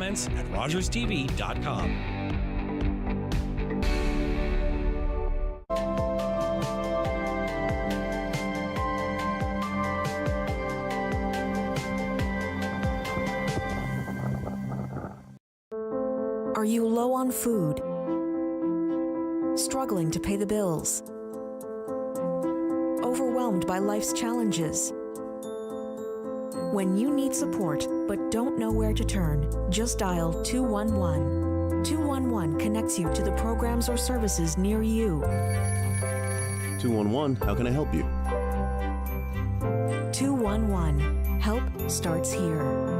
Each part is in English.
comments at rogerstv.com. Are you low on food? Struggling to pay the bills? Overwhelmed by life's challenges? When you need support but don't know where to turn, just dial 211. 211 connects you to the programs or services near you. 211, how can I help you? 211, help starts here.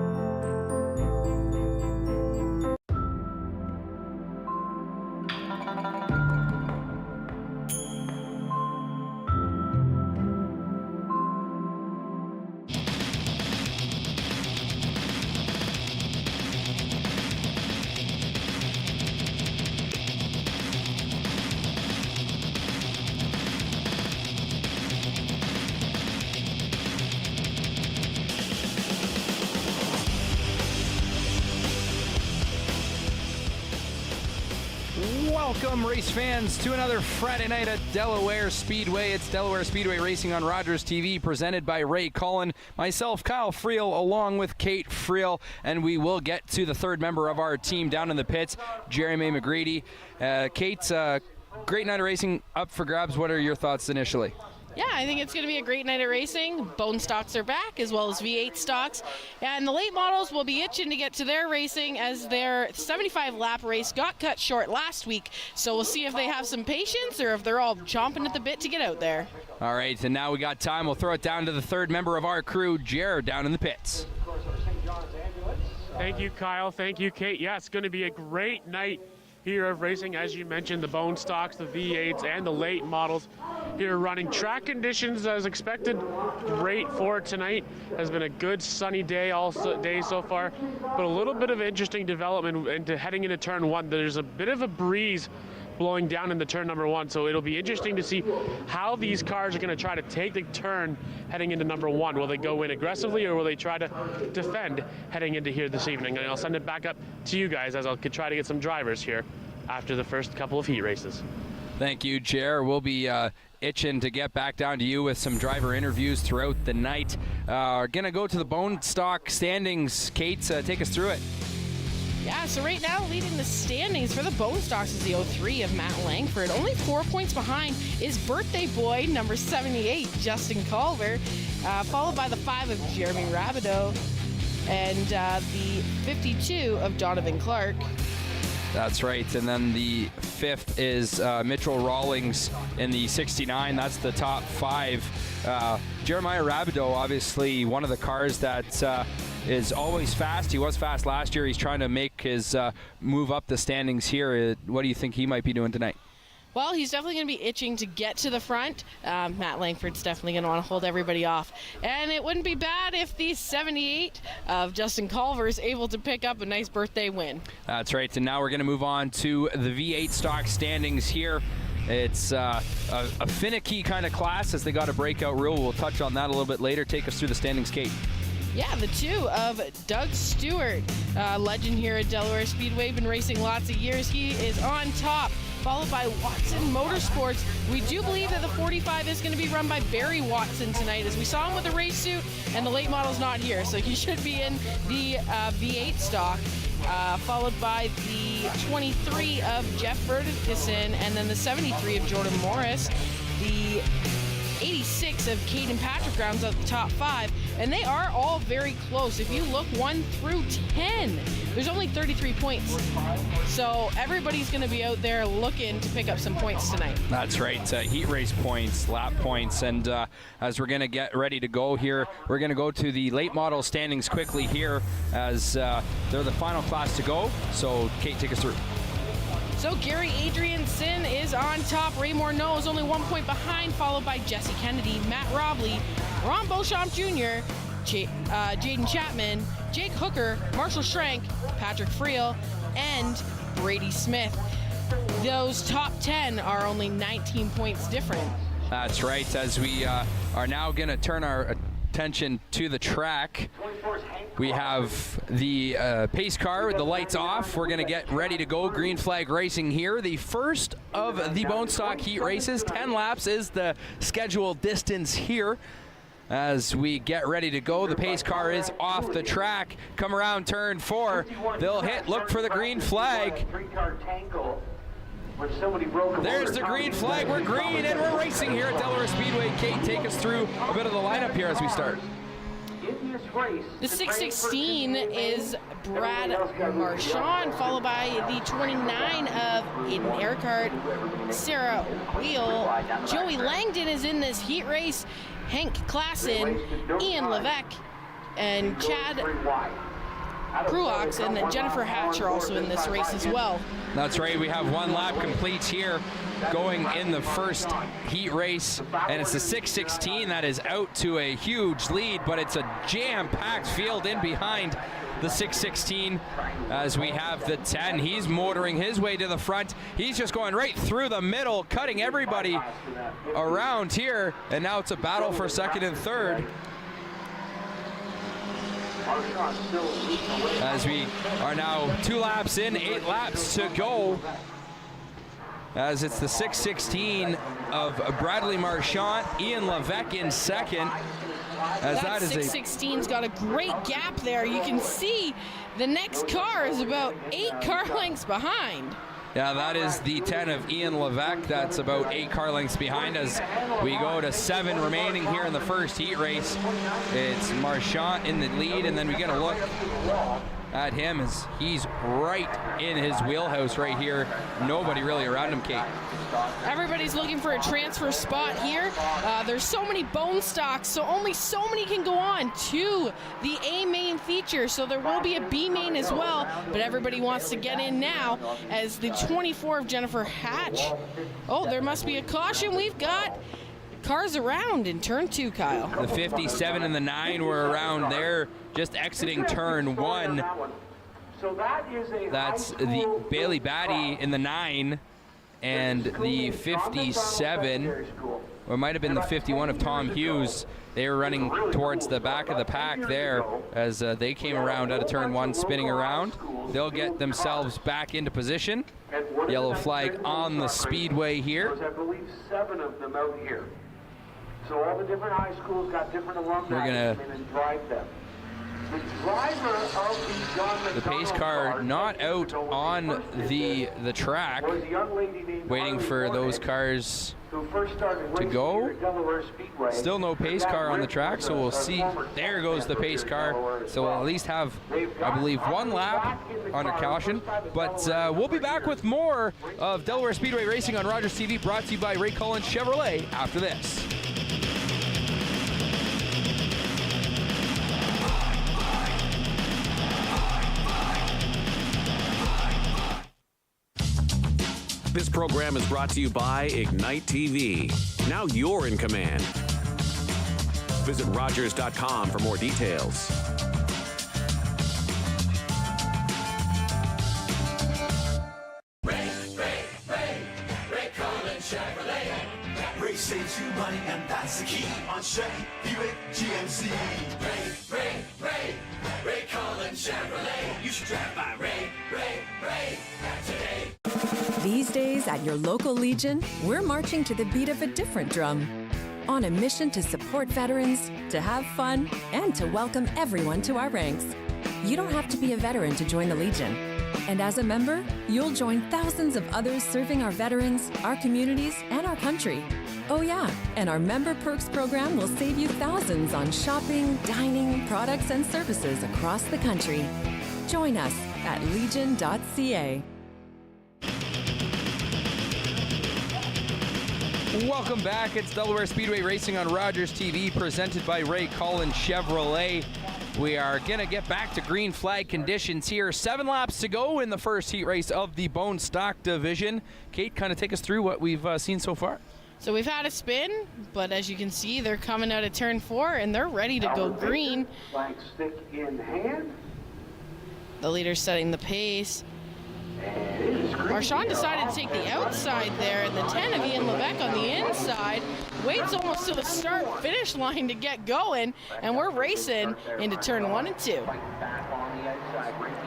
Welcome, race fans, to another Friday night at Delaware Speedway. It's Delaware Speedway Racing on Rogers TV, presented by Ray Cullen, myself, Kyle Friel, along with Kate Friel, and we will get to the third member of our team down in the pits, Jeremy McGreedy. Kate, great night of racing up for grabs. What are your thoughts initially? Yeah, I think it's going to be a great night of racing. Bone stocks are back, as well as V8 stocks. And the late models will be itching to get to their racing, as their 75-lap race got cut short last week. So we'll see if they have some patience or if they're all chomping at the bit to get out there. All right, and now we got time. We'll throw it down to the third member of our crew, Jared, down in the pits. Thank you, Kyle. Thank you, Kate. Yeah, it's going to be a great night here of racing. As you mentioned, the bone stocks, the V8s, and the late models here running. Track conditions as expected, great for tonight. Has been a good sunny day day so far, but a little bit of interesting development into heading into turn one. There's a bit of a breeze blowing down into turn number one, so it'll be interesting to see how these cars are going to try to take the turn heading into number one. Will they go in aggressively, or will they try to defend heading into here this evening? And I'll send it back up to you guys as I'll try to get some drivers here after the first couple of heat races. Thank you, Jer. We'll be itching to get back down to you with some driver interviews throughout the night. We're going to go to the bone stock standings. Kate, take us through it. Yeah, so right now leading the standings for the bone stocks is the 03 of Matt Langford. Only 4 points behind is birthday boy number 78, Justin Culver, followed by the 5 of Jeremy Rabideau and the 52 of Donovan Clark. That's right, and then the 5th is Mitchell Rawlings in the 69. That's the top 5. Jeremiah Rabideau, obviously one of the cars that is always fast. He was fast last year. He's trying to make his move up the standings here. What do you think he might be doing tonight? Well, he's definitely going to be itching to get to the front. Matt Langford's definitely going to want to hold everybody off. And it wouldn't be bad if the 78 of Justin Culver is able to pick up a nice birthday win. That's right. And now we're going to move on to the V8 stock standings here. It's a finicky kind of class, as they got a breakout rule. We'll touch on that a little bit later. Take us through the standings, Kate. Yeah, the 2 of Doug Stewart, legend here at Delaware Speedway, been racing lots of years. He is on top, followed by Watson Motorsports. We do believe that the 45 is going to be run by Barry Watson tonight, as we saw him with the race suit, and the late model's not here, so he should be in the V8 stock, followed by the 23 of Jeff Ferguson, and then the 73 of Jordan Morris, the 86 of Caden Patrick rounds out the top 5, and they are all very close. If you look 1 through 10, there's only 33 points. So everybody's going to be out there looking to pick up some points tonight. That's right. Heat race points, lap points, and as we're going to get ready to go here, we're going to go to the late model standings quickly here, as they're the final class to go. So Kate, take us through. So Gary Adrianson is on top. Ray Morneau is only 1 point behind, followed by Jesse Kennedy, Matt Robley, Ron Beauchamp Jr., Jaden Chapman, Jake Hooker, Marshall Schrank, Patrick Friel, and Brady Smith. Those top 10 are only 19 points different. That's right, as we are now going to turn our attention to the track. We have the pace car with the lights off. We're going to get ready to go. Green flag racing here. The first of the bone stock heat races. 10 laps is the scheduled distance here. As we get ready to go, the pace car is off the track. Come around turn 4. They'll hit. Look for the green flag. There's the green flag. We're green and we're racing here at Delaware Speedway. Kate, take us through a bit of the lineup here as we start. The 616 is Brad Marchand, followed by the 29 of Aiden Earhart, Sarah Wheel. Joey Langdon is in this heat race. Hank Klassen, Ian Levesque, and Chad Cruox, and then Jennifer Hatch are also in this race as well. That's right. We have 1 lap complete here going in the first heat race, and it's the 616 that is out to a huge lead, but it's a jam-packed field in behind the 616 as we have the 10. He's motoring his way to the front. He's just going right through the middle, cutting everybody around here, and now it's a battle for second and third. As we are now 2 laps in, 8 laps to go. As it's the 616 of Bradley Marchand, Ian Levesque in second. As that 616's got a great gap there. You can see the next car is about 8 car lengths behind. Yeah, that is the 10 of Ian Levesque. That's about 8 car lengths behind as we go to 7 remaining here in the first heat race. It's Marchand in the lead, and then we get a look at him as he's right in his wheelhouse right here. Nobody really around him, Kate. Everybody's looking for a transfer spot here. There's so many bone stocks, so only so many can go on to the A main feature. So there will be a B main as well, but everybody wants to get in now as the 24 of Jennifer Hatch. Oh, there must be a caution. We've got cars around in turn 2, Kyle. The 57 and the 9 were around there, just exiting turn 1. That's the Bailey Batty in the 9. And the 57, or it might have been the 51 of Tom Hughes. They were running towards the back of the pack there as they came around out of turn 1, spinning around. They'll get themselves back into position. Yellow flag on the speedway here. I believe 7 of them out here. So all the different high schools got different alumni We're gonna come in and drive them. The driver of the John The pace car not out on the track, waiting for those cars to go. Still no pace car on the track, so we'll see. There goes the pace car. So we'll at least have, I believe, 1 lap under caution. But we'll be back with more of Delaware Speedway Racing on Rogers TV, brought to you by Ray Cullen Chevrolet after this. This program is brought to you by Ignite TV. Now you're in command. Visit Rogers.com for more details. Ray Cullen Chevrolet. Ray saves you money, and that's the key on Chevy, Buick, GMC. Ray Cullen Chevrolet. You should drive by Ray today. These days at your local Legion, we're marching to the beat of a different drum. On a mission to support veterans, to have fun, and to welcome everyone to our ranks. You don't have to be a veteran to join the Legion. And as a member, you'll join thousands of others serving our veterans, our communities, and our country. Oh yeah, and our Member Perks program will save you thousands on shopping, dining, products, and services across the country. Join us at legion.ca. Welcome back. It's Delaware Speedway Racing on Rogers TV, presented by Ray Cullen Chevrolet. We are going to get back to green flag conditions here. 7 laps to go in the first heat race of the Bone Stock Division. Kate, kind of take us through what we've seen so far. So we've had a spin, but as you can see, they're coming out of turn 4, and they're ready to go green. Flag stick in hand. The leader's setting the pace. And it is Marchand decided to take the outside there, and the 10 of Ian Levesque on the inside. Waits almost to the start-finish line to get going, and we're racing into turn 1 and 2.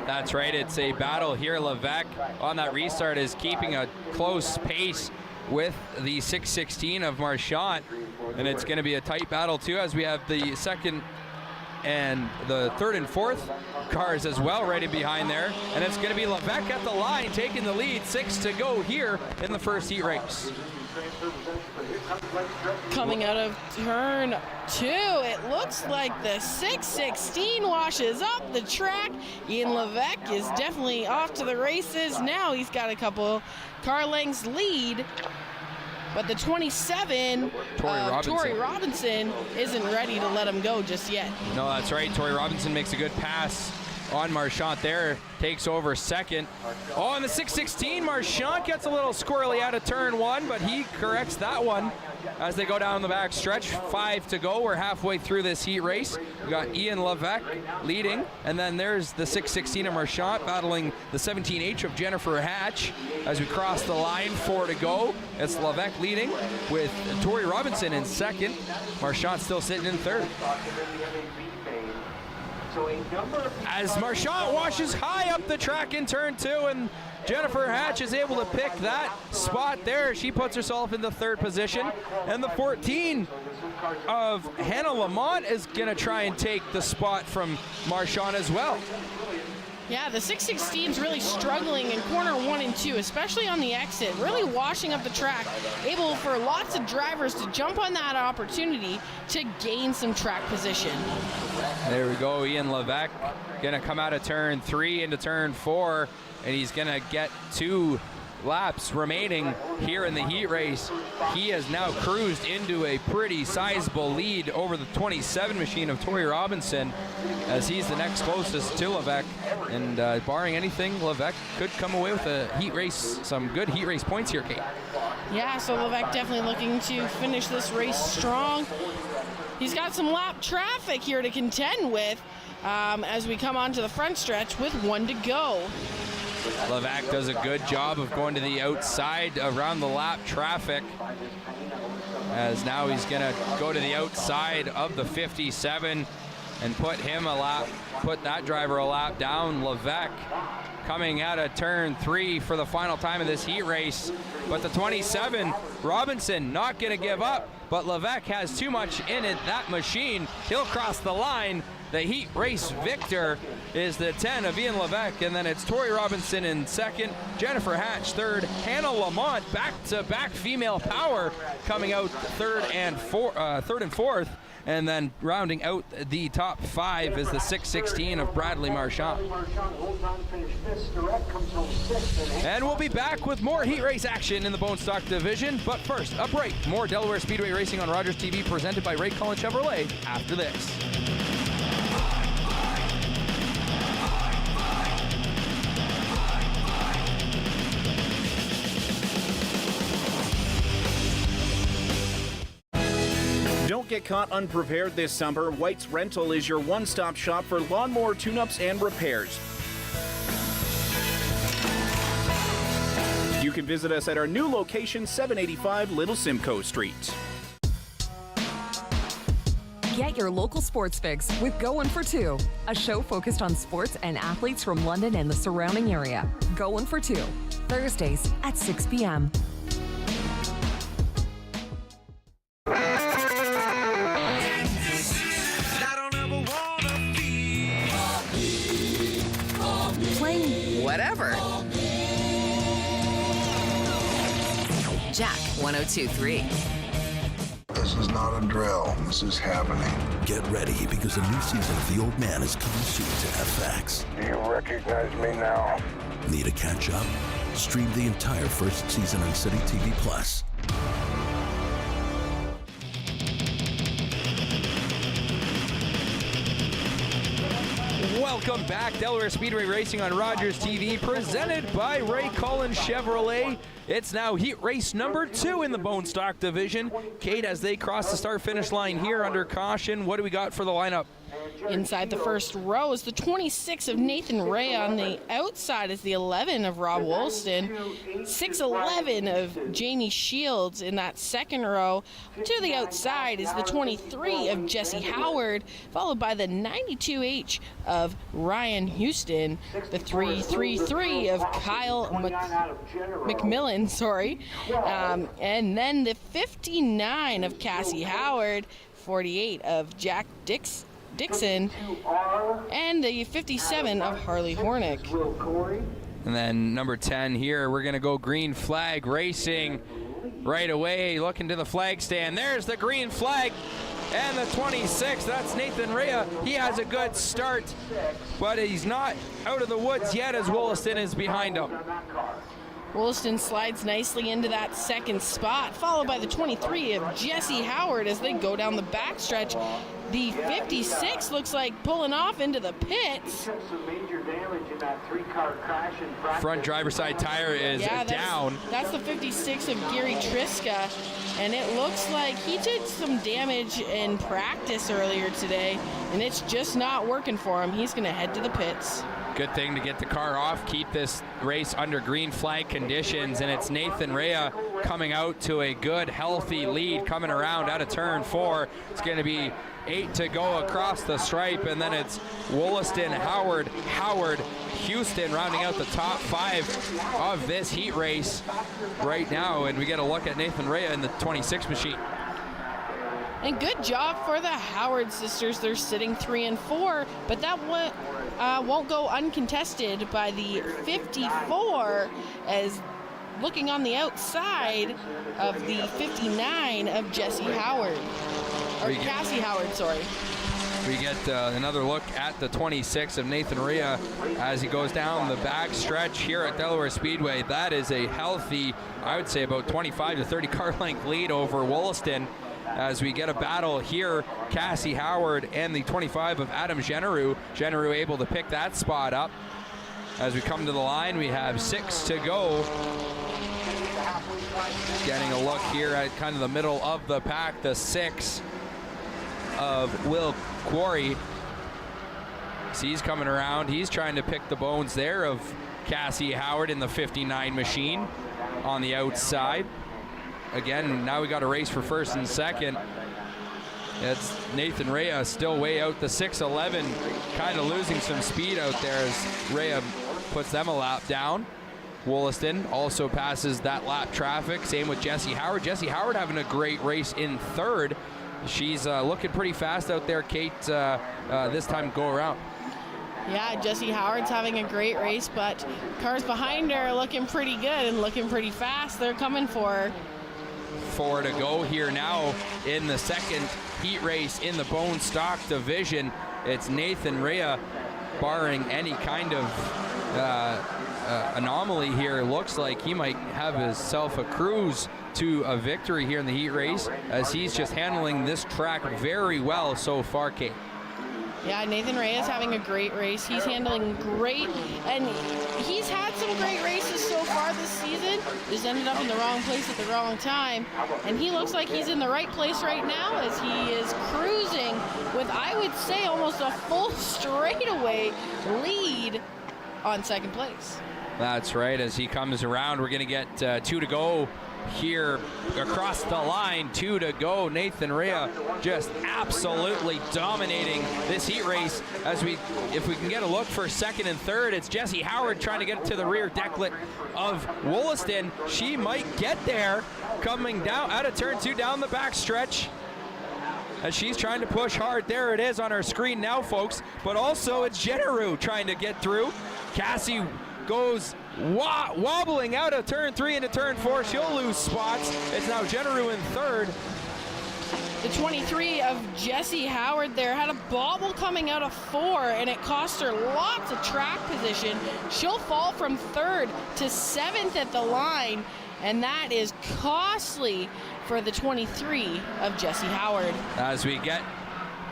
That's right, it's a battle here. Levesque on that restart is keeping a close pace with the 616 of Marchand, and it's going to be a tight battle too, as we have the second and the third and fourth cars as well right in behind there, and it's going to be Levesque at the line taking the lead. 6 to go here in the first heat race. Coming out of turn 2, it looks like the 616 washes up the track. Ian Levesque is definitely off to the races. Now he's got a couple car lengths lead, but the 27 Tori Robinson isn't ready to let him go just yet. No, that's right. Tori Robinson makes a good pass on Marchand there, takes over second. Oh, and the 616, Marchand gets a little squirrely out of turn 1, but he corrects that one as they go down the back stretch. 5 to go. We're halfway through this heat race. We got Ian Levesque leading, and then there's the 616 of Marchand battling the 17H of Jennifer Hatch as we cross the line. 4 to go. It's Levesque leading with Tori Robinson in second. Marchand still sitting in third. As Marchand washes high up the track in turn 2, and Jennifer Hatch is able to pick that spot there. She puts herself in the third position, and the 14 of Hannah Lamont is going to try and take the spot from Marchand as well. Yeah, the 616 is really struggling in corner 1 and 2, especially on the exit, really washing up the track, able for lots of drivers to jump on that opportunity to gain some track position. There we go, Ian Levesque gonna come out of turn 3 into turn 4, and he's gonna get 2 laps remaining here in the heat race. He has now cruised into a pretty sizable lead over the 27 machine of Tori Robinson, as he's the next closest to Levesque, and barring anything, Levesque could come away with a heat race, some good heat race points here, Kate. Yeah, so Levesque definitely looking to finish this race strong. He's got some lap traffic here to contend with as we come onto the front stretch with 1 to go. Levesque does a good job of going to the outside around the lap traffic, as now he's going to go to the outside of the 57 and put that driver a lap down. Levesque coming out of turn 3 for the final time of this heat race, but the 27 Robinson not going to give up, but Levesque has too much in it, that machine. He'll cross the line. The heat race victor is the 10 of Ian Levesque, and then it's Tori Robinson in second, Jennifer Hatch third, Hannah Lamont back-to-back female power coming out third and fourth, and then rounding out the top 5 is the 616 of Bradley Marchand. And we'll be back with more heat race action in the Bone Stock division, but first, a break. More Delaware Speedway racing on Rogers TV presented by Ray Cullen Chevrolet after this. Don't get caught unprepared this summer. White's Rental is your one-stop shop for lawnmower tune-ups and repairs. You can visit us at our new location, 785 Little Simcoe Street. Get your local sports fix with Goin' for Two, a show focused on sports and athletes from London and the surrounding area. Goin' for Two, Thursdays at 6 p.m. Whatever. Jack 102.3. This is not a drill. This is happening. Get ready, because a new season of The Old Man is coming soon to FX. Do you recognize me now? Need a catch up? Stream the entire first season on City TV Plus. Welcome back. Delaware Speedway Racing on Rogers TV, presented by Ray Cullen Chevrolet. It's now heat race number 2 in the Bone Stock division. Kate, as they cross the start-finish line here under caution, what do we got for the lineup? Inside the first row is the 26 of Nathan Ray. On the outside is the 11 of Rob Wolston. 6'11 of Jamie Shields in that second row. To the outside is the 23 of Jesse Howard, followed by the 92H of Ryan Houston. The 333 of Kyle McMillan, and then the 59 of Cassie Howard, 48 of Jack Dixon, and the 57 of Harley Hornick. And then number 10 here, we're going to go green flag racing right away, looking to the flag stand. There's the green flag. And the 26, that's Nathan Rea. He has a good start, but he's not out of the woods yet as Wollaston is behind him. Wollaston slides nicely into that second spot, followed by the 23 of Jesse Howard as they go down the backstretch. The 56 looks like pulling off into the pits. Front driver's side tire is down. That's the 56 of Gary Triska, and it looks like he did some damage in practice earlier today, and it's just not working for him. He's going to head to the pits. Good thing to get the car off, keep this race under green flag conditions, and it's Nathan Rea coming out to a good, healthy lead coming around out of turn 4. It's going to be 8 to go across the stripe, and then it's Wollaston, Howard, Houston rounding out the top 5 of this heat race right now, and we get a look at Nathan Rea in the 26 machine. And good job for the Howard sisters. They're sitting 3 and 4, but that won't go uncontested by the 54, as looking on the outside of the 59 of Jesse Howard. Or Cassie Howard, sorry. We get another look at the 26 of Nathan Rea as he goes down the back stretch here at Delaware Speedway. That is a healthy, I would say about 25 to 30 car length lead over Wollaston. As we get a battle here, Cassie Howard and the 25 of Adam Generou. Generou able to pick that spot up. As we come to the line, we have 6 to go. Getting a look here at kind of the middle of the pack, the 6 of Will Quarry. So he's coming around. He's trying to pick the bones there of Cassie Howard in the 59 machine on the outside. Again, now we got a race for first and second. It's Nathan Rea still way out. The 6'11", kind of losing some speed out there as Rea puts them a lap down. Wollaston also passes that lap traffic. Same with Jesse Howard. Jesse Howard having a great race in third. She's looking pretty fast out there, Kate, this time go around. Yeah, Jesse Howard's having a great race, but cars behind her are looking pretty good and looking pretty fast. They're coming for her. 4 to go here now in the second heat race in the bone stock division. It's Nathan Rea, barring any kind of anomaly here. Looks like he might have himself a cruise to a victory here in the heat race, as he's just handling this track very well so far, Kate. Yeah, Nathan Rea is having a great race. He's handling great, and he's had some great races so far this season. Just ended up in the wrong place at the wrong time, and he looks like he's in the right place right now as he is cruising with, I would say, almost a full straightaway lead on second place. That's right. As he comes around, we're going to get 2 to go here across the line. 2 to go. Nathan Rea just absolutely dominating this heat race. As if we can get a look for second and third, it's Jesse Howard trying to get to the rear decklet of Wollaston. She might get there, coming down out of turn 2 down the back stretch, as she's trying to push hard. There it is on our screen now, folks. But also it's Generou trying to get through. Cassie goes wobbling out of turn 3 into turn 4. She'll lose spots. It's now Generou in third. The 23 of Jesse Howard there had a bobble coming out of 4, and it cost her lots of track position. She'll fall from third to 7th at the line, and that is costly for the 23 of Jesse Howard. As we get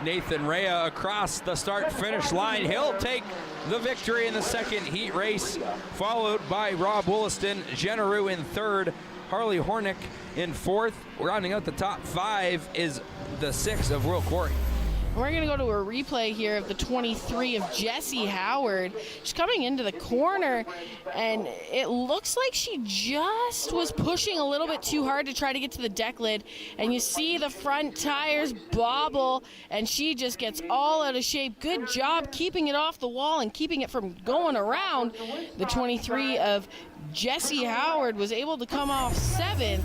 Nathan Rea across the start-finish line, he'll take the victory in the second heat race, followed by Rob Wollaston. Generou in third, Harley Hornick in fourth. Rounding out the top 5 is the 6 of Will Quarry. We're going to go to a replay here of the 23 of Jessie Howard. She's coming into the corner, and it looks like she just was pushing a little bit too hard to try to get to the deck lid. And you see the front tires bobble, and she just gets all out of shape. Good job keeping it off the wall and keeping it from going around. The 23 of Jessie Howard was able to come off 7th,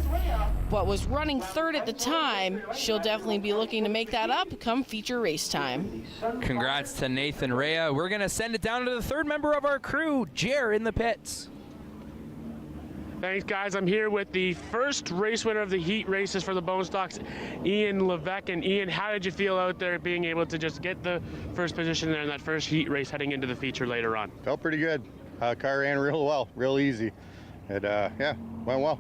but was running 3rd at the time. She'll definitely be looking to make that up come feature race time. Congrats to Nathan Rea. We're going to send it down to the 3rd member of our crew, Jer, in the pits. Thanks, guys. I'm here with the first race winner of the heat races for the Bone Stocks, Ian Levesque. And Ian, how did you feel out there being able to just get the first position there in that first heat race heading into the feature later on? Felt pretty good. Car ran real well, real easy. It, yeah, went well.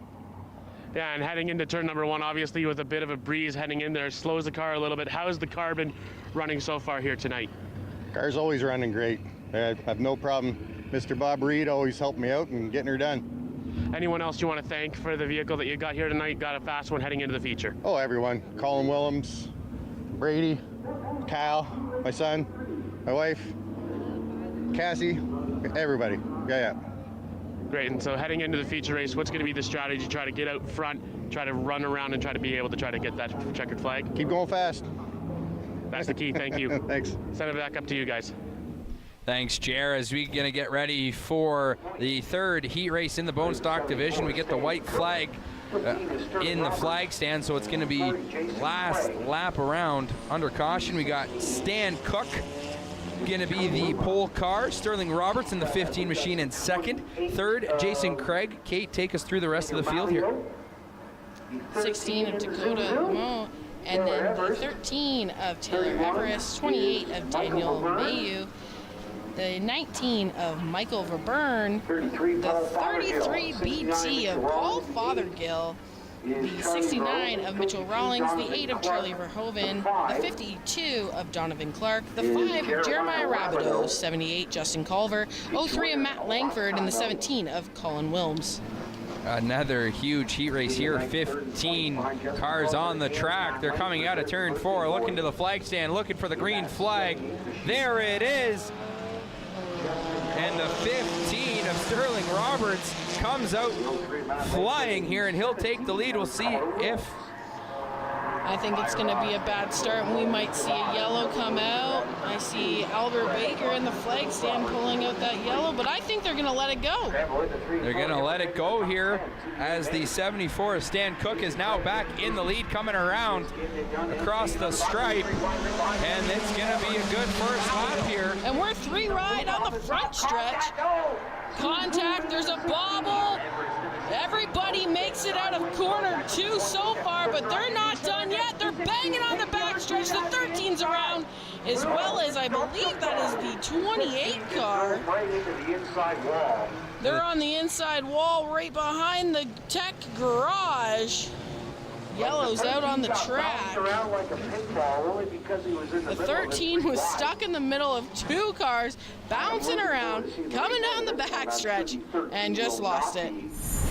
Yeah, and heading into turn number 1, obviously with a bit of a breeze heading in there, slows the car a little bit. How's the car been running so far here tonight? Car's always running great. I have no problem. Mr. Bob Reed always helped me out and getting her done. Anyone else you want to thank for the vehicle that you got here tonight? Got a fast one heading into the feature. Oh, everyone. Colin Willems, Brady, Kyle, my son, my wife, Cassie, everybody. Yeah. Great, and so heading into the feature race, what's going to be the strategy? Try to get out front, try to run around, and try to be able to try to get that checkered flag? Keep going fast. That's the key. Thank you. Thanks. Send it back up to you guys. Thanks, Jer. As we're going to get ready for the 3rd heat race in the Bone Stock division, we get the white flag in the flag stand, so it's going to be last lap around under caution. We got Stan Cook going to be the pole car, Sterling Roberts in the 15 machine in 2nd, 3rd Jason Craig. Kate, take us through the rest of the field here. 16 of Dakota Lamont, and then the 13 of Taylor Everest, 28 of Daniel Mayu, the 19 of Michael Verburn, the 33 BT of Paul Fothergill, the 69 of Mitchell Rawlings, the 8 of Charlie Verhoeven, the 52 of Donovan Clark, the 5 of Jeremiah Rabideau, 78 Justin Culver, 03 of Matt Langford, and the 17 of Colin Wilms. Another huge heat race here. 15 cars on the track. They're coming out of turn 4, looking to the flag stand, looking for the green flag. There it is. And the 15 of Sterling Roberts comes out flying here, and he'll take the lead. We'll see if... I think it's going to be a bad start, and we might see a yellow come out. I see Albert Baker in the flag stand pulling out that yellow, but I think they're going to let it go. They're going to let it go here as the 74 of Stan Cook is now back in the lead, coming around across the stripe, and it's going to be a good first lap here. And we're 3 wide on the front stretch. Contact, there's a bobble. Everybody makes it out of corner 2 so far, but they're not done yet. They're banging on the backstretch. The 13's around, as well as I believe that is the 28 car. They're on the inside wall right behind the tech garage. Yellow's out on the track. The 13 was stuck in the middle of 2 cars, bouncing around, coming down the backstretch, and just lost it.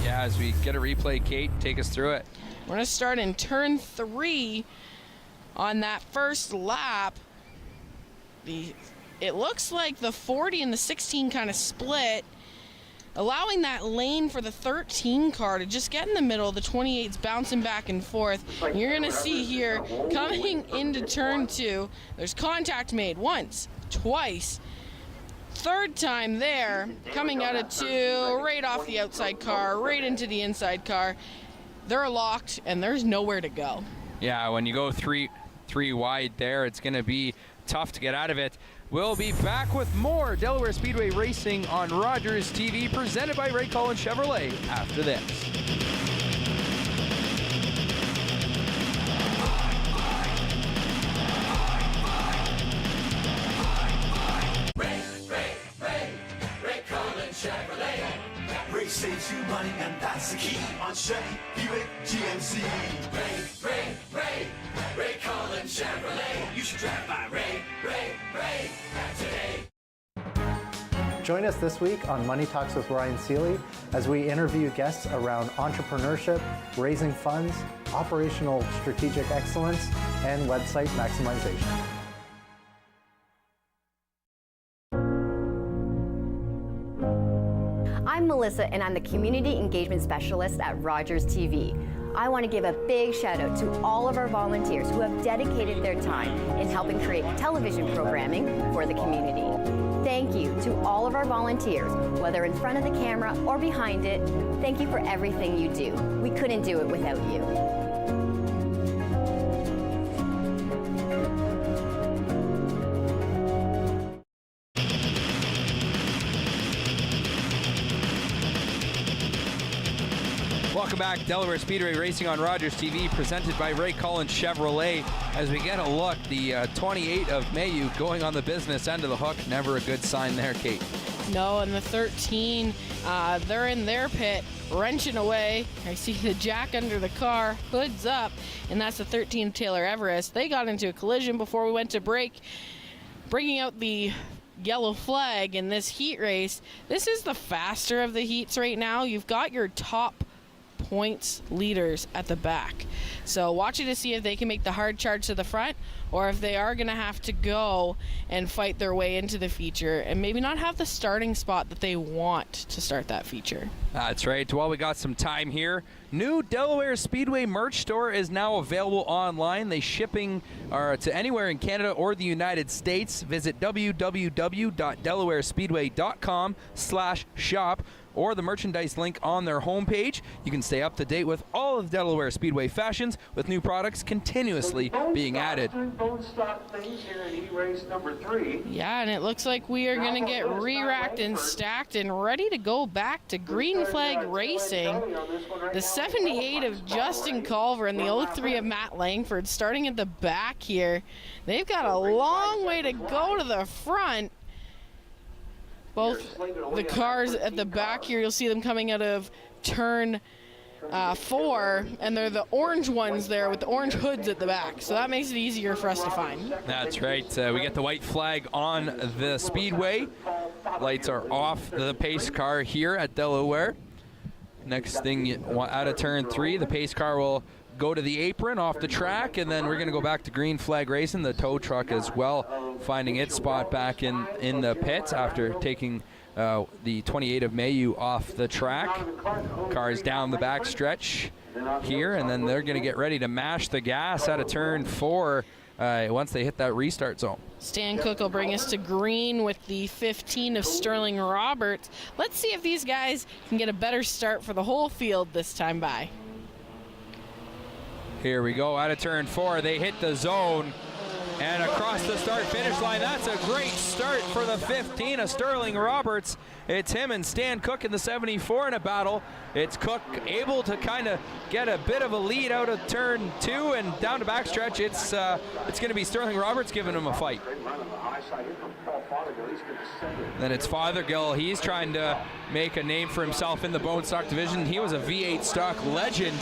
Yeah, as we get a replay, Kate, take us through it. We're going to start in turn 3 on that first lap. It looks like the 40 and the 16 kind of split, allowing that lane for the 13 car to just get in the middle. The 28's bouncing back and forth. You're going to see here, coming into turn 2, there's contact made once, twice, 3rd time there, coming out of 2, right off the outside car, right into the inside car. They're locked, and there's nowhere to go. Yeah, when you go three wide there, it's going to be tough to get out of it. We'll be back with more Delaware Speedway Racing on Rogers TV, presented by Ray Cullen Chevrolet, after this. Ray Cullen Chevrolet. Ray saves you money, and that's the key on Chevy, Buick, GMC. Ray Cullen Chevrolet. You should drive by Ray today. Join us this week on Money Talks with Ryan Seeley as we interview guests around entrepreneurship, raising funds, operational strategic excellence, and website maximization. I'm Melissa, and I'm the Community Engagement Specialist at Rogers TV. I want to give a big shout out to all of our volunteers who have dedicated their time in helping create television programming for the community. Thank you to all of our volunteers, whether in front of the camera or behind it. Thank you for everything you do. We couldn't do it without you. Welcome back. Delaware Speedway Racing on Rogers TV, presented by Ray Collins Chevrolet. As we get a look, the 28 of Mayu going on the business end of the hook. Never a good sign there, Kate. No, and the 13, they're in their pit, wrenching away. I see the jack under the car, hood's up, and that's the 13 Taylor Everest. They got into a collision before we went to break, bringing out the yellow flag in this heat race. This is the faster of the heats right now. You've got your top points leaders at the back, so watching to see if they can make the hard charge to the front, or if they are going to have to go and fight their way into the feature and maybe not have the starting spot that they want to start that feature. That's right. Well, we got some time here. New Delaware Speedway merch store is now available online. They shipping to anywhere in Canada or the United States. Visit www.delawarespeedway.com/shop or the merchandise link on their homepage. You can stay up to date with all of Delaware Speedway fashions, with new products continuously being added. Yeah, and it looks like we are going to get re-racked and stacked and ready to go back to green flag racing. The 78 of Justin Culver and the 03 of Matt Langford starting at the back here. They've got a long way to go to the front. Both the cars at the back here, you'll see them coming out of turn 4, and they're the orange ones there with the orange hoods at the back, so that makes it easier for us to find. That's right. We get the white flag on the speedway. Lights are off the pace car here at Delaware. Next thing, out of turn 3, the pace car will go to the apron off the track, and then we're going to go back to green flag racing. The tow truck as well, finding its spot back in the pits after taking the 28 of Mayu off the track. Cars down the back stretch here, and then they're going to get ready to mash the gas out of turn 4 once they hit that restart zone. Stan Cook will bring us to green with the 15 of Sterling Roberts. Let's see if these guys can get a better start for the whole field this time by. Here we go, out of turn 4, they hit the zone and across the start-finish line. That's a great start for the 15 of Sterling Roberts. It's him and Stan Cook in the 74 in a battle. It's Cook able to kind of get a bit of a lead out of turn 2 and down to backstretch. It's going to be Sterling Roberts giving him a fight. Then it's Fothergill. He's trying to make a name for himself in the bone stock division. He was a V8 stock legend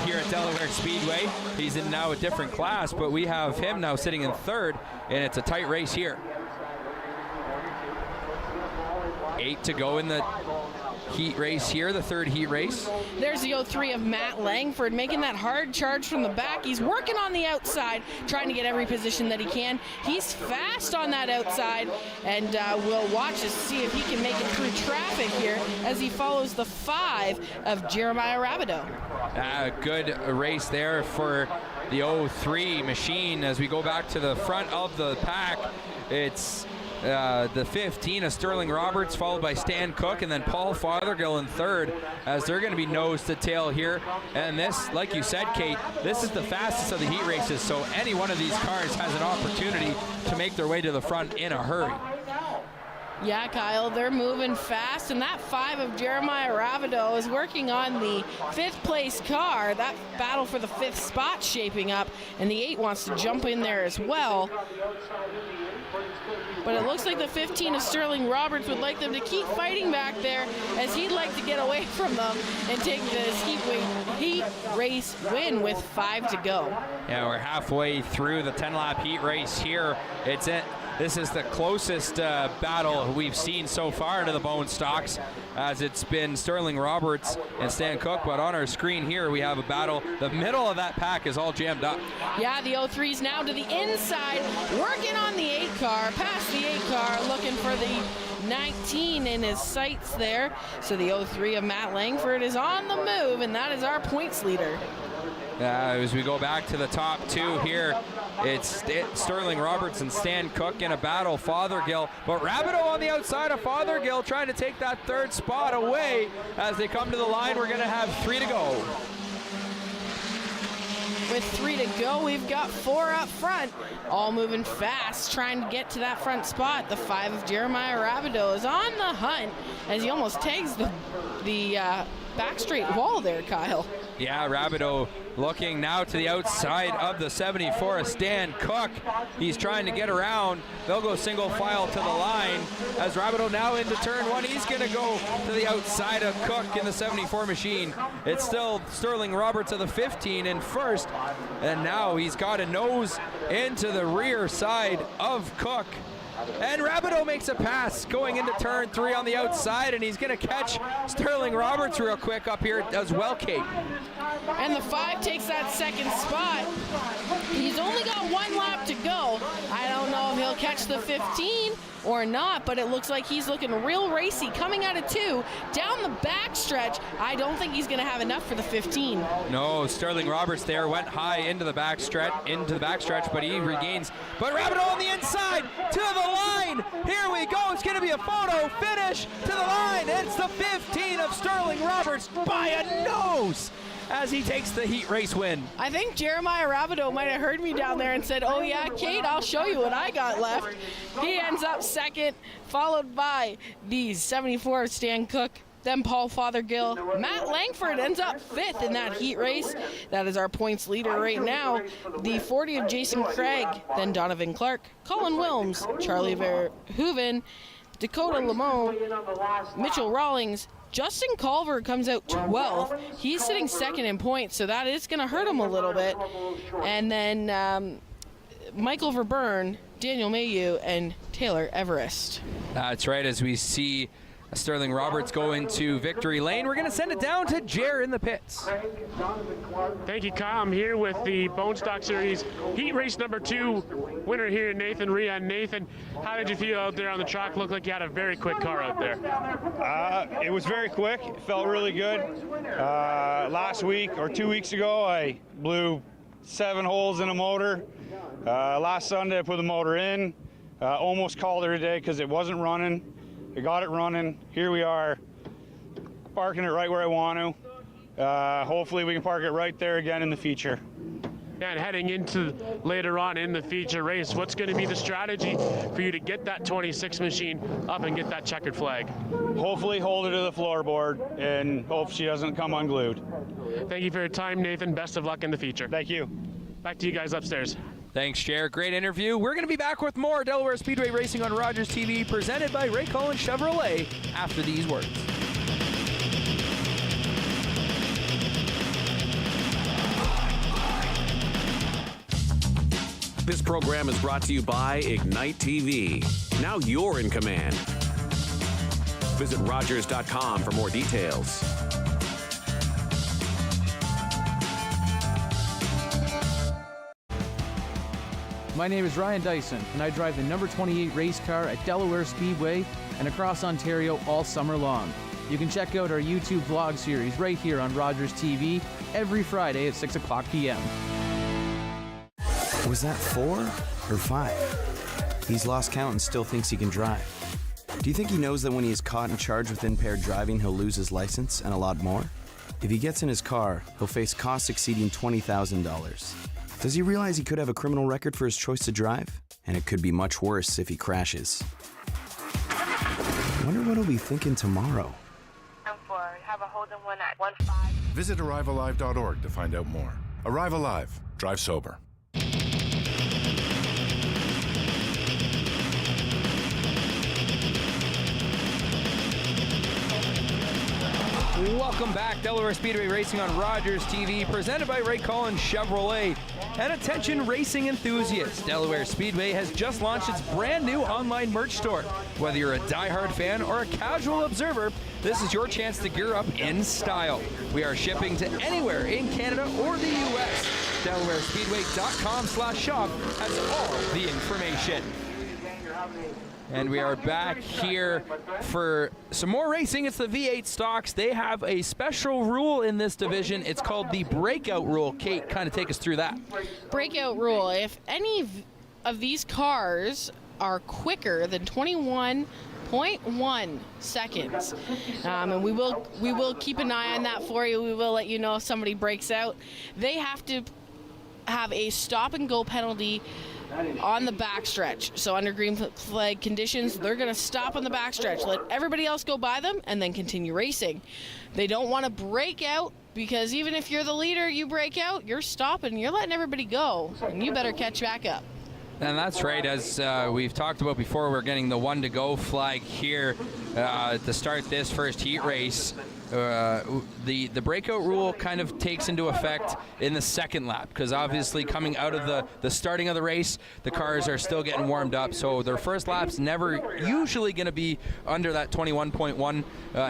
here at Delaware Speedway. He's in now a different class, but we have him now sitting in 3rd, and it's a tight race here. 8 to go in the heat race here, the 3rd heat race. There's the 03 of Matt Langford making that hard charge from the back. He's working on the outside, trying to get every position that he can. He's fast on that outside, and we'll watch to see if he can make it through traffic here as he follows the 5 of Jeremiah Rabideau. Good race there for the 03 machine. As we go back to the front of the pack, it's the 15 of Sterling Roberts, followed by Stan Cook, and then Paul Fothergill in 3rd, as they're going to be nose to tail here. And this, like you said, Kate, this is the fastest of the heat races, so any one of these cars has an opportunity to make their way to the front in a hurry. Yeah, Kyle, they're moving fast, and that 5 of Jeremiah Rabideau is working on the 5th place car. That battle for the 5th spot shaping up, and the 8 wants to jump in there as well. But it looks like the 15 of Sterling Roberts would like them to keep fighting back there, as he'd like to get away from them and take this heat race win with 5 to go. Yeah, we're halfway through the 10-lap heat race here. This is the closest battle we've seen so far to the bone stocks, as it's been Sterling Roberts and Stan Cook, but on our screen here we have a battle. The middle of that pack is all jammed up. Yeah, the 03's now to the inside, working on the 8 car, past the 8 car, looking for the 19 in his sights there. So the 03 of Matt Langford is on the move, and that is our points leader. As we go back to the top two here, it's Sterling Roberts and Stan Cook in a battle. Fothergill, but Rabideau on the outside of Fothergill trying to take that third spot away. As they come to the line, we're going to have 3 to go. With 3 to go, we've got 4 up front, all moving fast, trying to get to that front spot. The 5 of Jeremiah Rabideau is on the hunt as he almost tags the back straight wall there, Kyle. Yeah, Rabideau looking now to the outside of the 74 of Stan Cook. He's trying to get around. They'll go single file to the line as Rabideau now into turn 1. He's going to go to the outside of Cook in the 74 machine. It's still Sterling Roberts of the 15 in first, and now he's got a nose into the rear side of Cook. And Rabideau makes a pass going into turn 3 on the outside, and he's going to catch Sterling Roberts real quick up here as well, Kate. And the 5 takes that second spot. He's only got 1 lap to go. I don't know if he'll catch the 15 or not, but it looks like he's looking real racy coming out of 2 down the back stretch. I don't think he's going to have enough for the 15. No, Sterling Roberts there went high into the back stretch, but he regains. But Rabideau on the inside to the line. Here we go. It's going to be a photo finish to the line. It's the 15 of Sterling Roberts by a nose as he takes the heat race win. I think Jeremiah Rabideau might have heard me down there and said, "Oh yeah, Kate, I'll show you what I got left." He ends up second, followed by the 74 of Stan Cook, then Paul Fothergill. Matt Langford ends up 5th in that heat race. That is our points leader right now. The 40 of Jason Craig, then Donovan Clark, Colin Wilms, Charlie Verhoeven, Dakota Lamont, Mitchell Rawlings. Justin Culver comes out 12th. He's sitting second in points, so that is going to hurt him a little bit. And then Michael Verburn, Daniel Mayu, and Taylor Everest. That's right, as we see Sterling Roberts go into victory lane. We're going to send it down to Jer in the pits. Thank you, Kyle. I'm here with the Bone Stock Series heat race number 2 winner here, Nathan Rhea. Nathan, how did you feel out there on the track? Looked like you had a very quick car out there. It was very quick. It felt really good. Last week or 2 weeks ago, I blew 7 holes in a motor. Last Sunday, I put the motor in. Almost called it a day because it wasn't running. I got it running. Here we are, parking it right where I want to. Hopefully we can park it right there again in the feature. Yeah, and heading into later on in the feature race, what's going to be the strategy for you to get that 26 machine up and get that checkered flag? Hopefully hold it to the floorboard and hope she doesn't come unglued. Thank you for your time, Nathan. Best of luck in the feature. Thank you. Back to you guys upstairs. Thanks, Jer. Great interview. We're going to be back with more Delaware Speedway Racing on Rogers TV, presented by Ray Cullen Chevrolet, after these words. This program is brought to you by Ignite TV. Now you're in command. Visit Rogers.com for more details. My name is Ryan Dyson, and I drive the number 28 race car at Delaware Speedway and across Ontario all summer long. You can check out our YouTube vlog series right here on Rogers TV every Friday at 6 o'clock p.m. Was that 4 or 5? He's lost count and still thinks he can drive. Do you think he knows that when he is caught and charged with impaired driving, he'll lose his license and a lot more? If he gets in his car, he'll face costs exceeding $20,000. Does he realize he could have a criminal record for his choice to drive? And it could be much worse if he crashes. I wonder what he'll be thinking tomorrow. Have a Holden one at 15. Visit ArriveAlive.org to find out more. Arrive Alive. Drive sober. Welcome back, Delaware Speedway Racing on Rogers TV, presented by Ray Cullen Chevrolet. And attention racing enthusiasts, Delaware Speedway has just launched its brand new online merch store. Whether you're a diehard fan or a casual observer, this is your chance to gear up in style. We are shipping to anywhere in Canada or the U.S. DelawareSpeedway.com/shop has all the information. And we are back here for some more racing. It's the V8 stocks. They have a special rule in this division. It's called the breakout rule. Kate, kind of take us through that. Breakout rule. If any of these cars are quicker than 21.1 seconds, and we will keep an eye on that for you. We will let you know if somebody breaks out. They have to have a stop and go penalty on the backstretch. So under green flag conditions, they're going to stop on the backstretch, let everybody else go by them, and then continue racing. They don't want to break out, because even if you're the leader, you break out, you're stopping, you're letting everybody go, and you better catch back up. And that's right, as we've talked about before, we're getting the 1 to go flag here to start this first heat race. The breakout rule kind of takes into effect in the second lap, because obviously coming out of the starting of the race, the cars are still getting warmed up, so their first lap's never usually going to be under that 21.1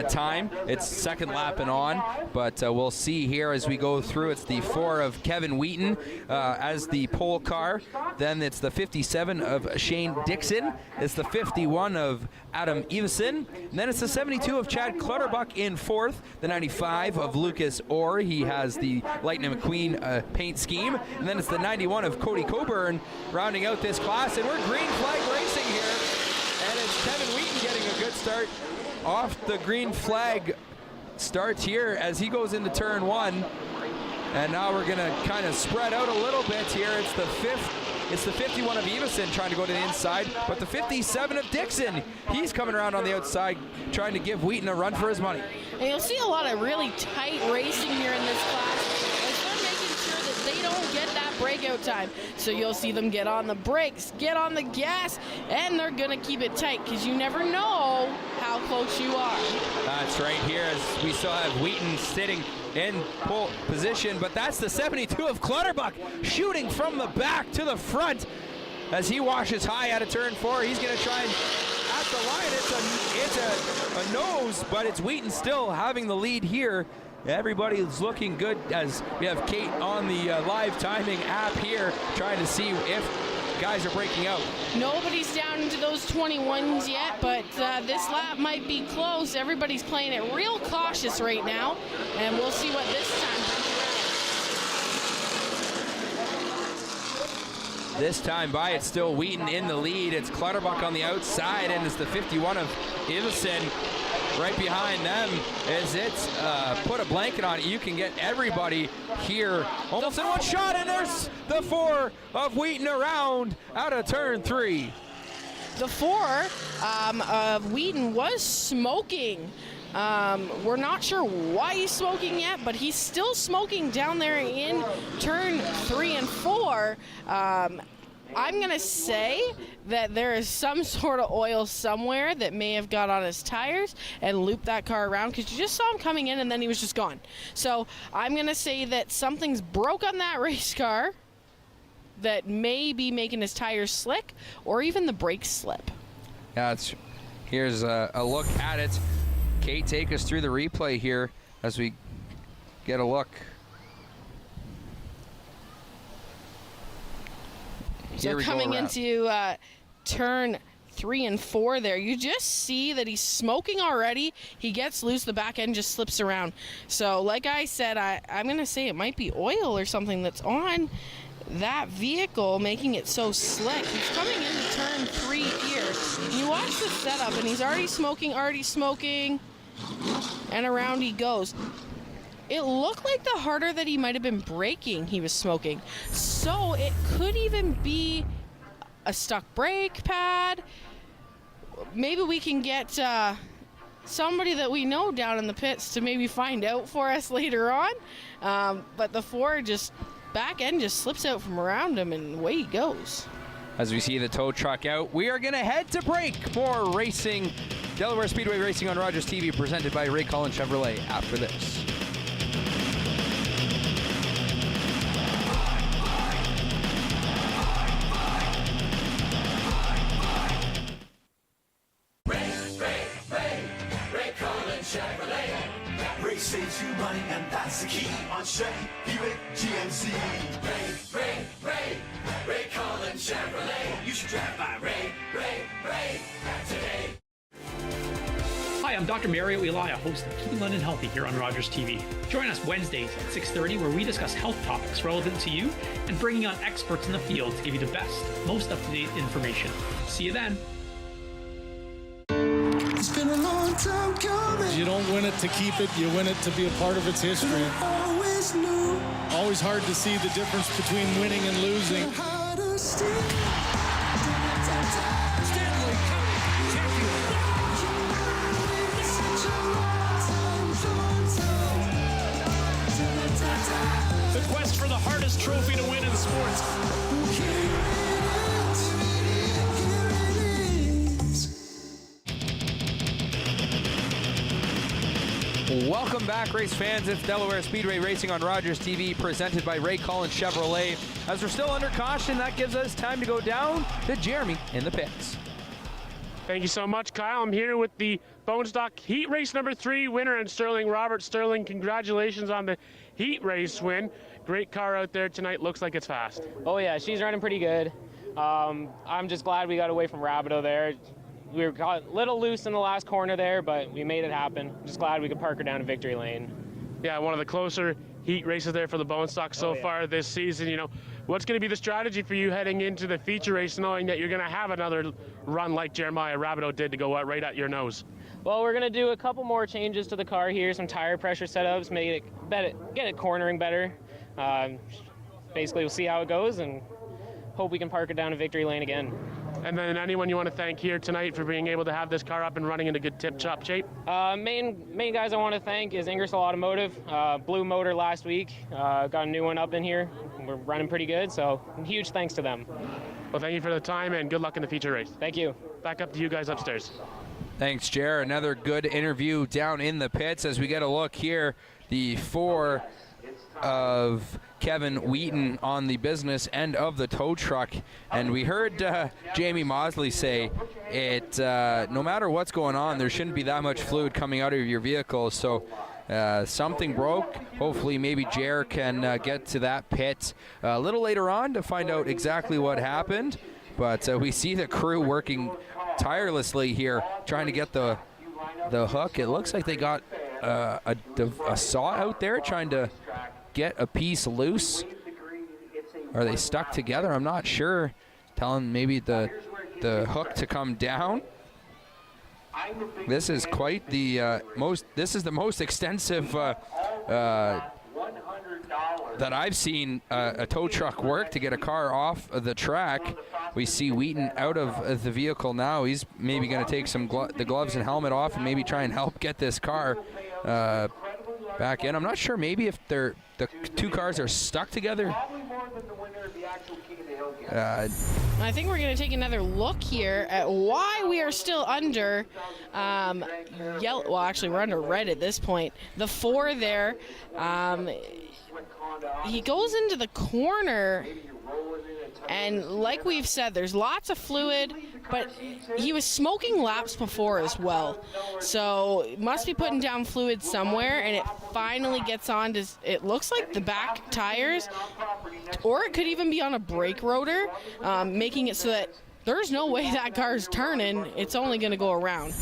time. It's second lap and on, but we'll see here as we go through. It's the 4 of Kevin Wheaton as the pole car, then it's the 57 of Shane Dixon, it's the 51 of Adam Everson, and then it's the 72 of Chad Clutterbuck in fourth, the 95 of Lucas Orr, he has the Lightning McQueen paint scheme, and then it's the 91 of Cody Coburn rounding out this class, and we're green flag racing here, and it's Kevin Wheaton getting a good start off the green flag starts here as he goes into turn 1, and now we're going to kind of spread out a little bit here. It's the 51 of Everson trying to go to the inside, but the 57 of Dixon, he's coming around on the outside trying to give Wheaton a run for his money. And you'll see a lot of really tight racing here in this class, as they're making sure that they don't get that breakout time. So you'll see them get on the brakes, get on the gas, and they're going to keep it tight, because you never know how close you are. That's right here, as we still have Wheaton sitting in pole position, but that's the 72 of Clutterbuck shooting from the back to the front as he washes high out of turn 4. He's going to try and at the line. It's a nose, but it's Wheaton still having the lead here. Everybody's looking good as we have Kate on the live timing app here trying to see if guys are breaking out. Nobody's down into those 21s yet, but this lap might be close. Everybody's playing it real cautious right now, and we'll see what this time brings around. This time by, it's still Wheaton in the lead. It's Clutterbuck on the outside, and it's the 51 of Everson right behind them as it's put a blanket on it. You can get everybody here almost in one shot, and there's the 4 of Wheaton around out of turn 3. The 4 of Wheaton was smoking. We're not sure why he's smoking yet, but he's still smoking down there in turn 3 and 4. I'm going to say that there is some sort of oil somewhere that may have got on his tires and looped that car around, because you just saw him coming in and then he was just gone. So I'm going to say that something's broke on that race car that may be making his tires slick, or even the brakes slip. Yeah, here's a look at it. Kate, take us through the replay here as we get a look. So coming into turn 3 and 4 there, you just see that he's smoking already. He gets loose, the back end just slips around. So like I said, I'm going to say it might be oil or something that's on that vehicle making it so slick. He's coming into turn 3 here. You watch the setup, and he's already smoking, and around he goes. It looked like the harder that he might have been braking, he was smoking. So it could even be a stuck brake pad. Maybe we can get somebody that we know down in the pits to maybe find out for us later on. But the 4 back end just slips out from around him, and away he goes. As we see the tow truck out, we are going to head to break. More racing, Delaware Speedway Racing on Rogers TV, presented by Ray Cullen Chevrolet after this. Ray saves you money, and that's the key on Chevy, Buick, GMC. Ray Cullen Chevrolet. You should drive by Ray Hi, I'm Dr. Mario Elia, host of Keeping London Healthy here on Rogers TV. Join us Wednesdays at 6:30 where we discuss health topics relevant to you and bringing on experts in the field to give you the best, most up-to-date information. See you then. It's been a long time coming. You don't win it to keep it, you win it to be a part of its history. Always knew. Always hard to see the difference between winning and losing. The quest for the hardest trophy to win in sports. Welcome back, race fans. It's Delaware Speedway Racing on Rogers TV, presented by Ray Collins Chevrolet. As we're still under caution, that gives us time to go down to Jeremy in the pits. Thank you so much, Kyle. I'm here with the Bone Stock Heat Race number 3 winner and Sterling. Robert Sterling, congratulations on the Heat Race win. Great car out there tonight. Looks like it's fast. Oh yeah, she's running pretty good. I'm just glad we got away from Rabideau there. We were caught a little loose in the last corner there, but we made it happen. Just glad we could park her down to victory lane. Yeah, one of the closer heat races there for the Bone Stock so far this season. You know, what's going to be the strategy for you heading into the feature race, knowing that you're going to have another run like Jeremiah Rabideau did to go right at your nose? Well, we're going to do a couple more changes to the car here, some tire pressure setups, make it better, get it cornering better. Basically, we'll see how it goes and hope we can park it down to victory lane again. And then anyone you want to thank here tonight for being able to have this car up and running in a good tip-top shape? Main guys I want to thank is Ingersoll Automotive. Blew motor last week. Got a new one up in here. We're running pretty good, so huge thanks to them. Well, thank you for the time and good luck in the feature race. Thank you. Back up to you guys upstairs. Thanks, Jer. Another good interview down in the pits as we get a look here. The 4 of Kevin Wheaton on the business end of the tow truck, and we heard Jamie Mosley say it no matter what's going on, there shouldn't be that much fluid coming out of your vehicle, so something broke. Hopefully maybe Jer can get to that pit a little later on to find out exactly what happened, but we see the crew working tirelessly here trying to get the hook. It looks like they got a saw out there trying to get a piece loose. Are they stuck together? I'm not sure. Telling maybe the hook to come down. This is quite the most extensive that I've seen a tow truck work to get a car off of the track. We see Wheaton out of the vehicle now. He's maybe going to take the gloves and helmet off and maybe try and help get this car back in. I'm not sure maybe if the two cars are stuck together. I think we're going to take another look here at why we are still under yellow. Well, actually, we're under red at this point. The 4 there, he goes into the corner, and like we've said, there's lots of fluid, but he was smoking laps before as well. So must be putting down fluid somewhere, and it finally gets on to, it looks like the back tires, or it could even be on a brake rotor, making it so that there's no way that car's turning. It's only going to go around.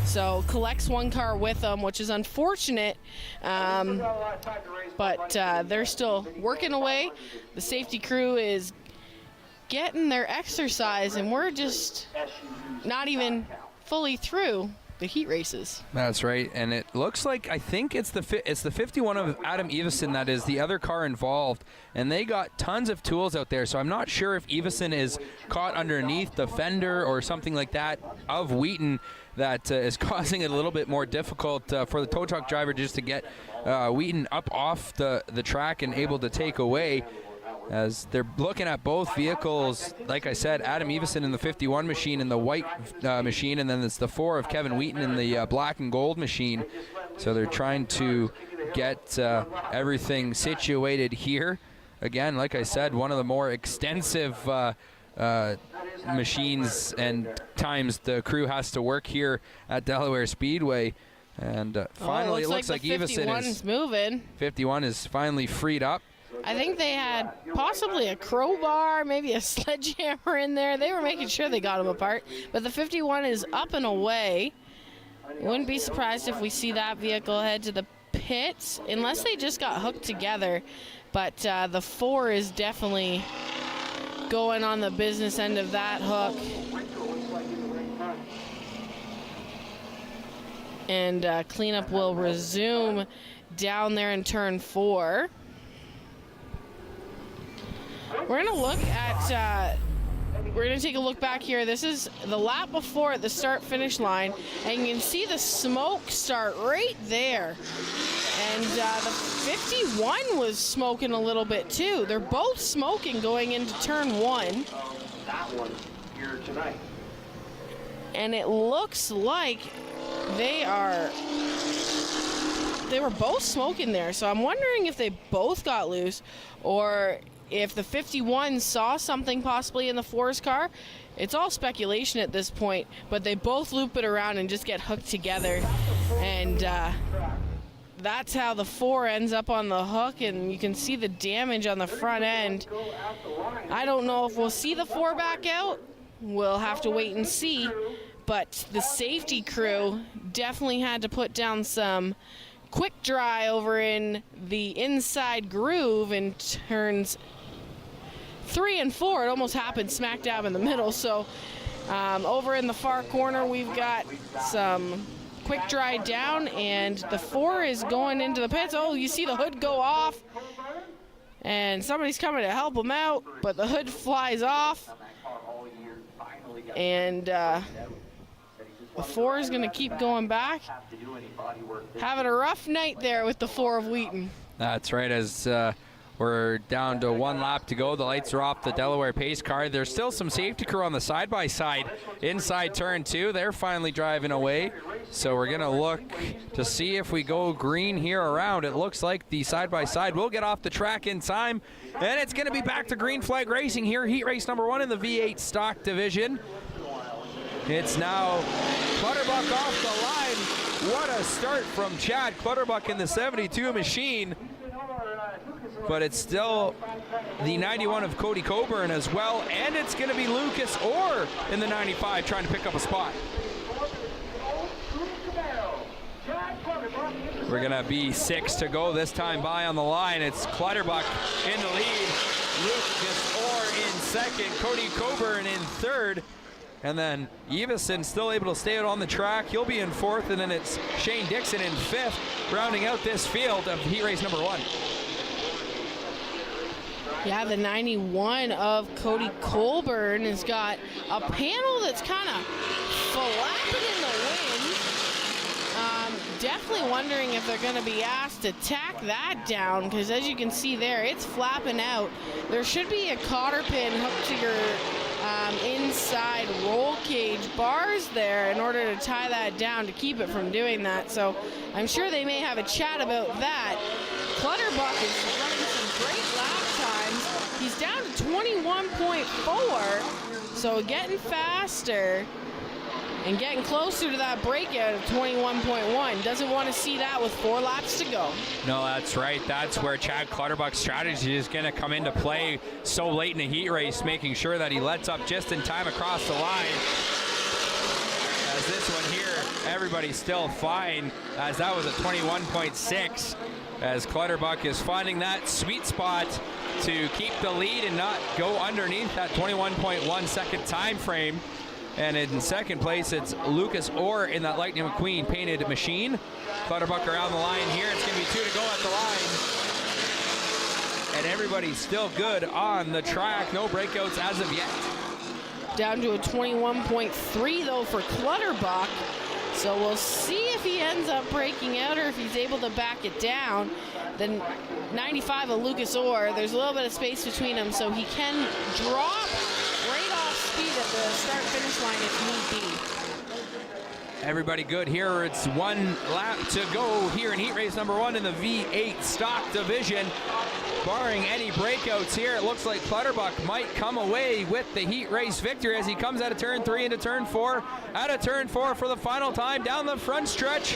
So collects one car with them, which is unfortunate, but they're still working away. The safety crew is getting their exercise, and we're just not even fully through the heat races. That's right, and it looks like, I think it's the 51 of Adam Eveson that is the other car involved, and they got tons of tools out there, so I'm not sure if Eveson is caught underneath the fender or something like that of Wheaton that is causing it a little bit more difficult for the tow truck driver just to get Wheaton up off the track and able to take away. As they're looking at both vehicles, like I said, Adam Eveson in the 51 machine and the white machine, and then it's the 4 of Kevin Wheaton in the black and gold machine. So they're trying to get everything situated here. Again, like I said, one of the more extensive machines and times the crew has to work here at Delaware Speedway. And finally, it looks like the 51 Eveson is moving. 51 is finally freed up. I think they had possibly a crowbar, maybe a sledgehammer in there. They were making sure they got them apart. But the 51 is up and away. Wouldn't be surprised if we see that vehicle head to the pits, unless they just got hooked together. But the 4 is definitely going on the business end of that hook. And cleanup will resume down there in turn 4. We're gonna look at, we're gonna take a look back here. This is the lap before at the start-finish line, and you can see the smoke start right there. And the 51 was smoking a little bit too. They're both smoking going into turn 1. That one here tonight. And it looks like they were both smoking there. So I'm wondering if they both got loose, or if the 51 saw something possibly in the 4's car. It's all speculation at this point, but they both loop it around and just get hooked together. And that's how the 4 ends up on the hook, and you can see the damage on the front end. I don't know if we'll see the 4 back out. We'll have to wait and see. But the safety crew definitely had to put down some quick dry over in the inside groove in turns 3 and 4. It almost happened smack dab in the middle. So over in the far corner, we've got some quick dry down, and the 4 is going into the pits. Oh, you see the hood go off, and somebody's coming to help them out, but the hood flies off, and the 4 is going to keep going back. Having a rough night there with the 4 of Wheaton. That's right, as we're down to 1 lap to go. The lights are off the Delaware pace car. There's still some safety crew on the side-by-side inside turn 2. They're finally driving away. So we're going to look to see if we go green here around. It looks like the side-by-side will get off the track in time. And it's going to be back to green flag racing here. Heat race number 1 in the V8 stock division. It's now Clutterbuck off the line. What a start from Chad Clutterbuck in the 72 machine. But it's still the 91 of Cody Coburn as well, and it's going to be Lucas Orr in the 95 trying to pick up a spot. We're going to be 6 to go this time by on the line. It's Clutterbuck in the lead, Lucas Orr in second, Cody Coburn in third, and then Evison still able to stay out on the track. He'll be in 4th, and then it's Shane Dixon in 5th, rounding out this field of heat race number 1. Yeah, the 91 of Cody Colburn has got a panel that's kind of flapping in the wind. Definitely wondering if they're going to be asked to tack that down, because as you can see there, it's flapping out. There should be a cotter pin hooked to your inside roll cage bars there in order to tie that down to keep it from doing that. So I'm sure they may have a chat about that. Clutterbuck is running some great lap times. He's down to 21.4, so getting faster and getting closer to that breakout of 21.1. Doesn't want to see that with 4 laps to go. No, that's right. That's where Chad Clutterbuck's strategy is going to come into play so late in the heat race, making sure that he lets up just in time across the line. As this one here, everybody's still fine, as that was a 21.6. As Clutterbuck is finding that sweet spot to keep the lead and not go underneath that 21.1 second time frame. And in second place, it's Lucas Orr in that Lightning McQueen painted machine. Clutterbuck around the line here. It's going to be 2 to go at the line. And everybody's still good on the track. No breakouts as of yet. Down to a 21.3 though for Clutterbuck. So we'll see if he ends up breaking out or if he's able to back it down. Then 95 of Lucas Orr, there's a little bit of space between them, so he can drop right off speed at the start-finish line if need be. Everybody good here. It's 1 lap to go here in heat race number 1 in the V8 stock division. Barring any breakouts here, it looks like Clutterbuck might come away with the heat race victory as he comes out of turn 3 into turn 4. Out of turn 4 for the final time down the front stretch.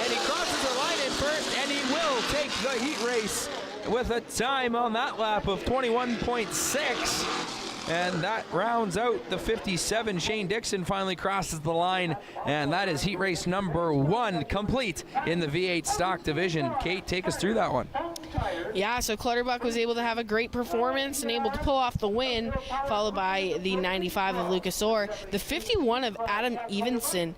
And he crosses the line in first, and he will take the heat race with a time on that lap of 21.6. And that rounds out the 57. Shane Dixon finally crosses the line, and that is heat race number 1 complete in the V8 stock division. Kate, take us through that one. Yeah, so Clutterbuck was able to have a great performance and able to pull off the win, followed by the 95 of Lucas Orr. The 51 of Adam Evenson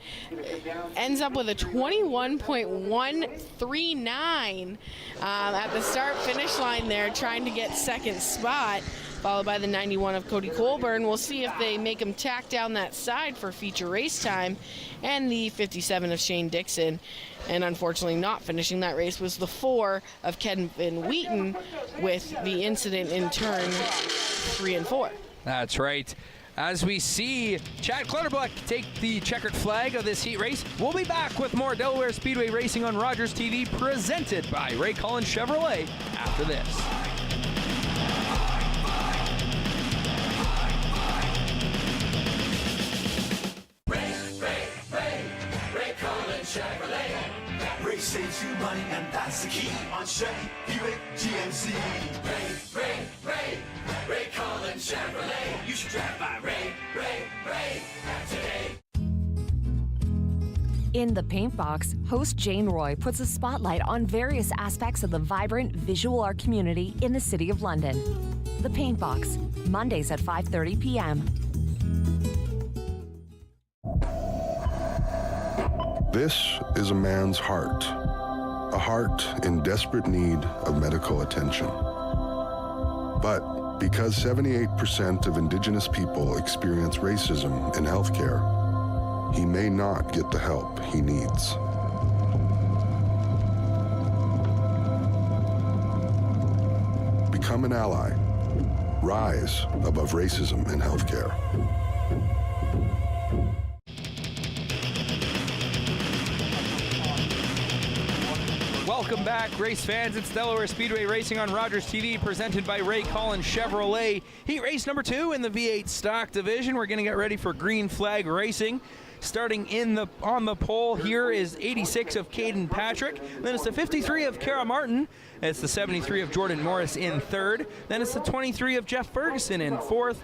ends up with a 21.139 at the start-finish line there, trying to get second spot, followed by the 91 of Cody Colburn. We'll see if they make him tack down that side for feature race time. And the 57 of Shane Dixon. And unfortunately not finishing that race was the 4 of Kevin Wheaton with the incident in turn 3 and 4. That's right. As we see Chad Clutterbuck take the checkered flag of this heat race, we'll be back with more Delaware Speedway racing on Rogers TV, presented by Ray Cullen Chevrolet after this. Chevrolet. Ray saves you money, and that's the key on Chevy, Buick, GMC. Ray Cullen Chevrolet. You should drive by Ray today. In The Paint Box, host Jane Roy puts a spotlight on various aspects of the vibrant visual art community in the City of London. The Paint Box, Mondays at 5:30 p.m. This is a man's heart, a heart in desperate need of medical attention. But because 78% of Indigenous people experience racism in healthcare, he may not get the help he needs. Become an ally. Rise above racism in healthcare. Welcome back, race fans. It's Delaware Speedway Racing on Rogers TV, presented by Ray Cullen Chevrolet. Heat race number 2 in the V8 stock division. We're going to get ready for green flag racing. Starting on the pole here is 86 of Caden Patrick. Then it's the 53 of Kara Martin. It's the 73 of Jordan Morris in 3rd. Then it's the 23 of Jeff Ferguson in 4th.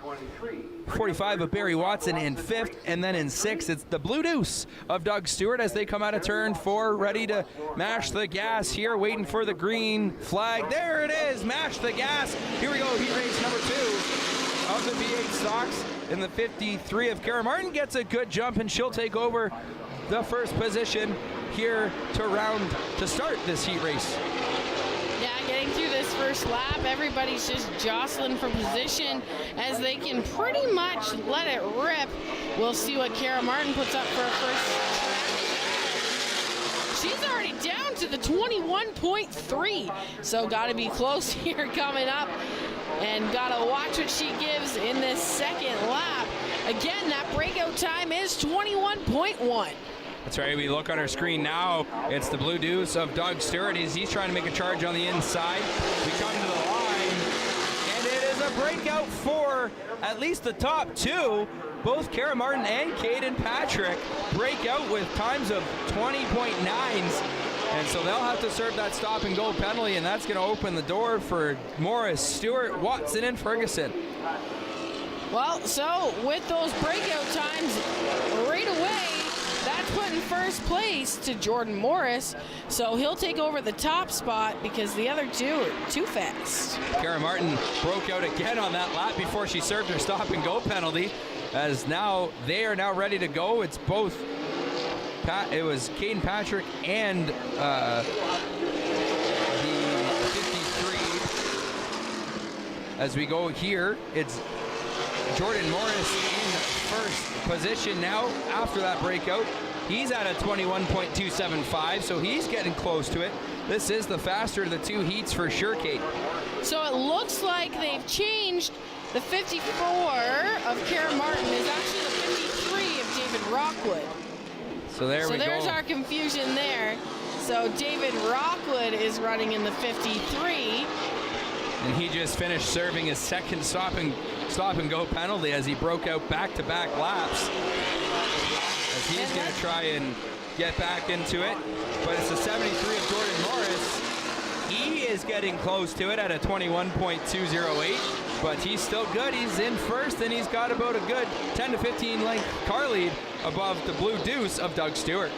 45 of Barry Watson in 5th. And then in 6th, it's the Blue Deuce of Doug Stewart as they come out of turn 4, ready to mash the gas here, waiting for the green flag. There it is, mash the gas. Here we go, heat race number 2 of the V8 stocks. And the 53 of Kara Martin gets a good jump, and she'll take over the first position here to start this heat race. Yeah, getting through this first lap, everybody's just jostling for position as they can pretty much let it rip. We'll see what Kara Martin puts up for her first. She's already down to the 21.3, so got to be close here coming up. And gotta watch what she gives in this second lap. Again, that breakout time is 21.1. That's right, we look on our screen now. It's the Blue Deuce of Doug Stewart. He's trying to make a charge on the inside. We come to the line, and it is a breakout for at least the top 2. Both Kara Martin and Caden Patrick break out with times of 20.9s. And so they'll have to serve that stop and go penalty, and that's going to open the door for Morris, Stewart, Watson, and Ferguson. Well, so with those breakout times right away, that's put in first place to Jordan Morris. So he'll take over the top spot because the other 2 are too fast. Kara Martin broke out again on that lap before she served her stop and go penalty, as now they are now ready to go. It's both. It was Caden Patrick and the 53. As we go here, it's Jordan Morris in first position now after that breakout. He's at a 21.275, so he's getting close to it. This is the faster of the 2 heats for sure, Kate. So it looks like they've changed. The 54 of Kara Martin is actually the 53 of David Rockwood. So there's our confusion there. So David Rockwood is running in the 53. And he just finished serving his second stop and go penalty as he broke out back-to-back laps. As he's going to try and get back into it. But it's the 73 of Jordan Morris. He is getting close to it at a 21.208, but he's still good. He's in first, and he's got about a good 10 to 15 length car lead above the Blue Deuce of Doug Stewart.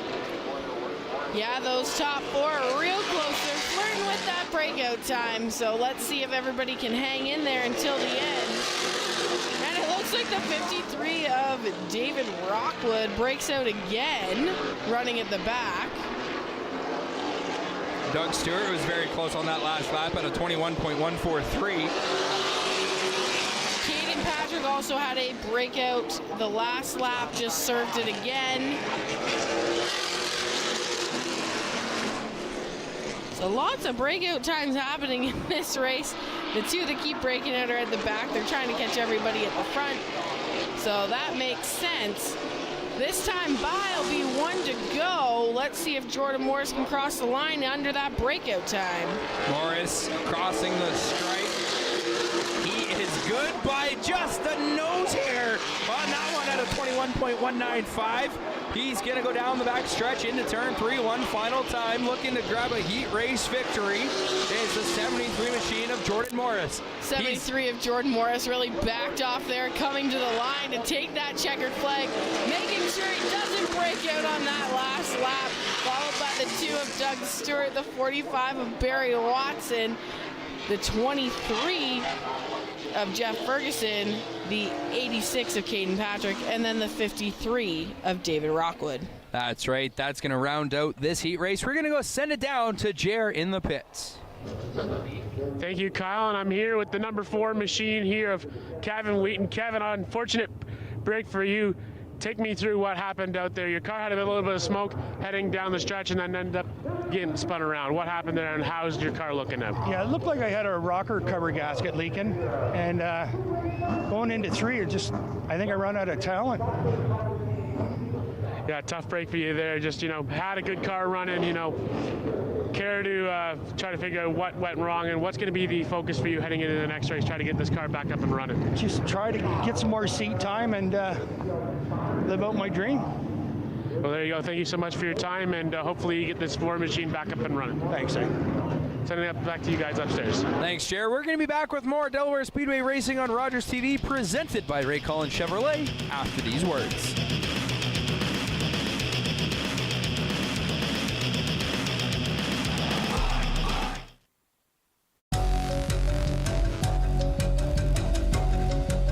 Yeah, those top four are real close. They're flirting with that breakout time, so let's see if everybody can hang in there until the end. And it looks like the 53 of David Rockwood breaks out again, running at the back. Doug Stewart was very close on that last lap at a 21.143. Caden Patrick also had a breakout the last lap, just served it again. So lots of breakout times happening in this race. The two that keep breaking out are at the back. They're trying to catch everybody at the front. So that makes sense. This time by will be 1 to go. Let's see if Jordan Morris can cross the line under that breakout time. Morris crossing the stripe. He is good by just a nose hair on that one at a 21.195. He's going to go down the back stretch into turn 3, one final time, looking to grab a heat race victory. It's the 73 machine of Jordan Morris. 73 of Jordan Morris really backed off there, coming to the line to take that checkered flag, making sure he doesn't break out on that last lap, followed by the 2 of Doug Stewart, the 45 of Barry Watson, the 23 of Jeff Ferguson, the 86 of Caden Patrick, and then the 53 of David Rockwood. That's right. That's going to round out this heat race. We're going to go send it down to Jer in the pits. Thank you, Kyle, and I'm here with the number 4 machine here of Kevin Wheaton. Kevin, unfortunate break for you. Take me through what happened out there. Your car had a little bit of smoke heading down the stretch and then ended up getting spun around. What happened there, and how's your car looking now? Yeah, it looked like I had a rocker cover gasket leaking, and going into 3, I think I run out of talent. Yeah, tough break for you there. Just, had a good car running, care to try to figure out what went wrong and what's going to be the focus for you heading into the next race, try to get this car back up and running? Just try to get some more seat time and live out my dream. Well, there you go. Thank you so much for your time, and hopefully you get this 4 machine back up and running. Thanks, eh? Sending it back to you guys upstairs. Thanks, Jer. We're going to be back with more Delaware Speedway Racing on Rogers TV, presented by Ray Cullen Chevrolet, after these words.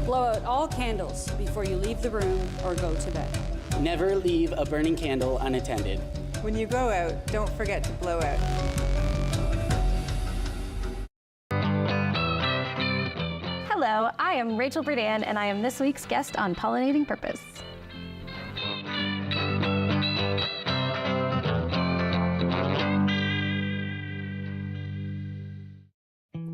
Blow out all candles before you leave the room or go to bed. Never leave a burning candle unattended. When you go out, don't forget to blow out. Hello, I am Rachel Burdan, and I am this week's guest on Pollinating Purpose.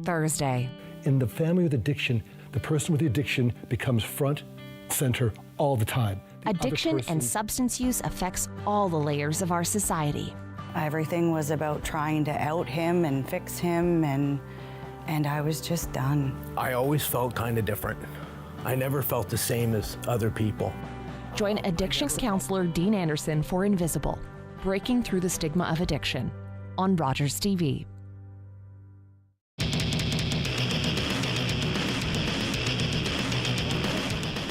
Thursday. In the family with addiction, the person with the addiction becomes front, center all the time. Addiction and substance use affects all the layers of our society. Everything was about trying to out him and fix him, and I was just done. I always felt kind of different. I never felt the same as other people. Join addictions counselor Dean Anderson for Invisible, Breaking Through the Stigma of Addiction, on Rogers TV.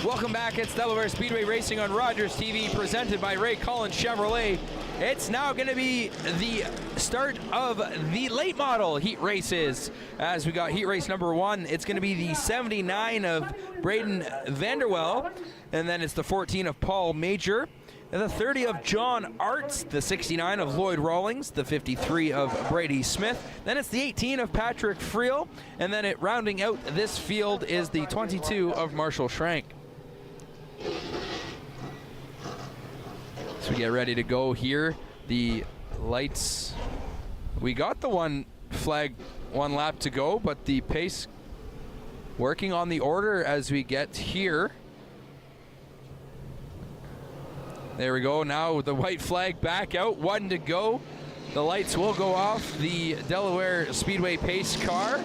Welcome back. It's Delaware Speedway Racing on Rogers TV, presented by Ray Cullen Chevrolet. It's now going to be the start of the late model heat races. As we got heat race number 1, it's going to be the 79 of Braden Vanderwell, and then it's the 14 of Paul Major, and the 30 of John Arts, the 69 of Lloyd Rawlings, the 53 of Brady Smith, then it's the 18 of Patrick Friel, and then rounding out this field is the 22 of Marshall Schrank. So we get ready to go here. The lights, we got the one flag, 1 lap to go, but the pace working on the order as we get here. There we go. Now the white flag back out, 1 to go. The lights will go off the Delaware Speedway pace car,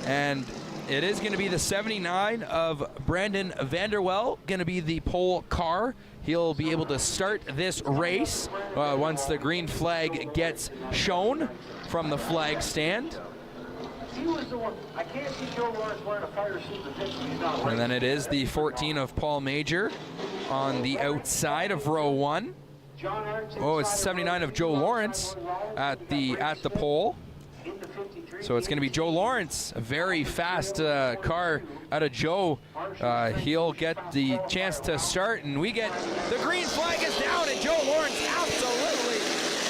and it is going to be the 79 of Brandon Vanderwell, going to be the pole car. He'll be able to start this race once the green flag gets shown from the flag stand. he was the one. I can't see Joe Lawrence wearing a fire suit in the pits when he's not And then it is the 14 of Paul Major on the outside of row 1. Oh, it's 79 of Joe Lawrence at the pole. So it's going to be Joe Lawrence, a very fast car out of Joe. He'll get the chance to start, and we get the green flag is down, and Joe Lawrence absolutely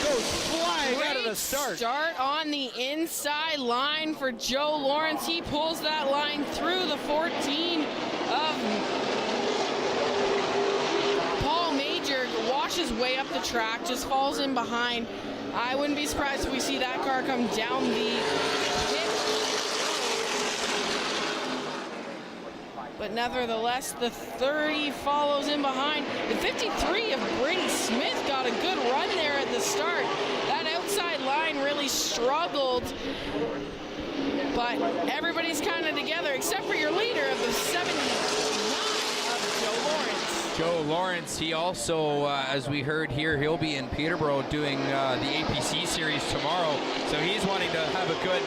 goes flying out of the start. Start on the inside line for Joe Lawrence. He pulls that line through the 14 of Paul Major, washes way up the track, just falls in behind. I wouldn't be surprised if we see that car come down the pit. But nevertheless, the 30 follows in behind. The 53 of Brady Smith got a good run there at the start. That outside line really struggled. But everybody's kind of together, except for your leader of the 79 of Joe Lawrence. Joe Lawrence, he also, as we heard here, he'll be in Peterborough doing the APC series tomorrow. So he's wanting to have a good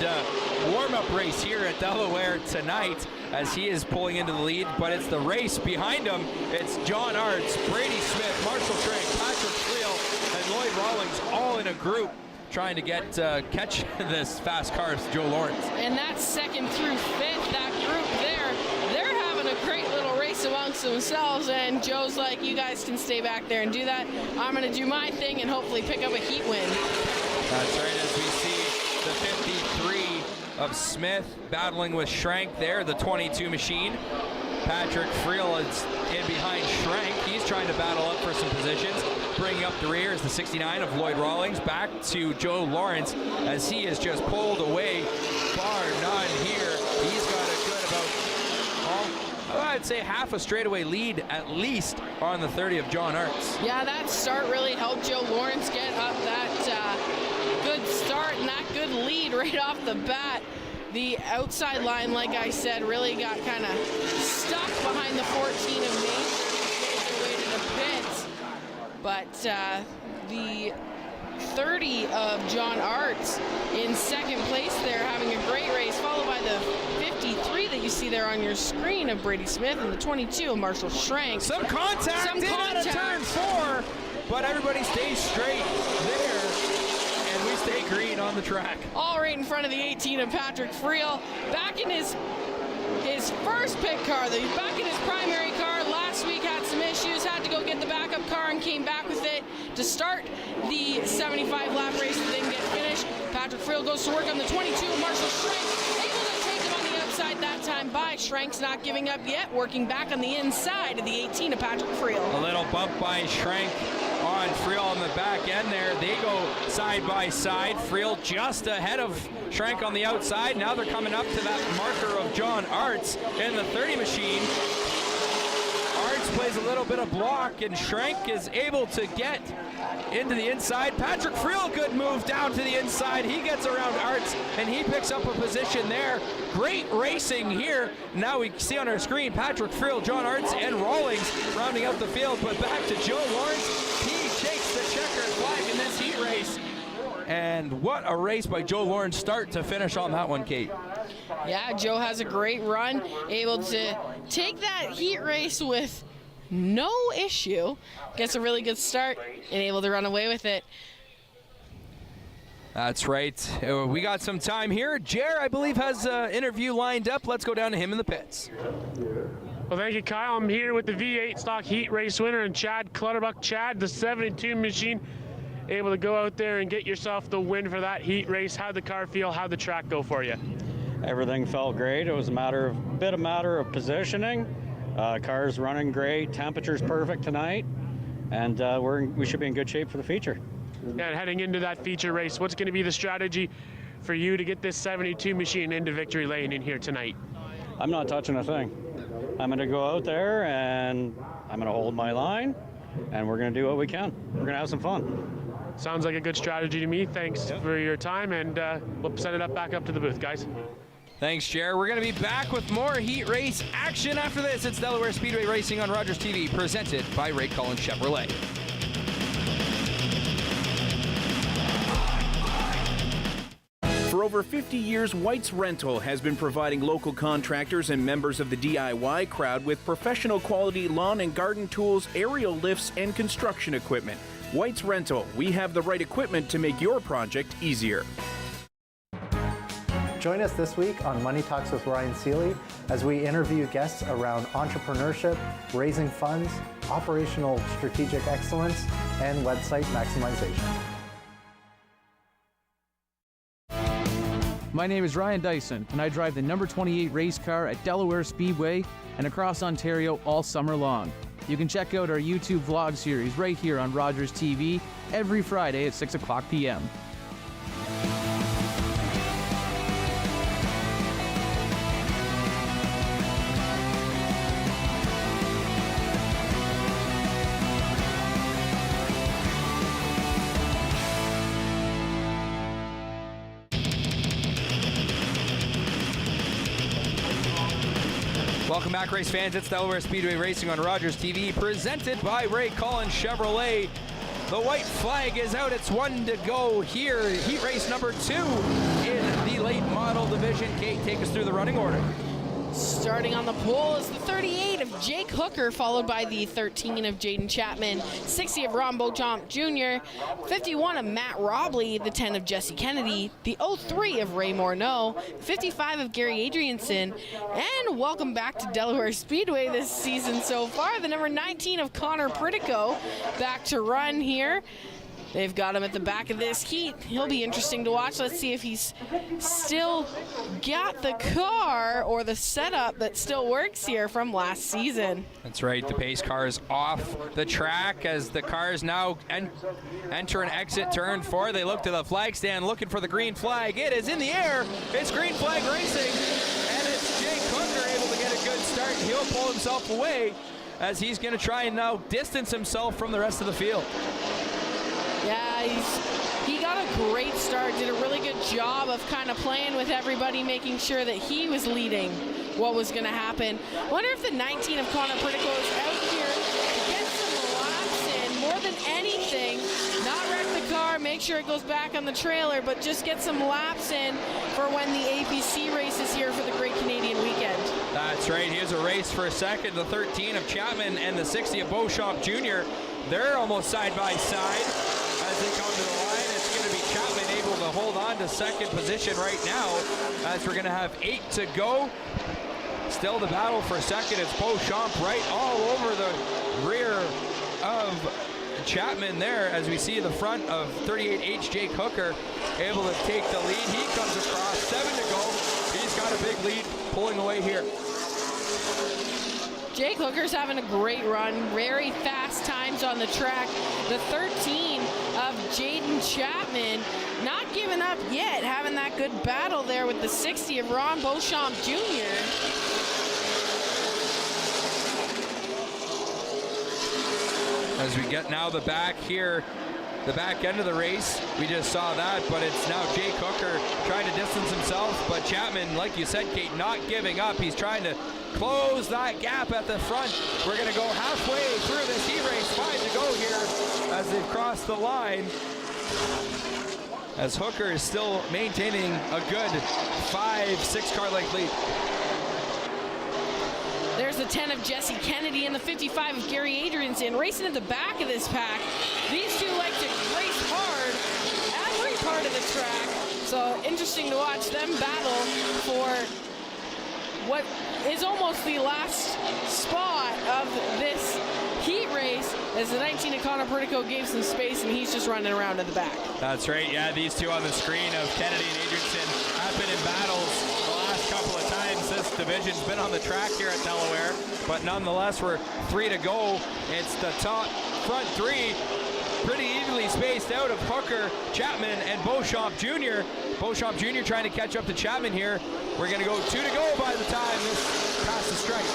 warm-up race here at Delaware tonight as he is pulling into the lead. But it's the race behind him. It's John Arts, Brady Smith, Marshall Trank, Patrick Friel, and Lloyd Rawlings all in a group trying to get catch this fast car, Joe Lawrence. And that's second through fifth, that group there, they're having a great little race amongst themselves, and Joe's like, you guys can stay back there and do that. I'm going to do my thing and hopefully pick up a heat win. That's right, as we see the 53 of Smith battling with Schrank there, the 22 machine. Patrick Friel is in behind Schrank. He's trying to battle up for some positions. Bringing up the rear is the 69 of Lloyd Rawlings. Back to Joe Lawrence as he is just pulled away. Bar none here. He's got a good I'd say half a straightaway lead at least on the 30 of John Arts. Yeah, that start really helped Joe Lawrence get up that good start and that good lead right off the bat. The outside line, like I said, really got kind of stuck behind the 14 of Major, made their way to the pits. But the 30 of John Arts in second place there, having a great race, followed by the 53 that you see there on your screen of Brady Smith and the 22 of Marshall Schrank. Some contact in at turn 4, but everybody stays straight there. And we stay green on the track. All right in front of the 18 of Patrick Friel. Back in his first pit car, back in his primary car. Last week had some issues, had to go get the backup car and came back with it to start the 75-lap race that didn't get finished. Patrick Friel goes to work on the 22 of Marshall Schrank, able to take him on the outside that time by. Schrank's not giving up yet, working back on the inside of the 18 of Patrick Friel. A little bump by Schrank on Friel on the back end there. They go side by side. Friel just ahead of Schrank on the outside. Now they're coming up to that marker of John Arts in the 30 machine. Arts plays a little bit of block, and Schrank is able to get into the inside. Patrick Friel, good move down to the inside. He gets around Arts, and he picks up a position there. Great racing here. Now we see on our screen Patrick Friel, John Arts, and Rawlings rounding out the field. But back to Joe Lawrence. He takes the checkered flag in this heat race. And what a race by Joe Lawrence, start to finish on that one, Kate. Yeah, Joe has a great run, able to take that heat race with no issue. Gets a really good start and able to run away with it. That's right. We got some time here. Jer, I believe, has an interview lined up. Let's go down to him in the pits. Well, thank you, Kyle. I'm here with the V8 stock heat race winner and Chad Clutterbuck. Chad, the 72 machine, able to go out there and get yourself the win for that heat race. How'd the car feel? How'd the track go for you? Everything felt great. It was a matter of positioning. Car's running great. Temperature's perfect tonight, and we should be in good shape for the feature. And heading into that feature race, what's going to be the strategy for you to get this 72 machine into victory lane in here tonight? I'm not touching a thing. I'm going to go out there and I'm going to hold my line, and we're going to do what we can. We're going to have some fun. Sounds like a good strategy to me. Thanks for your time, and we'll send it back up to the booth, guys. Thanks, Jer. We're going to be back with more heat race action after this. It's Delaware Speedway Racing on Rogers TV, presented by Ray Cullen Chevrolet. For For over 50 years, White's Rental has been providing local contractors and members of the DIY crowd with professional quality lawn and garden tools, aerial lifts, and construction equipment. White's Rental, we have the right equipment to make your project easier. Join us this week on Money Talks with Ryan Seeley as we interview guests around entrepreneurship, raising funds, operational strategic excellence, and website maximization. My name is Ryan Dyson, and I drive the number 28 race car at Delaware Speedway and across Ontario all summer long. You can check out our YouTube vlog series right here on Rogers TV every Friday at 6 o'clock p.m. Welcome back, race fans. It's Delaware Speedway Racing on Rogers TV, presented by Ray Cullen Chevrolet. The white flag is out. It's one to go here. Heat race number 2 in the late model division. Kate, take us through the running order. Starting on the pole is the 38 of Jake Hooker, followed by the 13 of Jaden Chapman, 60 of Ron Beauchamp Jr., 51 of Matt Robley, the 10 of Jesse Kennedy, the 03 of Ray Morneau, 55 of Gary Adrianson, and welcome back to Delaware Speedway this season so far, the number 19 of Connor Pritico back to run here. They've got him at the back of this heat. He'll be interesting to watch. Let's see if he's still got the car or the setup that still works here from last season. That's right. The pace car is off the track as the cars now enter and exit turn 4. They look to the flag stand looking for the green flag. It is in the air. It's green flag racing. And it's Jake Hooker able to get a good start. He'll pull himself away as he's going to try and now distance himself from the rest of the field. Yeah, he got a great start, did a really good job of kind of playing with everybody, making sure that he was leading what was going to happen. Wonder if the 19 of Connor Pritico is out here to get some laps in, more than anything, not wreck the car, make sure it goes back on the trailer, but just get some laps in for when the APC race is here for the Great Canadian Weekend. That's right, here's a race for a second. The 13 of Chapman and the 60 of Beauchamp Jr., they're almost side by side. As they come to the line, it's going to be Chapman able to hold on to second position right now as we're going to have 8 to go. Still the battle for second. It's Beauchamp right all over the rear of Chapman there as we see the front of 38H Jake Hooker able to take the lead. He comes across, 7 to go. He's got a big lead pulling away here. Jake Hooker's having a great run, very fast times on the track. The 13 of Jaden Chapman not giving up yet, having that good battle there with the 60 of Ron Beauchamp Jr. As we get now the back here, the back end of the race, we just saw that, but it's now Jake Hooker trying to distance himself, but Chapman, like you said, Kate, not giving up. He's trying to close that gap at the front. We're going to go halfway through this heat race, 5 to go here as they've crossed the line. As Hooker is still maintaining a good 5-6 car length lead. There's the 10 of Jesse Kennedy and the 55 of Gary Adrianson racing at the back of this pack. These two like to race hard every part of the track. So interesting to watch them battle for what is almost the last spot of this heat race as the 19 of Connor Pritico gave some space and he's just running around in the back. That's right, yeah, these two on the screen of Kennedy and Adrianson have been in battles the last couple of times. This division's been on the track here at Delaware, but nonetheless, we're 3 to go. It's the top front 3, pretty evenly spaced out of Hooker, Chapman, and Beauchamp Jr. Beauchamp Jr. trying to catch up to Chapman here. We're going to go 2 to go by the time this passes the stripe.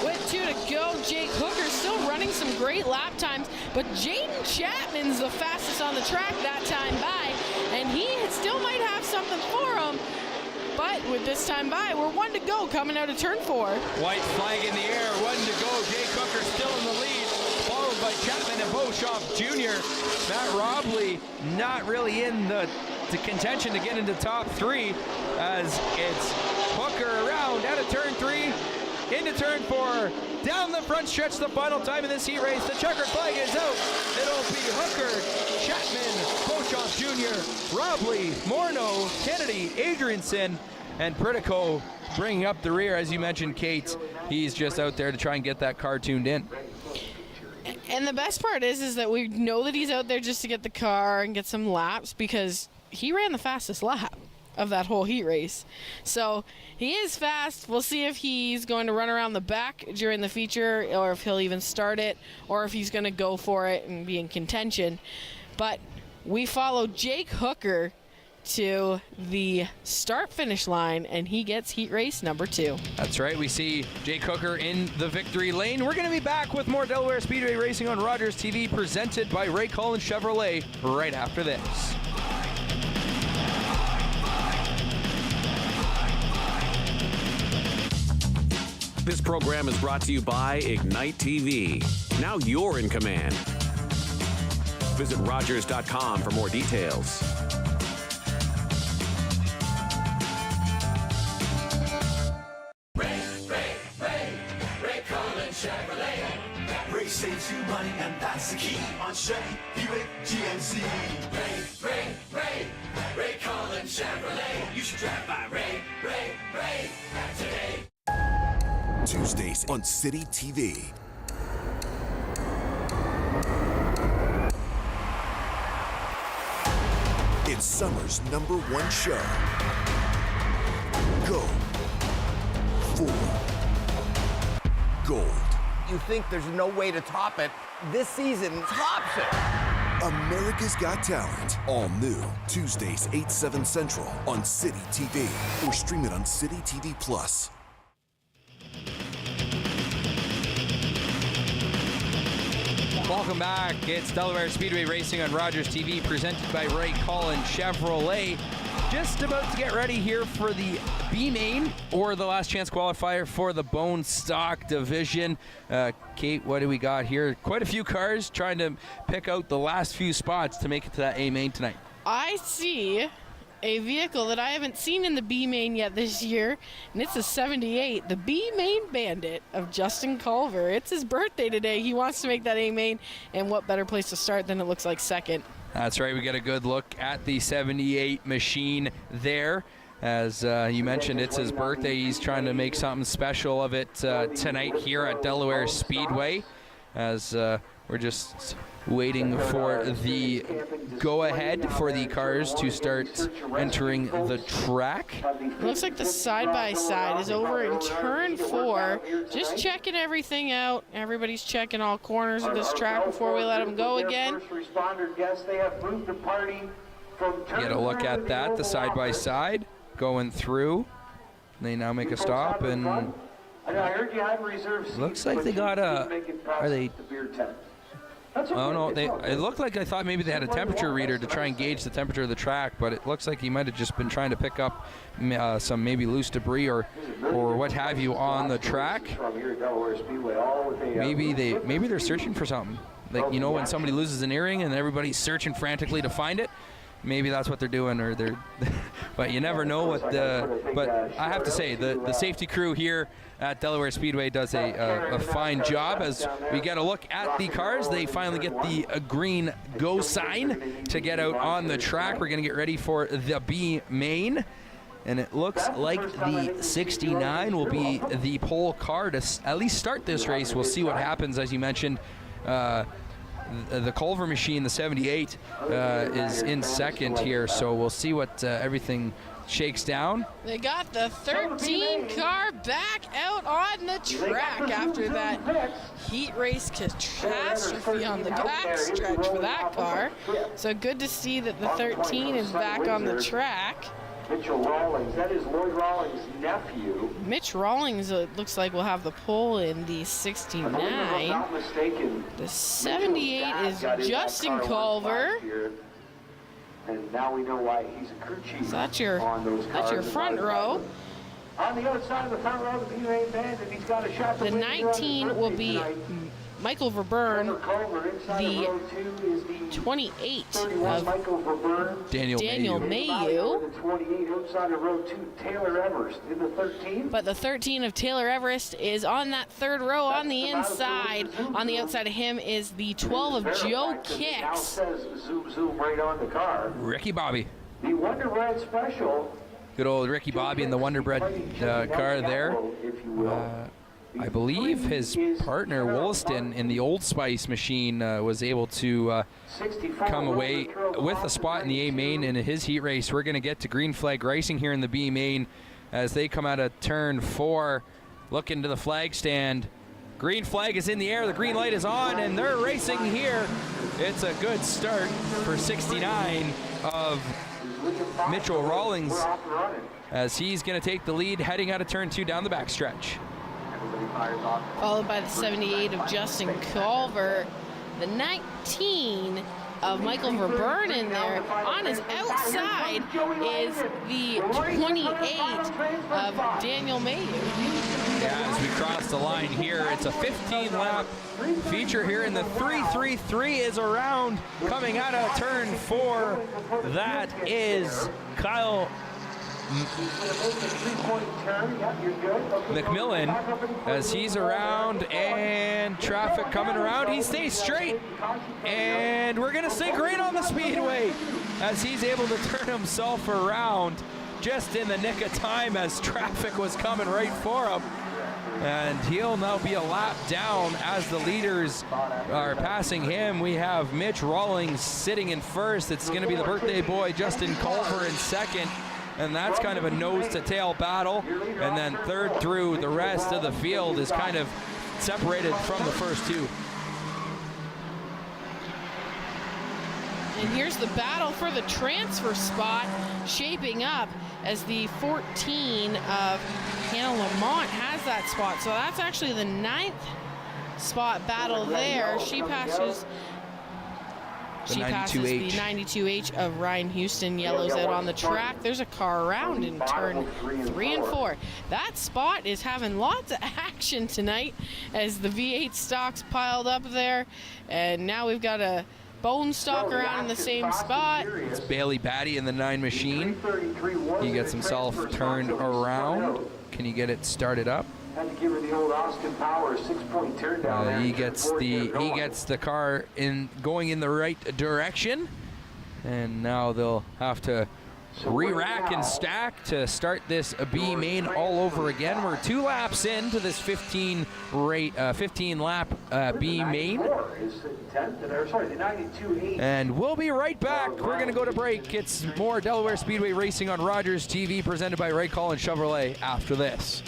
With 2 to go, Jake Hooker still running some great lap times, but Jaden Chapman's the fastest on the track that time by, and he still might have something for him. But with this time by, we're 1 to go coming out of turn 4. White flag in the air, 1 to go. Jake Hooker still in the lead, followed by Chapman and Beauchamp Jr. Matt Robley not really in the to contention to get into top 3 as it's Hooker around out of turn 3 into turn 4 down the front stretch. The final time in this heat race, the checkered flag is out. It'll be Hooker, Chapman, Beauchamp Jr., Robley, Morneau, Kennedy, Adrianson, and Pritico bringing up the rear. As you mentioned, Kate, he's just out there to try and get that car tuned in. And the best part is that we know that he's out there just to get the car and get some laps, because he ran the fastest lap of that whole heat race. So he is fast. We'll see if he's going to run around the back during the feature, or if he'll even start it, or if he's going to go for it and be in contention. But we follow Jake Hooker to the start-finish line, and he gets heat race number 2. That's right. We see Jake Hooker in the victory lane. We're going to be back with more Delaware Speedway racing on Rogers TV, presented by Ray Cullen Chevrolet, right after this. This program is brought to you by Ignite TV. Now you're in command. Visit Rogers.com for more details. Ray Cullen Chevrolet. Ray saves you money, and that's the key on Chevy, Buick, GMC. Ray Cullen Chevrolet. You should drive by Ray today. Tuesdays on City TV. It's summer's #1 show. Go for gold. You think there's no way to top it? This season tops it. America's Got Talent. All new. Tuesdays, 8, 7 Central on City TV. Or stream it on City TV Plus. Welcome back. It's Delaware Speedway Racing on Rogers TV, presented by Ray Cullen Chevrolet. Just about to get ready here for the B-Main, or the last chance qualifier for the Bone Stock Division. Kate, what do we got here? Quite a few cars trying to pick out the last few spots to make it to that A-Main tonight. I see a vehicle that I haven't seen in the B-Main yet this year, and it's a 78, the B-Main Bandit of Justin Culver. It's his birthday today. He wants to make that A-Main, and what better place to start than it looks like second. That's right. We get a good look at the 78 machine there. As you mentioned, it's his birthday. He's trying to make something special of it tonight here at Delaware Speedway, as we're just waiting for the go-ahead for the cars to start entering the track. It looks like the side-by-side is over in turn 4, just checking everything out. Everybody's checking all corners of this track before we let them go again. Get a look at that, the side-by-side going through. They now make a stop, and looks like they got a, are they? Oh no, it looked like I thought maybe they had a temperature reader to try and gauge the temperature of the track, but it looks like he might have just been trying to pick up some maybe loose debris or what have you on the track. Maybe they're searching for something. Like, you know, when somebody loses an earring and everybody's searching frantically to find it. Maybe that's what they're doing, or they're, but you never know what the. But I have to say, the safety crew here at Delaware Speedway does a fine job. As we get a look at the cars, they finally get the green go sign to get out on the track. We're going to get ready for the B main, and it looks like the 69 will be the pole car to at least start this race. We'll see what happens, as you mentioned. The Culver machine, the 78, is in second here, so we'll see what everything shakes down. They got the 13 car back out on the track after that heat race catastrophe on the back stretch for that car. So good to see that the 13 is back on the track. Mitchell Rawlings, that is Lloyd Rawlings' nephew. Mitch Rawlings, it looks like, will have the pole in the 69. Not mistaken, the 78 is Justin Culver. And now we know why he's a crew chief. So that's your front row. On the other side of the front row, the B-Main Bandit, he's got a shot. The 19 will be Michael Verburn, the 28 of Daniel Mayu. The 28 outside of row 2, Taylor Everest in the 13. But the 13 of Taylor Everest is on that third row on the inside. On the outside of him is the 12 of Joe Kicks. Zoom right on the car. Ricky Bobby. The Wonder Bread Special. Good old Ricky Bobby in the Wonder Bread car there. I believe his partner Wollaston in the Old Spice machine was able to come away with a spot in the A main in his heat race. We're going to get to green flag racing here in the B main as they come out of turn 4, look into the flag stand. Green flag is in the air, the green light is on, and they're racing here. It's a good start for 69 of Mitchell Rawlings as he's going to take the lead heading out of turn 2 down the backstretch. Followed by the 78 of Justin Culver, the 19 of Michael Verburn in there. On his outside is the 28 of Daniel Mayu. Yeah, as we cross the line here, it's a 15-lap feature here, and the 333 is around coming out of turn 4. That is Kyle McMillan as he's around, and traffic coming around. He stays straight, and we're going to stay great on the speedway as he's able to turn himself around just in the nick of time as traffic was coming right for him. And he'll now be a lap down as the leaders are passing him. We have Mitch Rawlings sitting in first. It's going to be the birthday boy Justin Culver in second. And that's kind of a nose-to-tail battle. And then third through the rest of the field is kind of separated from the first two. And here's the battle for the transfer spot shaping up as the 14 of Hannah Lamont has that spot. So that's actually the 9th spot battle there. She passes the 92H of Ryan Houston, yellows out on the track. There's a car around in turn 3 and 4. That spot is having lots of action tonight as the V8 stocks piled up there. And now we've got a bone stock around in the same spot. It's Bailey Batty in the 9 machine. He gets himself turned around. Can you get it started up? Had to give her the old Austin Power 6-point turn down. He gets the car going in the right direction, and now they'll have to re-rack and stack to start this B main all over again. We're 2 laps into this 15 lap B main. And we'll be right back. We're going to go to break. It's more Delaware Speedway racing on Rogers TV presented by Ray Collins Chevrolet after this.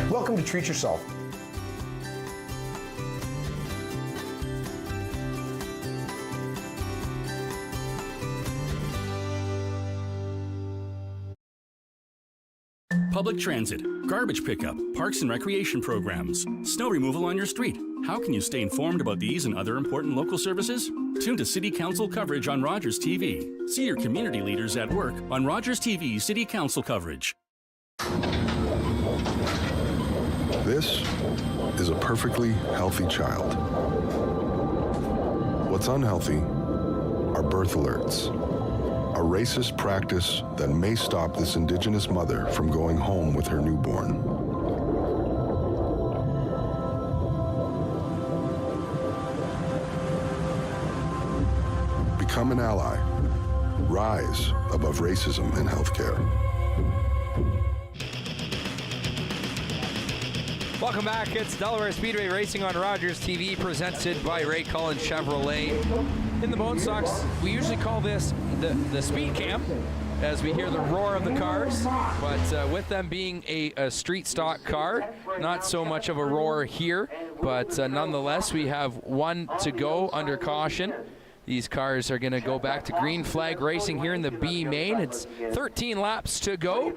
Welcome to Treat Yourself. Public transit, garbage pickup, parks and recreation programs, snow removal on your street. How can you stay informed about these and other important local services? Tune to City Council coverage on Rogers TV. See your community leaders at work on Rogers TV City Council coverage. This is a perfectly healthy child. What's unhealthy are birth alerts, a racist practice that may stop this Indigenous mother from going home with her newborn. Become an ally. Rise above racism in healthcare. Welcome back. It's Delaware Speedway Racing on Rogers TV, presented by Ray Collins Chevrolet. In the Bone Stocks, we usually call this the speed cam, as we hear the roar of the cars. But with them being a street stock car, not so much of a roar here. But nonetheless, we have one to go under caution. These cars are going to go back to green flag racing here in the B main. It's 13 laps to go.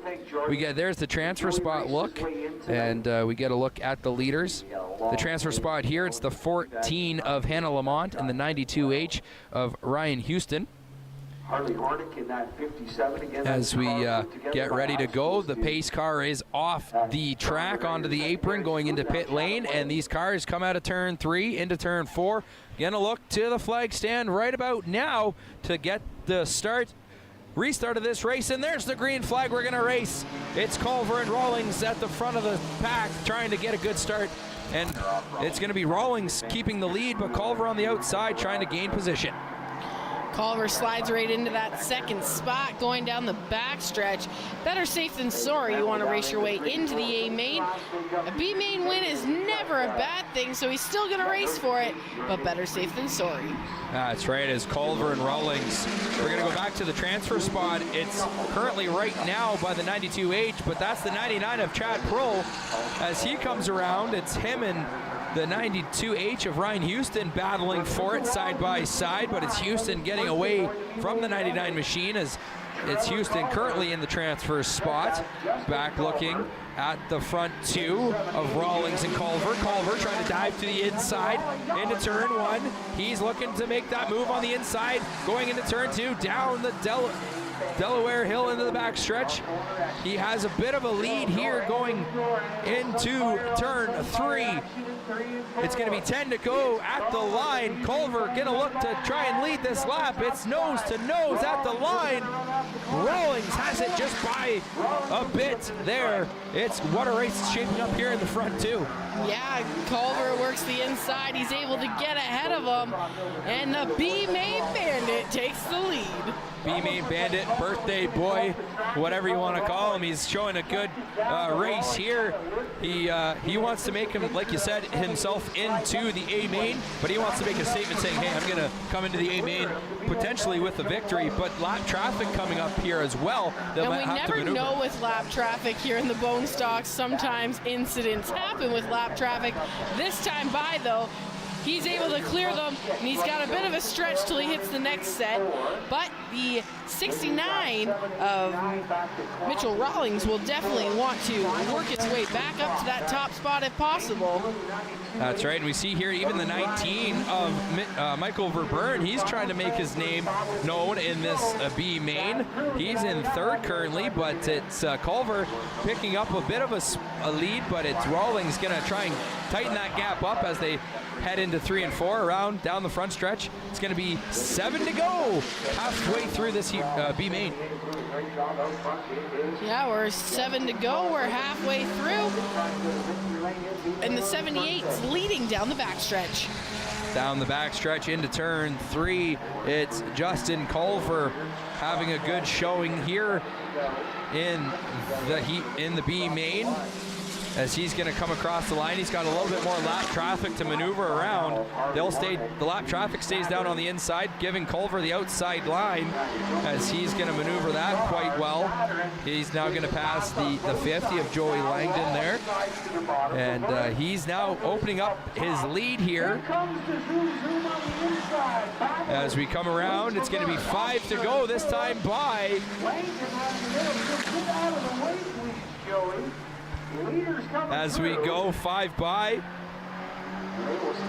There's the transfer spot look, and we get a look at the leaders. The transfer spot here, it's the 14 of Hannah Lamont and the 92H of Ryan Houston. Harley Hornick in that 57 again. As we get ready to go, the pace car is off the track onto the apron going into pit lane, and these cars come out of turn 3 into turn 4. Gonna look to the flag stand right about now to get the restart of this race, and there's the green flag. We're gonna race. It's Culver and Rawlings at the front of the pack trying to get a good start, and it's gonna be Rawlings keeping the lead, but Culver on the outside trying to gain position. Culver slides right into that second spot going down the backstretch. Better safe than sorry. You want to race your way into the A main. A B main win is never a bad thing, so he's still going to race for it, but better safe than sorry. That's right, as Culver and Rawlings. We're going to go back to the transfer spot. It's currently right now by the 92H, but that's the 99 of Chad Pro. As he comes around, it's him and the 92H of Ryan Houston battling for it side by side, but it's Houston getting away from the 99 machine as it's Houston currently in the transfer spot. Back looking at the front two of Rawlings and Culver. Culver trying to dive to the inside into turn 1. He's looking to make that move on the inside, going into turn 2, down the Delaware Hill into the backstretch. He has a bit of a lead here going into turn 3. It's going to be 10 to go at the line. Culver going to look to try and lead this lap. It's nose to nose at the line. Rawlings has it just by a bit there. It's what a race is shaping up here in the front too. Yeah, Culver works the inside. He's able to get ahead of him, and the B-Main Bandit takes the lead. B-Main Bandit, birthday boy, whatever you want to call him. He's showing a good race here. He wants to make him, like you said, himself into the A-Main, but he wants to make a statement saying, hey, I'm going to come into the A-Main potentially with the victory, but lap traffic coming up here as well. And we never know with lap traffic here in the Bone Stocks. Sometimes incidents happen with lap traffic. This time by, though, he's able to clear them, and he's got a bit of a stretch till he hits the next set. But the 69 of Mitchell Rawlings will definitely want to work its way back up to that top spot if possible. That's right, and we see here even the 19 of Michael Verburn. He's trying to make his name known in this B main. He's in third currently, but it's Culver picking up a bit of a lead, but it's Rawlings going to try and tighten that gap up as they head into 3 and 4 around down the front stretch. It's going to be 7 to go halfway through this B main. Yeah, we're 7 to go. We're halfway through. And the 78's leading down the backstretch. Down the backstretch into turn 3, it's Justin Culver having a good showing here in the B main. As he's going to come across the line, he's got a little bit more lap traffic to maneuver around. The lap traffic stays down on the inside, giving Culver the outside line as he's going to maneuver that quite well. He's now going to pass the 50 of Joey Langdon there. And he's now opening up his lead here. As we come around, it's going to be 5 to go this time by. As we go 5 by,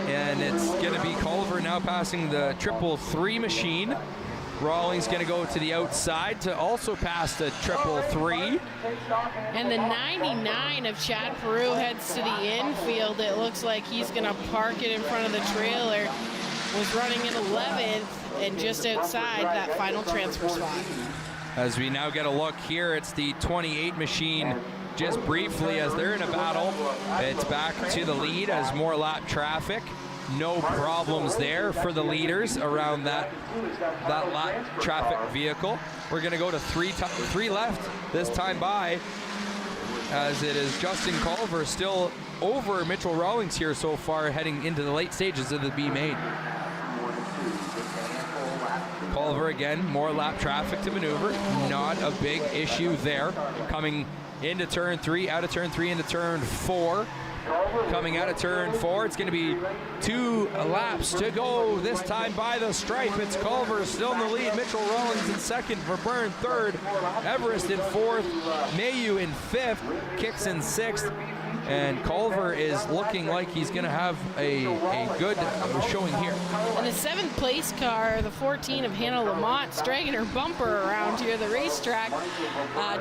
and it's going to be Culver now passing the 333 machine. Rawlings going to go to the outside to also pass the 333. And the 99 of Chad Peru heads to the infield. It looks like he's going to park it in front of the trailer. Was running in 11th and just outside that final transfer spot. As we now get a look here, it's the 28 machine. Just briefly, as they're in a battle, it's back to the lead as more lap traffic. No problems there for the leaders around that lap traffic vehicle. We're going to go to 3 left this time by, as it is Justin Culver still over Mitchell Rawlings here so far, heading into the late stages of the B main. Culver again, more lap traffic to maneuver. Not a big issue there. Coming into turn 3, out of turn 3 into turn 4. Coming out of turn 4, it's going to be 2 laps to go. This time by the stripe, it's Culver still in the lead. Mitchell Rawlings in second, Verburn third, Everest in fourth, Mayu in fifth, Kicks in sixth. and Culver is looking like he's going to have a good showing here. In the 7th place car, the 14 of Hannah Lamont, dragging her bumper around here the racetrack,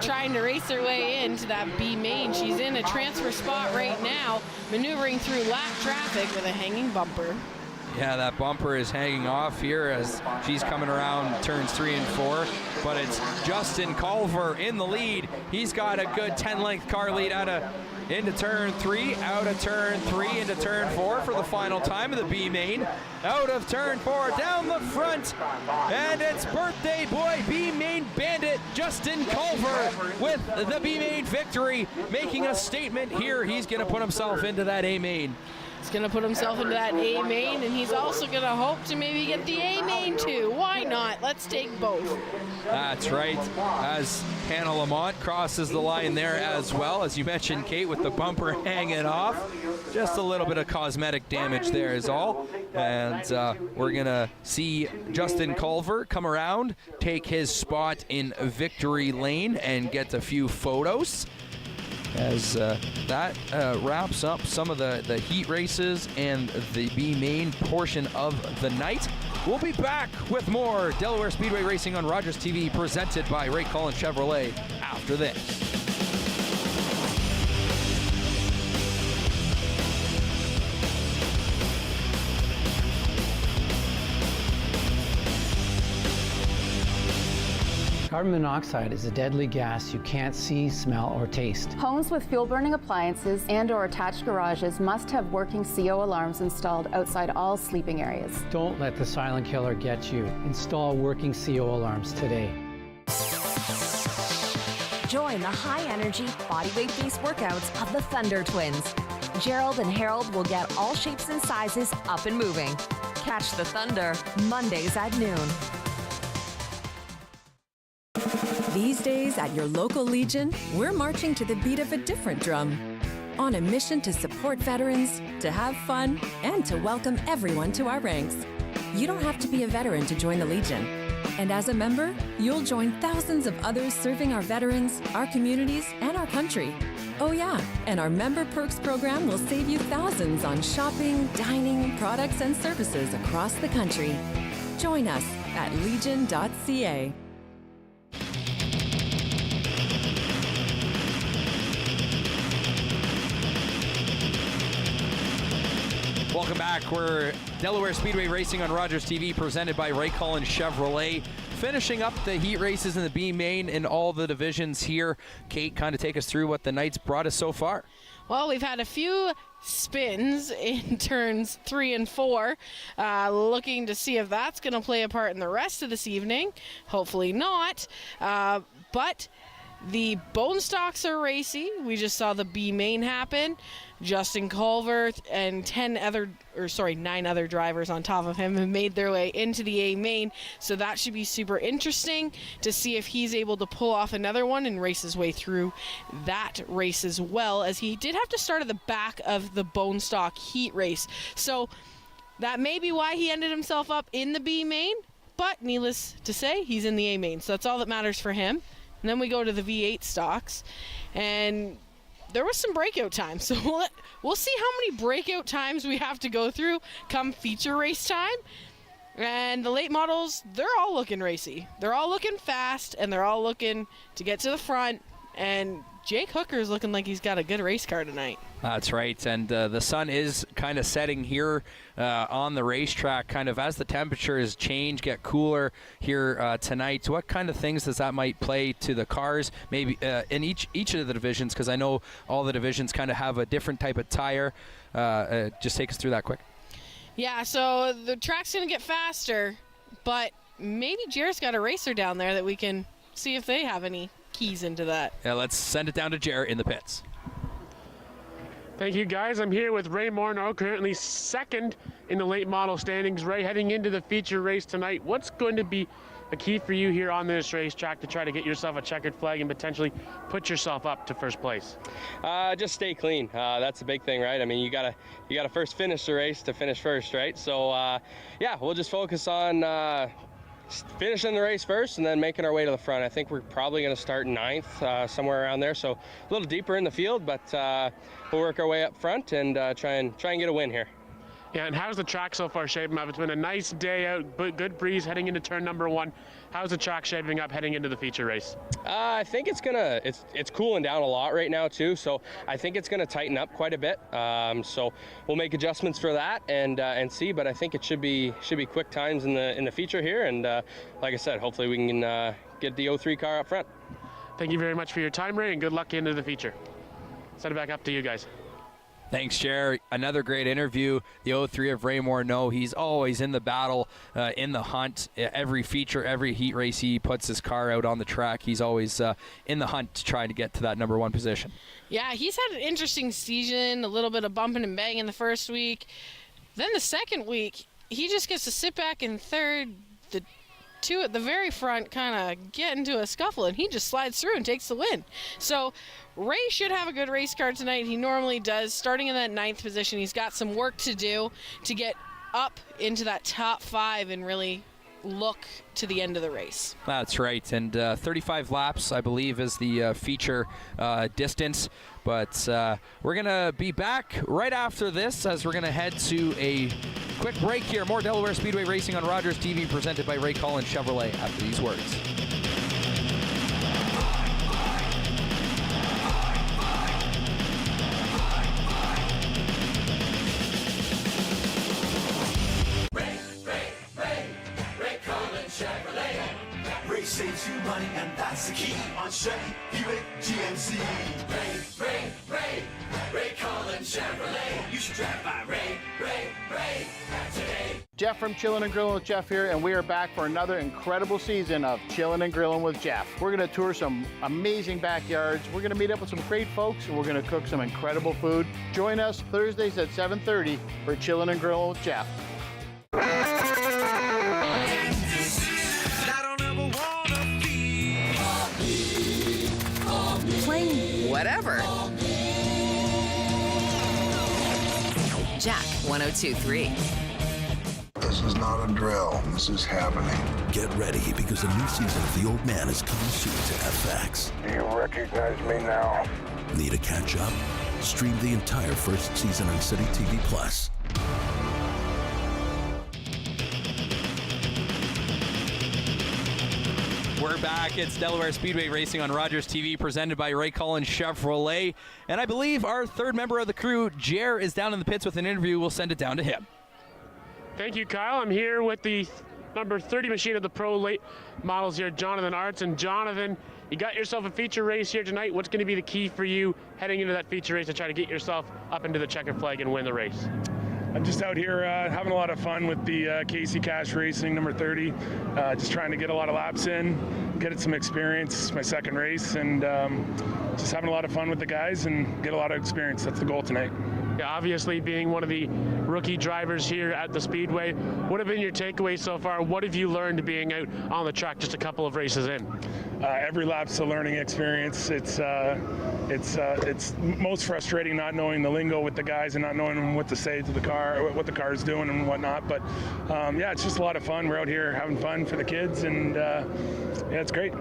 trying to race her way into that B main. She's in a transfer spot right now, maneuvering through lap traffic with a hanging bumper. Yeah, that bumper is hanging off here as she's coming around turns 3 and 4, but it's Justin Culver in the lead. He's got a good 10-length car lead into turn 3, out of turn 3, into turn 4 for the final time of the B main. Out of turn 4, down the front, and it's birthday boy B main bandit Justin Culver with the B main victory, making a statement here. He's going to put himself into that A main. He's going to put himself into that A main, and he's also going to hope to maybe get the A main too. Why not? Let's take both. That's right. As Hannah Lamont crosses the line there as well, as you mentioned, Kate, with the bumper hanging off. Just a little bit of cosmetic damage there is all. And we're going to see Justin Culver come around, take his spot in victory lane, and get a few photos. As that wraps up some of the heat races and the B main portion of the night. We'll be back with more Delaware Speedway Racing on Rogers TV, presented by Ray Cullen Chevrolet, after this. Carbon monoxide is a deadly gas you can't see, smell, or taste. Homes with fuel-burning appliances and/or attached garages must have working CO alarms installed outside all sleeping areas. Don't let the silent killer get you. Install working CO alarms today. Join the high-energy bodyweight-based workouts of the Thunder Twins. Gerald and Harold will get all shapes and sizes up and moving. Catch the Thunder Mondays at noon. These days at your local Legion, we're marching to the beat of a different drum. On a mission to support veterans, to have fun, and to welcome everyone to our ranks. You don't have to be a veteran to join the Legion. And as a member, you'll join thousands of others serving our veterans, our communities, and our country. Oh yeah, and our Member Perks program will save you thousands on shopping, dining, products, and services across the country. Join us at legion.ca. Welcome back. We're Delaware Speedway Racing on Rogers TV, presented by Ray Cullen Chevrolet. Finishing up the heat races in the B main in all the divisions here. Kate, kind of take us through what the night's brought us so far. Well, we've had a few spins in turns 3 and 4, looking to see if that's going to play a part in the rest of this evening. Hopefully not. But the bone stocks are racy. We just saw the B main happen. Justin Culver and 9 other drivers on top of him have made their way into the A main. So that should be super interesting to see if he's able to pull off another one and race his way through that race as well, as he did have to start at the back of the bone stock heat race. So that may be why he ended himself up in the B main, but needless to say, he's in the A main. So that's all that matters for him. And then we go to the V8 stocks, and there was some breakout time. So we'll see how many breakout times we have to go through come feature race time. And the late models, they're all looking racy. They're all looking fast, and they're all looking to get to the front. And Jake Hooker's looking like he's got a good race car tonight. That's right, and the sun is kind of setting here on the racetrack, kind of as the temperatures change, get cooler here tonight. What kind of things does that might play to the cars, maybe in each of the divisions, because I know all the divisions kind of have a different type of tire. Just take us through that quick. Yeah, so the track's going to get faster, but maybe Jared's got a racer down there that we can see if they have any keys into that. Yeah, let's send it down to Jared in the pits. Thank you, guys. I'm here with Ray Morneau, currently second in the late model standings. Ray, heading into the feature race tonight, what's going to be a key for you here on this racetrack to try to get yourself a checkered flag and potentially put yourself up to first place? Just stay clean. That's a big thing, right? I mean, you gotta first finish the race to finish first, right? So yeah, we'll just focus on finishing the race first and then making our way to the front. I think we're probably going to start 9th, somewhere around there, so a little deeper in the field, but we'll work our way up front and try and get a win here. Yeah, and how's the track so far shaping up? It's been a nice day out, but good breeze heading into turn number 1. How's the track shaping up heading into the feature race? I think it's cooling down a lot right now too, so I think it's gonna tighten up quite a bit. So we'll make adjustments for that and see, but I think it should be quick times in the feature here, and like I said, hopefully we can get the 03 car up front. Thank you very much for your time, Ray, and good luck into the feature. Send it back up to you guys. Thanks, Jer. Another great interview. The 03 of Ray Morneau. He's always in the battle, in the hunt. Every feature, every heat race, he puts his car out on the track. He's always in the hunt to try to get to that number 1 position. Yeah, he's had an interesting season, a little bit of bumping and banging the first week. Then the second week, he just gets to sit back in third. The 2 at the very front kind of get into a scuffle, and he just slides through and takes the win. So Ray should have a good race car tonight. He normally does. Starting in that 9th position, he's got some work to do to get up into that top 5 and really look to the end of the race. That's right, and 35 laps, I believe, is the feature distance. But we're going to be back right after this as we're going to head to a quick break here. More Delaware Speedway Racing on Rogers TV, presented by Ray Collins Chevrolet after these words. Ray saves you money, and that's the key on Chevy, Buick, GMC. Ray Collins Chevrolet. You should drive by Ray today. Jeff from Chillin' and Grillin' with Jeff here, and we are back for another incredible season of Chillin' and Grillin' with Jeff. We're going to tour some amazing backyards. We're going to meet up with some great folks, and we're going to cook some incredible food. Join us Thursdays at 7:30 for Chillin' and Grillin' with Jeff. Playing whatever. Jack 102.3. This is not a drill. This is happening. Get ready, because a new season of The Old Man is coming soon to FX. Do you recognize me now? Need to catch up? Stream the entire first season on City TV Plus. We're back. It's Delaware Speedway Racing on Rogers TV, presented by Ray Collins Chevrolet. And I believe our third member of the crew, Jer, is down in the pits with an interview. We'll send it down to him. Thank you, Kyle. I'm here with the number 30 machine of the Pro Late models here, Jonathan Arts. And Jonathan, you got yourself a feature race here tonight. What's going to be the key for you heading into that feature race to try to get yourself up into the checkered flag and win the race? I'm just out here having a lot of fun with the Casey Cash Racing number 30. Just trying to get a lot of laps in, get some experience. It's my second race, and just having a lot of fun with the guys and get a lot of experience. That's the goal tonight. Yeah, obviously being one of the rookie drivers here at the Speedway, what have been your takeaways so far? What have you learned being out on the track just a couple of races in? Every lap's a learning experience. It's most frustrating not knowing the lingo with the guys and not knowing what to say to the car, what the car's doing and whatnot. But yeah, it's just a lot of fun. We're out here having fun for the kids, and yeah, it's great.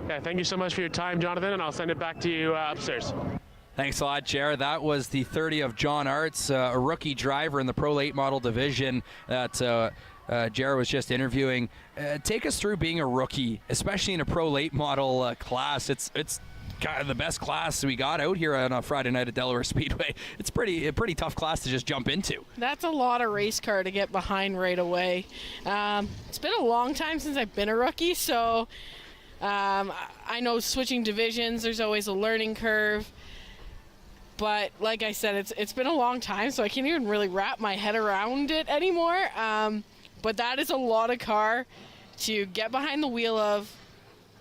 Yeah, thank you so much for your time, Jonathan, and I'll send it back to you upstairs. Thanks a lot, Jer. That was the 30 of John Arts, a rookie driver in the Pro Late Model division that Jer was just interviewing. Take us through being a rookie, especially in a Pro Late Model class. It's kind of the best class we got out here on a Friday night at Delaware Speedway. It's a pretty tough class to just jump into. That's a lot of race car to get behind right away. It's been a long time since I've been a rookie, so I know switching divisions, there's always a learning curve. But like I said, it's been a long time, so I can't even really wrap my head around it anymore. But that is a lot of car to get behind the wheel of,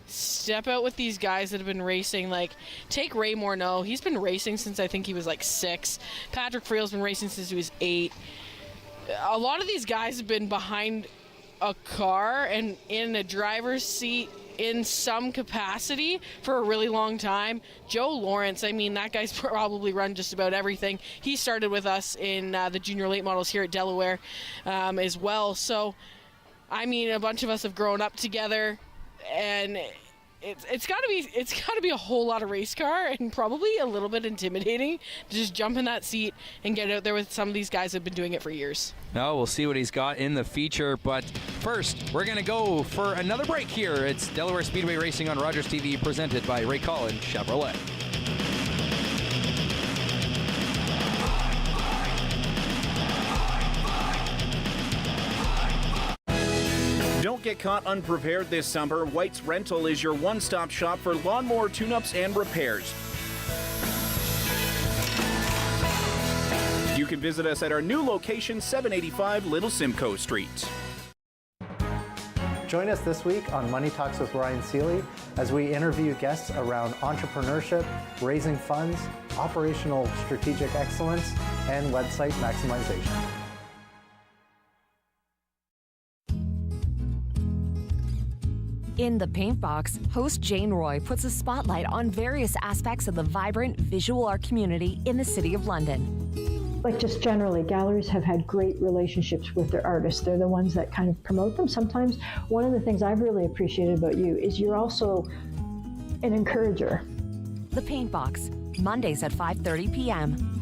step out with these guys that have been racing. Like, take Ray Morneau. He's been racing since I think he was like 6. Patrick Friel's been racing since he was 8. A lot of these guys have been behind a car and in a driver's seat in some capacity for a really long time. Joe Lawrence, I mean, that guy's probably run just about everything. He started with us in the junior late models here at Delaware as well. So I mean, a bunch of us have grown up together, and it's got to be a whole lot of race car and probably a little bit intimidating to just jump in that seat and get out there with some of these guys who have been doing it for years. No, we'll see what he's got in the feature, but first we're going to go for another break here. It's Delaware Speedway Racing on Rogers TV, presented by Ray Collins Chevrolet. Don't get caught unprepared this summer. White's Rental is your one-stop shop for lawnmower tune-ups and repairs. You can visit us at our new location, 785 Little Simcoe Street. Join us this week on Money Talks with Ryan Seeley as we interview guests around entrepreneurship, raising funds, operational strategic excellence, and website maximization. In The Paint Box, host Jane Roy puts a spotlight on various aspects of the vibrant visual art community in the City of London. Like just generally, galleries have had great relationships with their artists. They're the ones that kind of promote them. Sometimes one of the things I've really appreciated about you is you're also an encourager. The Paint Box, Mondays at 5:30 p.m.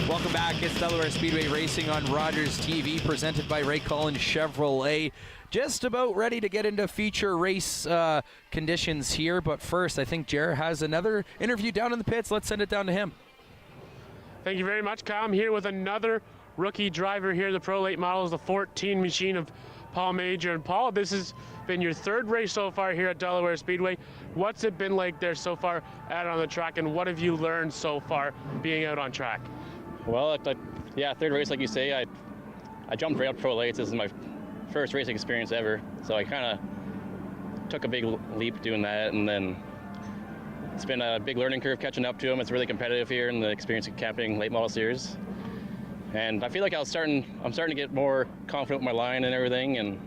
Welcome back. It's Delaware Speedway Racing on Rogers TV, presented by Ray Collins Chevrolet. Just about ready to get into feature race conditions here, but first I think Jer has another interview down in the pits. Let's send it down to him. Thank you very much, Kyle. I'm here with another rookie driver here, the Pro Late Models, the 14 machine of Paul Major. And Paul, this has been your third race so far here at Delaware Speedway. What's it been like there so far out on the track, and what have you learned so far being out on track? Well, yeah, third race, like you say, I jumped right up Pro Lates. This is my first racing experience ever, so I kind of took a big leap doing that, and then it's been a big learning curve catching up to them. It's really competitive here in the Experience Camping Late Model Series, and I feel like I'm starting to get more confident with my line and everything, and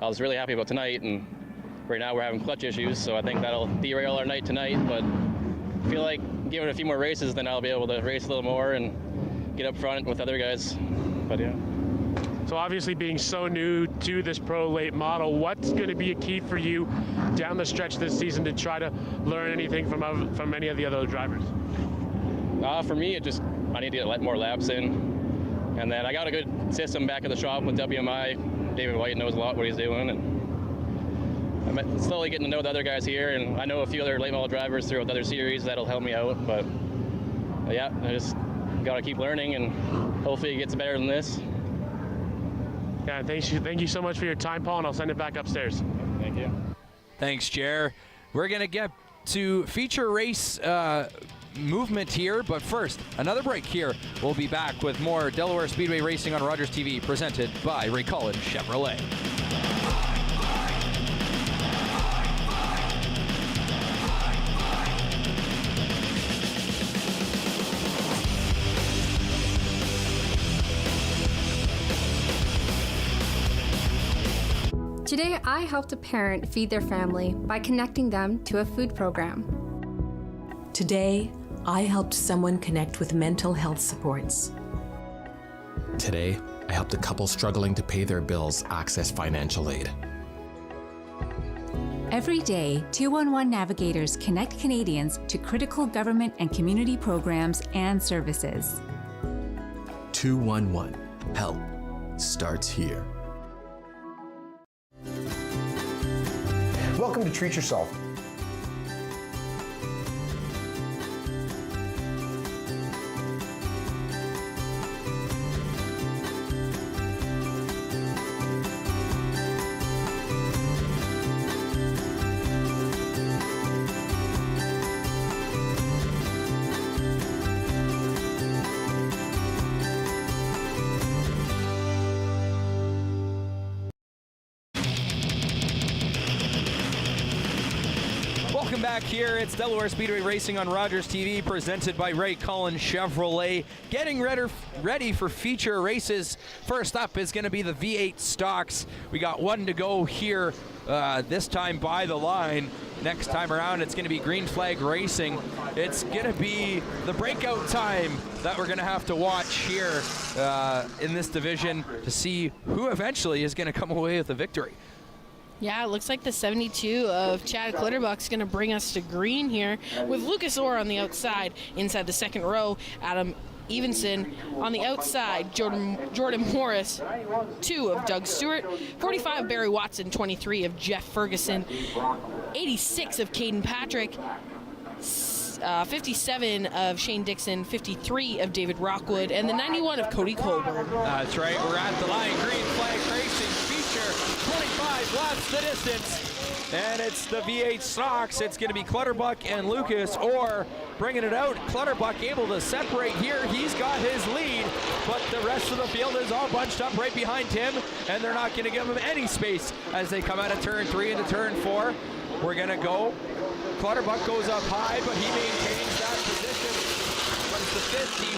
I was really happy about tonight. And right now we're having clutch issues, so I think that'll derail our night tonight, but I feel like giving it a few more races, then I'll be able to race a little more and get up front with other guys. But yeah. So obviously, being so new to this Pro Late Model, what's going to be a key for you down the stretch this season to try to learn anything from any of the other drivers? For me, I need to get more laps in, and then I got a good system back at the shop with WMI. David White knows a lot what he's doing, and I'm slowly getting to know the other guys here, and I know a few other late model drivers throughout the other series that'll help me out. But yeah, I just got to keep learning, and hopefully it gets better than this. Yeah, thank you so much for your time, Paul, and I'll send it back upstairs. Thank you. Thanks, Jer. We're going to get to feature race movement here, but first, another break here. We'll be back with more Delaware Speedway Racing on Rogers TV, presented by Ray Collins Chevrolet. Today, I helped a parent feed their family by connecting them to a food program. Today, I helped someone connect with mental health supports. Today, I helped a couple struggling to pay their bills access financial aid. Every day, 211 navigators connect Canadians to critical government and community programs and services. 211. Help starts here. Welcome to Treat Yourself. Welcome back here. It's Delaware Speedway Racing on Rogers TV, presented by Ray Cullen Chevrolet. Getting ready for feature races. First up is going to be the V8 stocks. We got one to go here, this time by the line. Next time around, it's going to be green flag racing. It's going to be the breakout time that we're going to have to watch here in this division to see who eventually is going to come away with the victory. Yeah, it looks like the 72 of Chad Clutterbuck's going to bring us to green here with Lucas Orr on the outside. Inside the second row, Adam Evenson. On the outside, Jordan Morris. 2 of Doug Stewart. 45 Barry Watson. 23 of Jeff Ferguson. 86 of Caden Patrick. 57 of Shane Dixon, 53 of David Rockwood, and the 91 of Cody Colburn. That's right, we're at the line. Green flag racing feature, 25 laps the distance, and it's the V8 stocks. It's going to be Clutterbuck and Lucas Orr bringing it out. Clutterbuck able to separate here. He's got his lead, but the rest of the field is all bunched up right behind him, and they're not going to give him any space as they come out of turn 3 into turn 4. We're going to go. Clutterbuck goes up high, but he maintains that position. But it's the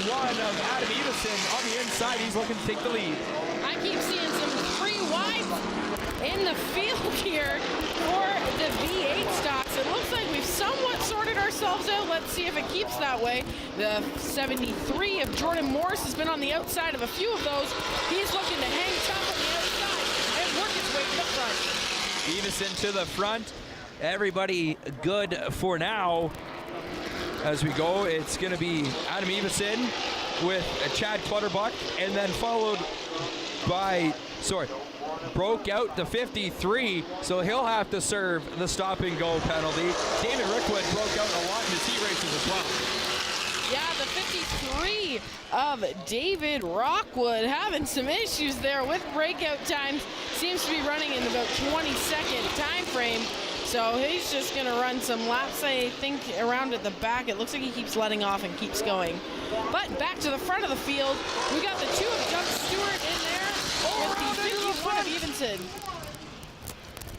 51 of Adam Evenson on the inside. He's looking to take the lead. I keep seeing some free wides in the field here for the V8 stocks. It looks like we've somewhat sorted ourselves out. Let's see if it keeps that way. The 73 of Jordan Morris has been on the outside of a few of those. He's looking to hang tough on the outside and work his way to the front. Evenson to the front. Everybody good for now. As we go, it's going to be Adam Evenson with Chad Clutterbuck, and then followed by, broke out the 53, so he'll have to serve the stop and go penalty. David Rickwood broke out a lot in his heat races as well. Yeah, the 53 of David Rockwood having some issues there with breakout times. Seems to be running in about 20-second time frame. So he's just going to run some laps, I think, around at the back. It looks like he keeps letting off and keeps going. But back to the front of the field, we got the 2 of Doug Stewart in there with the 51 of Evenson.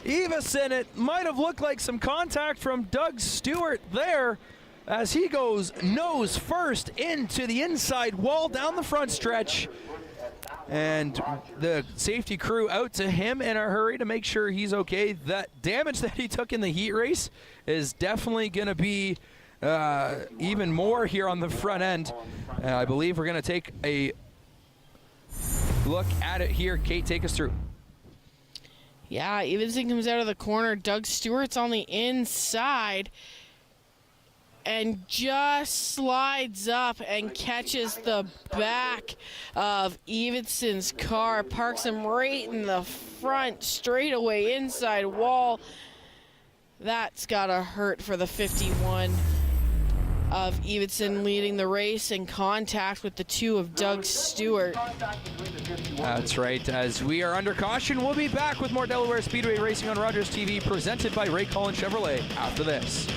Evenson, it might have looked like some contact from Doug Stewart there as he goes nose first into the inside wall down the front stretch. And the safety crew out to him in a hurry to make sure he's okay. That damage that he took in the heat race is definitely going to be even more here on the front end. I believe we're going to take a look at it here. Kate, take us through. Yeah, Evenson comes out of the corner. Doug Stewart's on the inside and just slides up and catches the back of Evenson's car, parks him right in the front straightaway inside wall. That's gotta hurt for the 51 of Evenson, leading the race in contact with the 2 of Doug Stewart. That's right. As we are under caution, we'll be back with more Delaware Speedway Racing on Rogers TV, presented by Ray Cullen Chevrolet after this.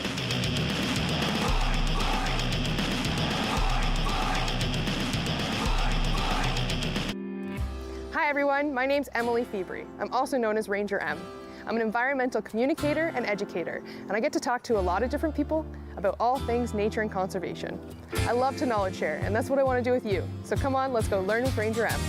Hi everyone, my name's Emily Febri. I'm also known as Ranger M. I'm an environmental communicator and educator, and I get to talk to a lot of different people about all things nature and conservation. I love to knowledge share, and that's what I want to do with you. So come on, let's go learn with Ranger M.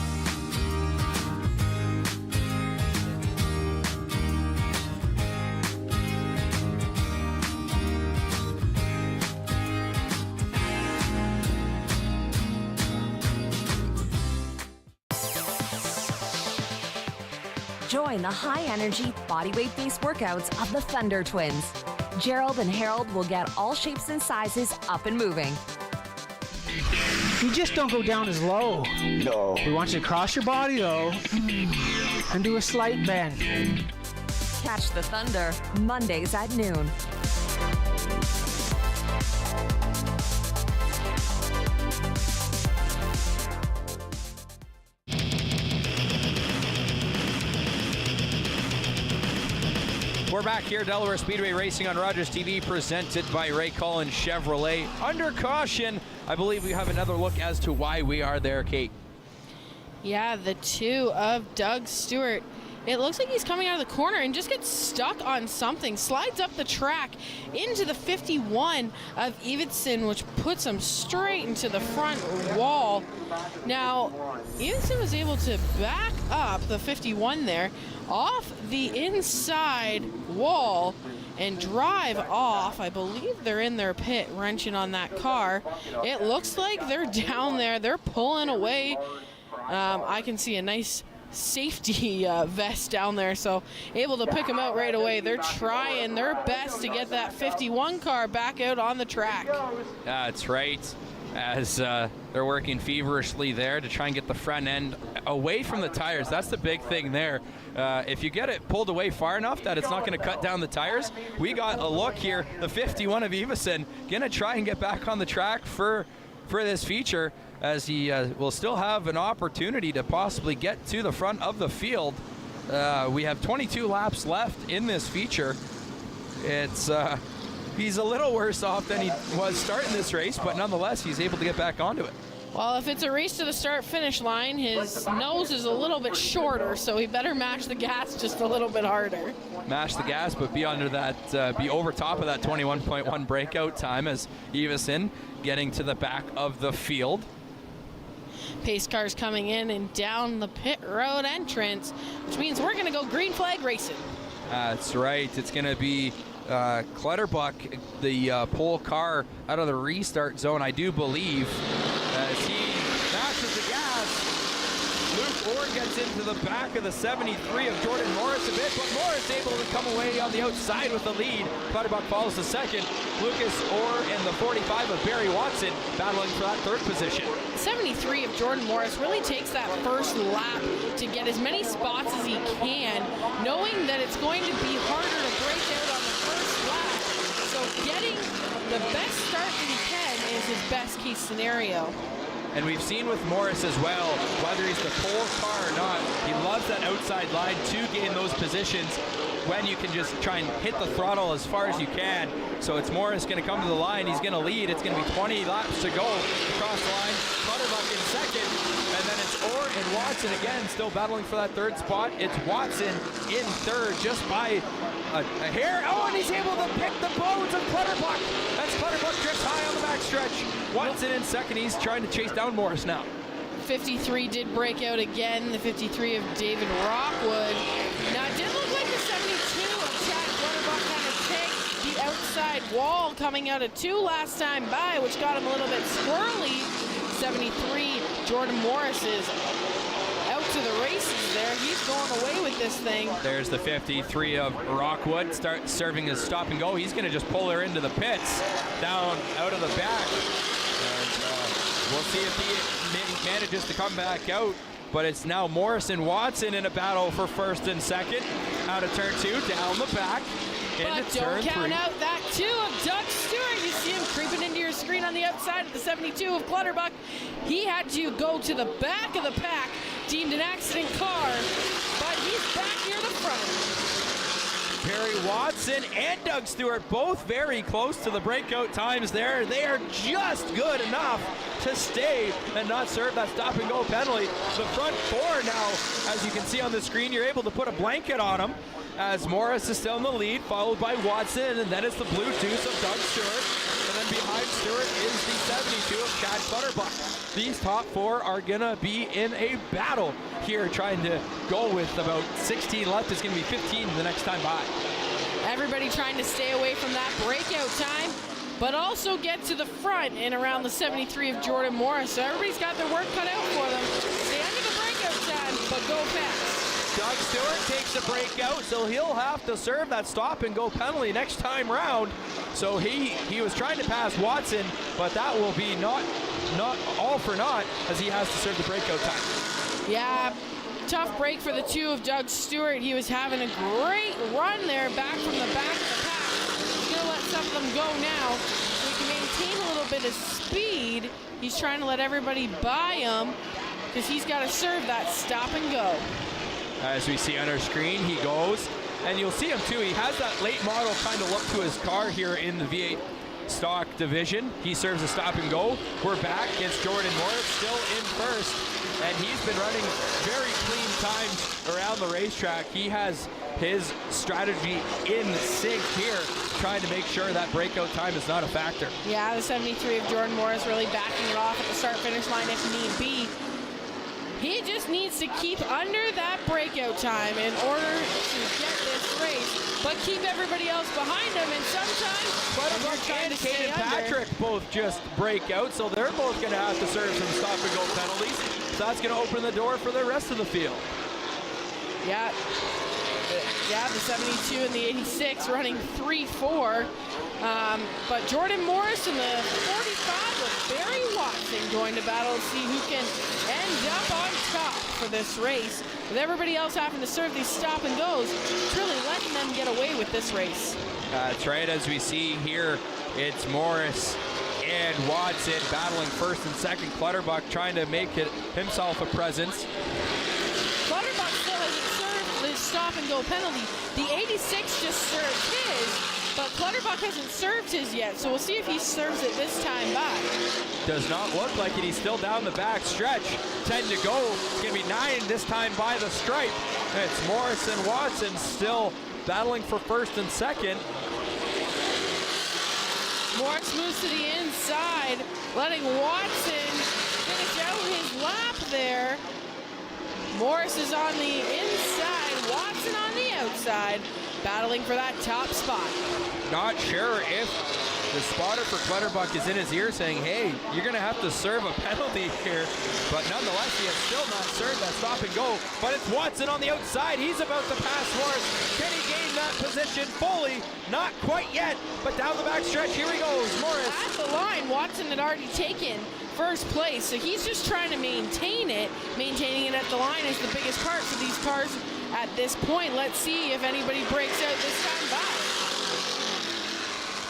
Join the high-energy, body-weight-based workouts of the Thunder Twins. Gerald and Harold will get all shapes and sizes up and moving. You just don't go down as low. No. We want you to cross your body, though, and do a slight bend. Catch the Thunder Mondays at noon. We're back here, Delaware Speedway Racing on Rogers TV, presented by Ray Cullen Chevrolet. Under caution, I believe we have another look as to why we are there, Kate. Yeah, the 2 of Doug Stewart It looks like he's coming out of the corner and just gets stuck on something, slides up the track into the 51 of Evenson, which puts him straight into the front wall. Now, Evenson was able to back up the 51 there off the inside wall and drive off. I believe they're in their pit wrenching on that car. It looks like they're down there. They're pulling away. I can see a nice safety vest down there, so able to pick them out right away. They're trying their best to get that 51 car back out on the track. That's right, as they're working feverishly there to try and get the front end away from the tires. That's the big thing there. If you get it pulled away far enough that it's not going to cut down the tires, we got a look here. The 51 of Evenson going to try and get back on the track for this feature, as he will still have an opportunity to possibly get to the front of the field. We have 22 laps left in this feature. It's he's a little worse off than he was starting this race, but nonetheless, he's able to get back onto it. Well, if it's a race to the start-finish line, his nose is a little bit shorter, so he better mash the gas just a little bit harder. Mash the gas, but be under that, be over top of that 21.1 breakout time, as Evenson getting to the back of the field. Pace cars coming in and down the pit road entrance, which means we're going to go green flag racing. That's right. It's going to be Clutterbuck, the pole car out of the restart zone, I do believe, as he mashes the gas. Luke Orr gets into the back of the 73 of Jordan Morris a bit, but Morris able to come away on the outside with the lead. Clutterbuck follows the second. Lucas Orr and the 45 of Barry Watson battling for that third position. 73 of Jordan Morris really takes that first lap to get as many spots as he can, knowing that it's going to be harder to break out on the first lap. So getting the best start that he can is his best case scenario. And we've seen with Morris as well, whether he's the pole car or not, he loves that outside line to gain those positions when you can just try and hit the throttle as far as you can. So it's Morris going to come to the line. He's going to lead. It's going to be 20 laps to go across the line. Clutterbuck in second. And then it's Orr and Watson again, still battling for that third spot. It's Watson in third, just by a hair. Oh, and he's able to pick the bones of Clutterbuck. That's Clutterbuck drifts high on the backstretch. Watson in second. He's trying to chase down Morris now. 53 did break out again, the 53 of David Rockwood. Now, it did look like the 72 of Chad Clutterbuck kind of take the outside wall coming out of 2 last time by, which got him a little bit squirrely. 73, Jordan Morris is out to the races there. He's going away with this thing. There's the 53 of Rockwood, start serving his stop and go. He's going to just pull her into the pits, down out of the back. And we'll see if he manages to come back out. But it's now Morris and Watson in a battle for first and second. Out of turn 2, down the back. But don't count out that 2 of Doug Stewart. You see him creeping into your screen on the outside of the 72 of Clutterbuck. He had to go to the back of the pack, deemed an accident car, but he's back near the front. Barry Watson and Doug Stewart both very close to the breakout times there. They are just good enough to stay and not serve that stop and go penalty. The front 4 now, as you can see on the screen, you're able to put a blanket on them, as Morris is still in the lead, followed by Watson, and then it's the blue deuce of Doug Stewart. And then behind Stewart is the 72 of Chad Clutterbuck. These top 4 are gonna be in a battle here, trying to go with about 16 left. It's gonna be 15 the next time by. Everybody trying to stay away from that breakout time, but also get to the front and around the 73 of Jordan Morris. So everybody's got their work cut out for them. Stay under the breakout time, but go fast. Doug Stewart takes a breakout, so he'll have to serve that stop and go penalty next time round. So he was trying to pass Watson, but that will be not all for naught, as he has to serve the breakout time. Yeah, tough break for the 2 of Doug Stewart. He was having a great run there back from the back of the pack. He's gonna let some of them go now so he can maintain a little bit of speed. He's trying to let everybody by him because he's got to serve that stop and go. As we see on our screen, he goes, and you'll see him too. He has that late model kind of look to his car here in the V8 stock division. He serves a stop and go. We're back. It's Jordan Morris still in first, and he's been running very clean times around the racetrack. He has his strategy in sync here, trying to make sure that breakout time is not a factor. Yeah, the 73 of Jordan Morris really backing it off at the start-finish line if need be. He just needs to keep under that breakout time in order to get this race, but keep everybody else behind him, and sometimes Clutterbuck and Kate and Patrick both just break out, so they're both going to have to serve some stop-and-go penalties. So that's going to open the door for the rest of the field. Yeah, the 72 and the 86 running 3-4. But Jordan Morris and the 45 with Barry Watson going to battle to see who can end up on top for this race. With everybody else having to serve these stop and goes, it's really letting them get away with this race. That's right, as we see here, it's Morris and Watson battling first and second. Clutterbuck trying to make it himself a presence. Clutterbuck still hasn't served the stop and go penalty. The 86 just served his, but Clutterbuck hasn't served his yet, so we'll see if he serves it this time by. Does not look like it. He's still down the back stretch. 10 to go. It's going to be 9 this time by the stripe. It's Morris and Watson still battling for first and second. Morris moves to the inside, letting Watson finish out his lap there. Morris is on the inside, Watson on the outside, battling for that top spot. Not sure if the spotter for Clutterbuck is in his ear saying, hey, you're going to have to serve a penalty here. But nonetheless, he has still not served that stop and go. But it's Watson on the outside. He's about to pass Morris. Can he gain that position fully? Not quite yet, but down the back stretch, here he goes, Morris. At the line, Watson had already taken first place, so he's just trying to maintain it. Maintaining it at the line is the biggest part for these cars at this point. Let's see if anybody breaks out this time by.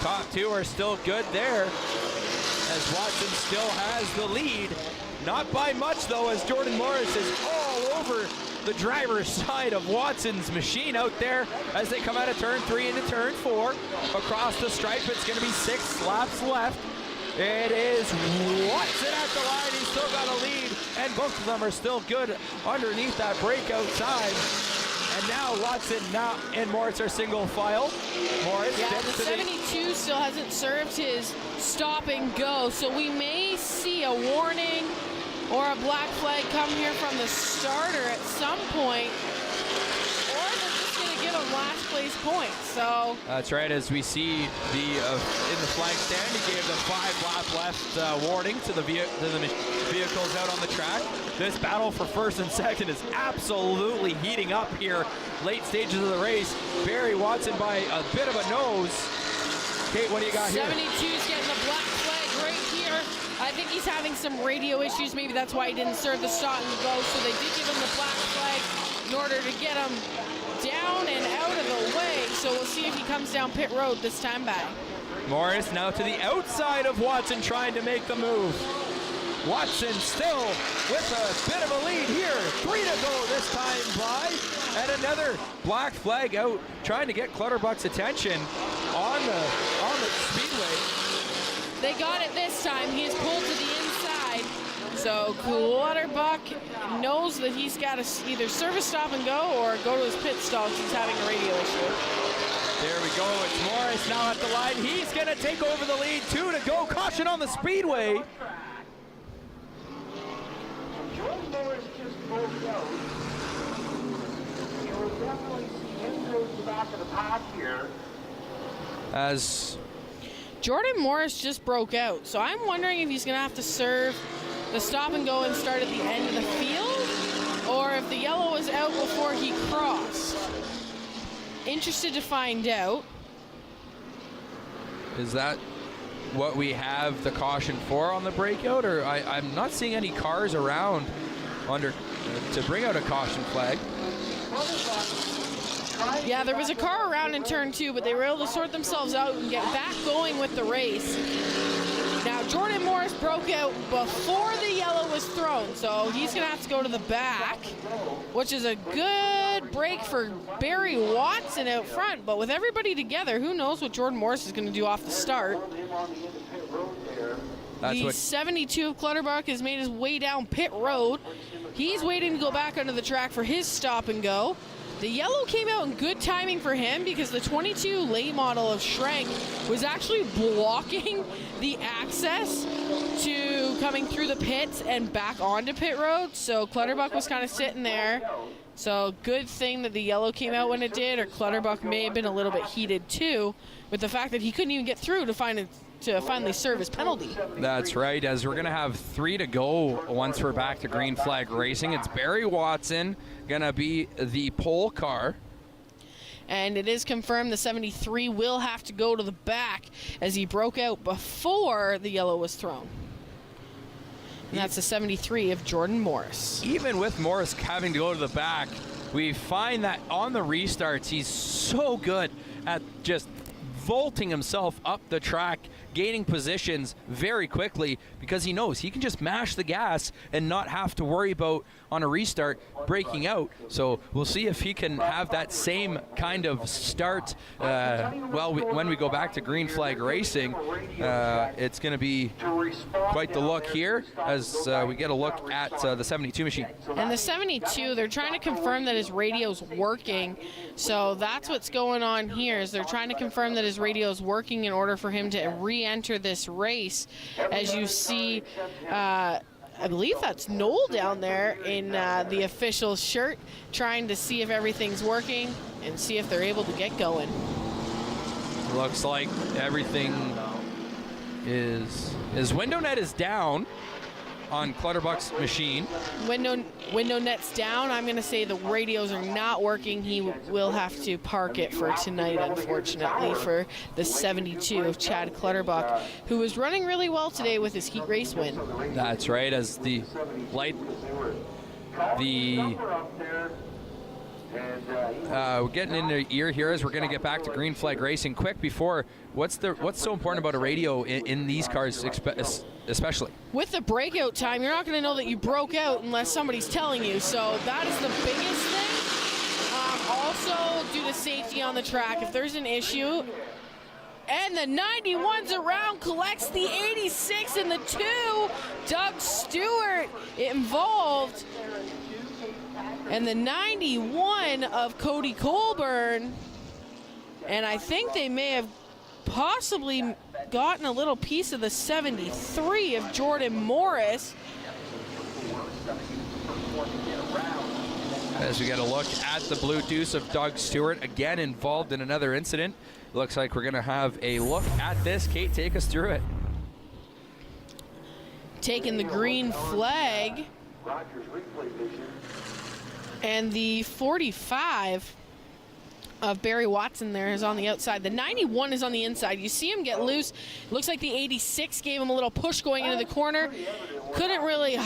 Top two are still good there, as Watson still has the lead. Not by much, though, as Jordan Morris is all over the driver's side of Watson's machine out there as they come out of turn 3 into turn 4. Across the stripe, it's going to be 6 laps left. It is Watson at the line. He's still got a lead, and both of them are still good underneath that breakout time. And now Watson and Morris are single file. Morris, yeah, the 72 still hasn't served his stop and go, so we may see a warning or a black flag come here from the starter at some point, or they're just going to give him last place points. So that's right, as we see the in the flag stand, he gave the 5 lap left warning to the vehicles out on the track. This battle for first and second is absolutely heating up here. Late stages of the race. Barry Watson by a bit of a nose. Kate, what do you got here? 72's getting the black flag right here. I think he's having some radio issues. Maybe that's why he didn't serve the stop and go. So they did give him the black flag in order to get him down and out of the way. So we'll see if he comes down pit road this time back. Morris now to the outside of Watson, trying to make the move. Watson still with a bit of a lead here. 3 to go this time by. And another black flag out, trying to get Clutterbuck's attention on the speedway. They got it this time. He is pulled to the inside. So Clutterbuck knows that he's got to either serve a stop and go or go to his pit stall because he's having a radio issue. There we go. It's Morris now at the line. He's going to take over the lead. 2 to go. Caution on the speedway. Jordan Morris just broke out. You will definitely see him go to the back of the pack here. As Jordan Morris just broke out, so I'm wondering if he's going to have to serve the stop and go and start at the end of the field, or if the yellow was out before he crossed. Interested to find out. Is that what we have the caution for on the breakout, or I'm not seeing any cars around to bring out a caution flag. Yeah, there was a car around in turn 2, but they were able to sort themselves out and get back going with the race. Now, Jordan Morris broke out before the yellow was thrown, so he's going to have to go to the back, which is a good break for Barry Watson out front, but with everybody together, who knows what Jordan Morris is going to do off the start. The 72 of Clutterbuck has made his way down pit road. He's waiting to go back onto the track for his stop and go. The yellow came out in good timing for him because the 22 late model of Schrenk was actually blocking the access to coming through the pits and back onto pit road. So Clutterbuck was kind of sitting there. So good thing that the yellow came out when it did, or Clutterbuck may have been a little bit heated too with the fact that he couldn't even get through to finally serve his penalty. That's right, as we're going to have 3 to go once we're back to green flag racing. It's Barry Watson going to be the pole car. And it is confirmed the 73 will have to go to the back as he broke out before the yellow was thrown. And that's the 73 of Jordan Morris. Even with Morris having to go to the back, we find that on the restarts, he's so good at just vaulting himself up the track, gaining positions very quickly because he knows he can just mash the gas and not have to worry about on a restart breaking out. So we'll see if he can have that same kind of start when we go back to green flag racing. It's going to be quite the look here as we get a look at the 72 machine. And the 72, they're trying to confirm that his radio's working. So that's what's going on here, is they're trying to confirm that his radio's working in order for him to re-enter this race. As you see, I believe that's Noel down there in the official shirt, trying to see if everything's working and see if they're able to get going. Looks like everything is window net is down on Clutterbuck's machine. Window net's down. I'm going to say the radios are not working. He will have to park it for tonight, unfortunately, for the 72 of Chad Clutterbuck, who was running really well today with his heat race win. That's right, as the light, we're getting into ear here as we're going to get back to green flag racing. Quick before, what's so important about a radio in these cars especially? With the breakout time, you're not going to know that you broke out unless somebody's telling you, so that is the biggest thing. Also, due to safety on the track, if there's an issue, and the 91's around, collects the 86 and the 2, Doug Stewart involved. And the 91 of Cody Colburn, and I think they may have possibly gotten a little piece of the 73 of Jordan Morris. As we get a look at the Bluetooth of Doug Stewart, again involved in another incident. Looks like we're going to have a look at this. Kate, take us through it. Taking the green flag. And the 45 of Barry Watson there is on the outside. The 91 is on the inside. You see him get loose. Looks like the 86 gave him a little push going into the corner. Couldn't really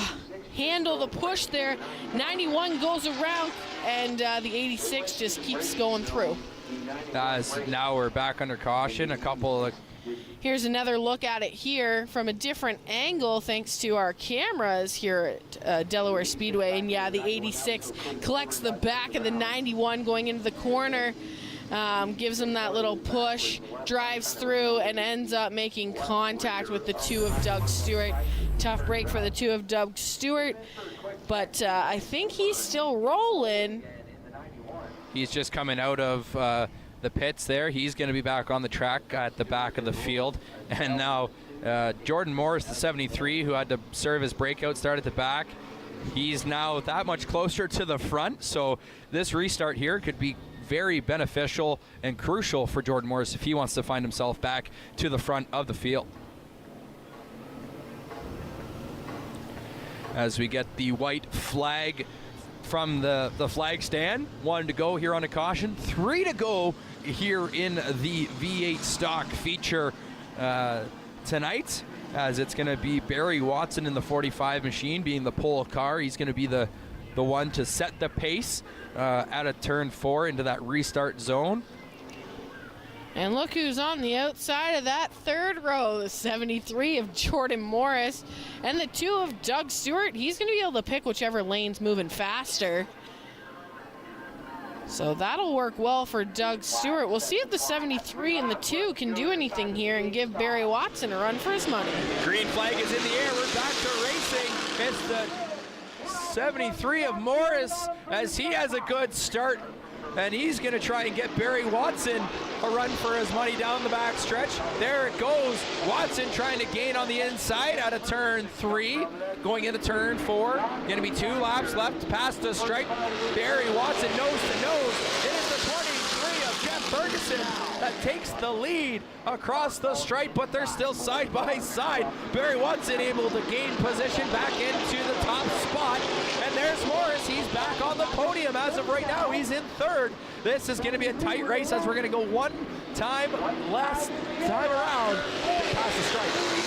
handle the push there. 91 goes around, and the 86 just keeps going through. Now we're back under caution. A couple of... Here's another look at it here from a different angle thanks to our cameras here at Delaware Speedway. And yeah, the 86 collects the back of the 91 going into the corner, gives him that little push, drives through, and ends up making contact with the 2 of Doug Stewart. Tough break for the 2 of Doug Stewart, but I think he's still rolling. He's just coming out of the pits there. He's going to be back on the track at the back of the field. And now Jordan Morris, the 73, who had to serve his breakout start at the back, he's now that much closer to the front. So this restart here could be very beneficial and crucial for Jordan Morris if he wants to find himself back to the front of the field. As we get the white flag from the flag stand. 1 to go here on a caution. 3 to go here in the V8 stock feature tonight, as it's going to be Barry Watson in the 45 machine being the pole car. He's going to be the one to set the pace at a turn 4 into that restart zone. And look who's on the outside of that third row, the 73 of Jordan Morris. And the 2 of Doug Stewart. He's going to be able to pick whichever lane's moving faster. So that'll work well for Doug Stewart. We'll see if the 73 and the 2 can do anything here and give Barry Watson a run for his money. Green flag is in the air. We're back to racing. It's the 73 of Morris as he has a good start. And he's going to try and get Barry Watson a run for his money down the back stretch. There it goes. Watson trying to gain on the inside out of turn 3. Going into turn 4. Going to be 2 laps left past the stripe. Barry Watson nose to nose. It is the 23 of Jeff Ferguson that takes the lead across the stripe, but they're still side by side. Barry Watson able to gain position back into the top spot. And there's Morris. He's back on the podium as of right now. He's in 3rd. This is going to be a tight race as we're going to go one time last time around past the stripe.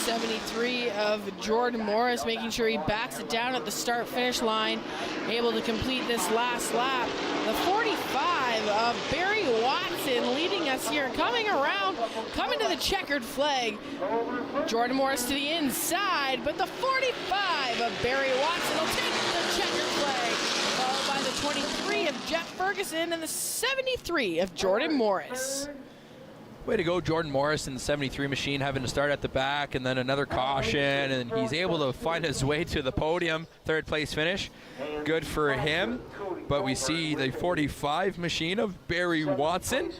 73 of Jordan Morris, making sure he backs it down at the start-finish line, able to complete this last lap. The 45 of Barry Watson leading us here, coming around, coming to the checkered flag. Jordan Morris to the inside, but the 45 of Barry Watson will take the checkered flag, followed by the 23 of Jeff Ferguson and the 73 of Jordan Morris. Way to go, Jordan Morris in the 73 machine, having to start at the back and then another caution, and he's able to find his way to the podium. 3rd place finish. Good for him. But we see the 45 machine of Barry Watson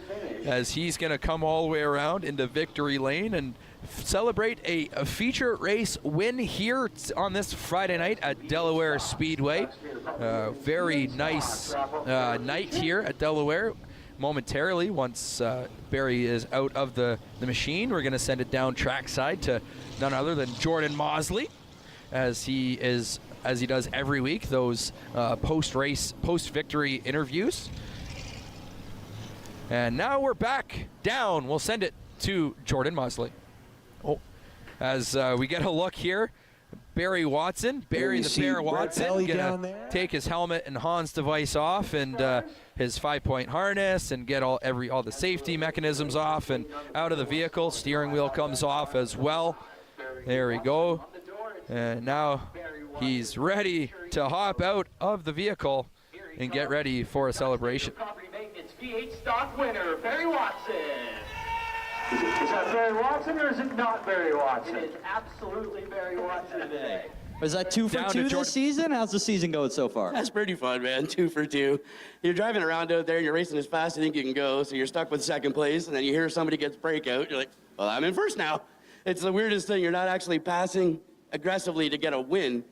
as he's going to come all the way around into victory lane and celebrate a feature race win here on this Friday night at Delaware Speedway. Very nice night here at Delaware. Momentarily, once Barry is out of the machine, we're going to send it down trackside to none other than Jordan Mosley, as he does every week, those post-race, post-victory interviews. And now we're back down. We'll send it to Jordan Mosley. Oh, as we get a look here, Barry Watson, Barry the Bear Watson, gonna take his helmet and Hans device off and his 5-point harness and get all the safety mechanisms off and out of the vehicle. Steering wheel comes off as well. There we go. And now he's ready to hop out of the vehicle and get ready for a celebration. Property maintenance V8 stock winner, Barry Watson. Is that Barry Watson or is it not Barry Watson? It is absolutely Barry Watson today. Was that 2 for 2 this season? How's the season going so far? That's pretty fun, man. 2 for 2. You're driving around out there and you're racing as fast as you think you can go, so you're stuck with 2nd place, and then you hear somebody gets breakout. You're like, well, I'm in 1st now. It's the weirdest thing. You're not actually passing aggressively to get a win.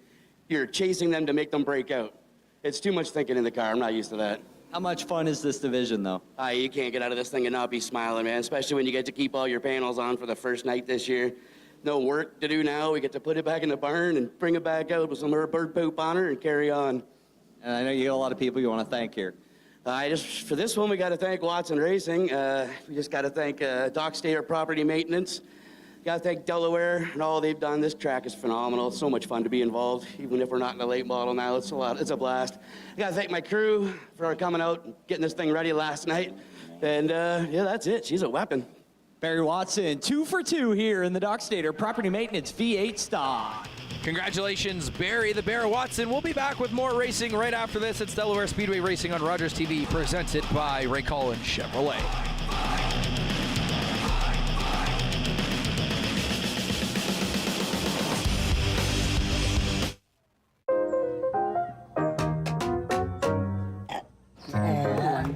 You're chasing them to make them break out. It's too much thinking in the car. I'm not used to that. How much fun is this division, though? You can't get out of this thing and not be smiling, man, especially when you get to keep all your panels on for the first night this year. No work to do now. We get to put it back in the barn and bring it back out with some bird poop on her and carry on. And I know you got a lot of people you want to thank here. For this one, we got to thank Watson Racing. We just got to thank Dock Stater Property Maintenance. Got to thank Delaware and all they've done. This track is phenomenal. It's so much fun to be involved. Even if we're not in the late model now, it's a blast. I got to thank my crew for coming out and getting this thing ready last night. And yeah, that's it. She's a weapon. Barry Watson, 2 for 2 here in the Dock Stater Property Maintenance V8 stock. Congratulations, Barry the Bear Watson. We'll be back with more racing right after this. It's Delaware Speedway Racing on Rogers TV, presented by Ray Collins Chevrolet.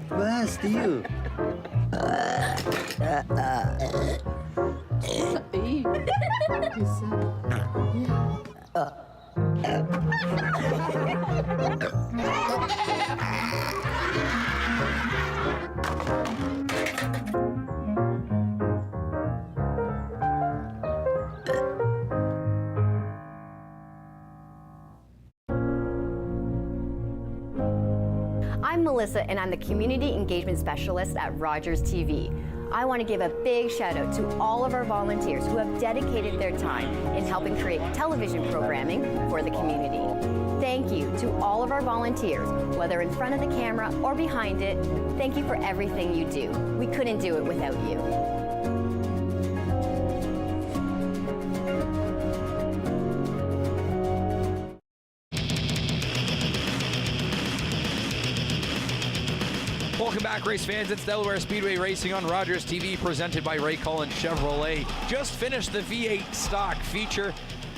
Bless you. I'm Melissa, and I'm the Community Engagement Specialist at Rogers TV. I want to give a big shout out to all of our volunteers who have dedicated their time in helping create television programming for the community. Thank you to all of our volunteers, whether in front of the camera or behind it. Thank you for everything you do. We couldn't do it without you. back, race fans. It's Delaware Speedway Racing on Rogers TV, presented by Ray Cullen Chevrolet. Just finished the V8 stock feature,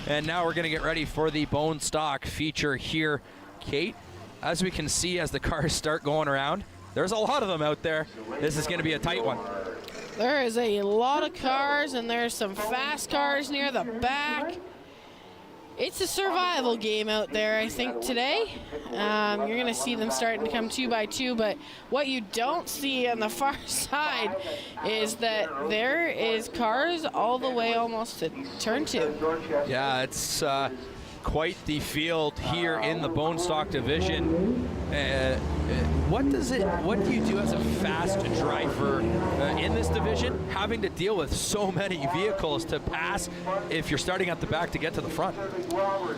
and now we're going to get ready for the bone stock feature here. Kate, as we can see as the cars start going around, there's a lot of them out there. This is going to be a tight one. There is a lot of cars, and there's some fast cars near the back. It's a survival game out there, I think, today. You're going to see them starting to come 2 by 2, but what you don't see on the far side is that there is cars all the way almost to turn 2. Yeah, it's quite the field here in the bone stock division. What do you do as a fast driver in this division, having to deal with so many vehicles to pass if you're starting at the back to get to the front?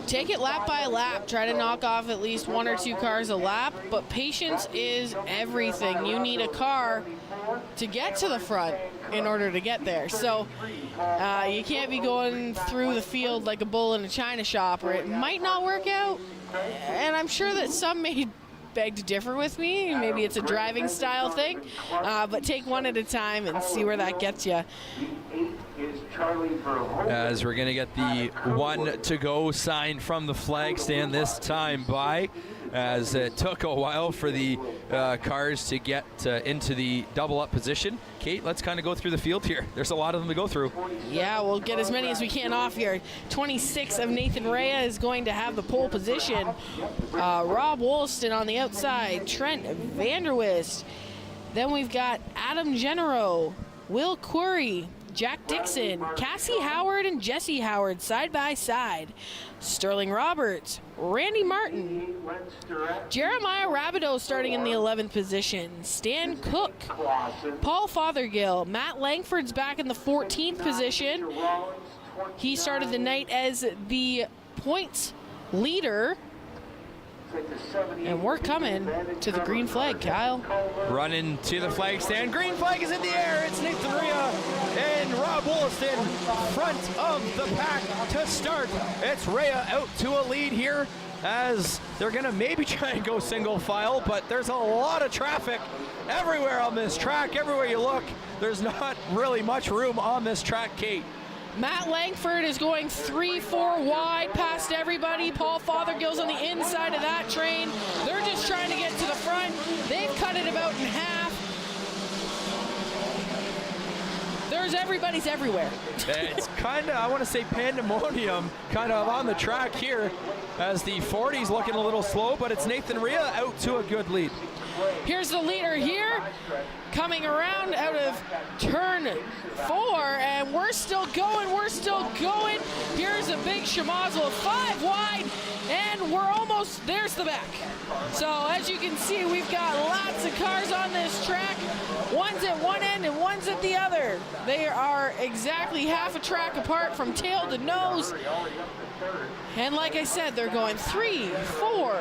Take it lap by lap. Try to knock off at least 1 or 2 cars a lap, but patience is everything. You need a car to get to the front in order to get there. So you can't be going through the field like a bull in a china shop, or it might not work out. And I'm sure that some may beg to differ with me. Maybe it's a driving style thing, but take one at a time and see where that gets you. As we're going to get the 1 to go sign from the flag stand this time by, as it took a while for the cars to get into the double up position. Kate, let's kind of go through the field here. There's a lot of them to go through. Yeah, we'll get as many as we can off here. 26 of Nathan Rea is going to have the pole position. Rob Wollaston on the outside. Trent Vanderwist. Then we've got Adam Genero, Will Query, Jack Dixon, Cassie Howard, and Jesse Howard side by side. Sterling Roberts, Randy Martin, Jeremiah Rabideau starting in the 11th position, Stan Cook, Paul Fothergill, Matt Langford's back in the 14th position. He started the night as the points leader. And we're coming to the green flag, Kyle. Running to the flag stand. Green flag is in the air. It's Nathan Rea and Rob Wollaston front of the pack to start. It's Rea out to a lead here as they're going to maybe try and go single file, but there's a lot of traffic everywhere on this track. Everywhere you look, there's not really much room on this track, Kate. Matt Langford is going 3-4 wide past everybody. Paul Fothergill's on the inside of that train. They're just trying to get to the front. They've cut it about in half. Everybody's everywhere. It's kind of, I want to say, pandemonium kind of on the track here as the 40's looking a little slow, but it's Nathan Rea out to a good lead. Here's the leader here, coming around out of turn 4, and we're still going. Here's a big schmozzle, 5 wide, and we're almost, there's the back. So as you can see, we've got lots of cars on this track. One's at one end and one's at the other. They are exactly half a track apart from tail to nose. And like I said, they're going 3, 4,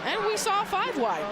and we saw 5 wide.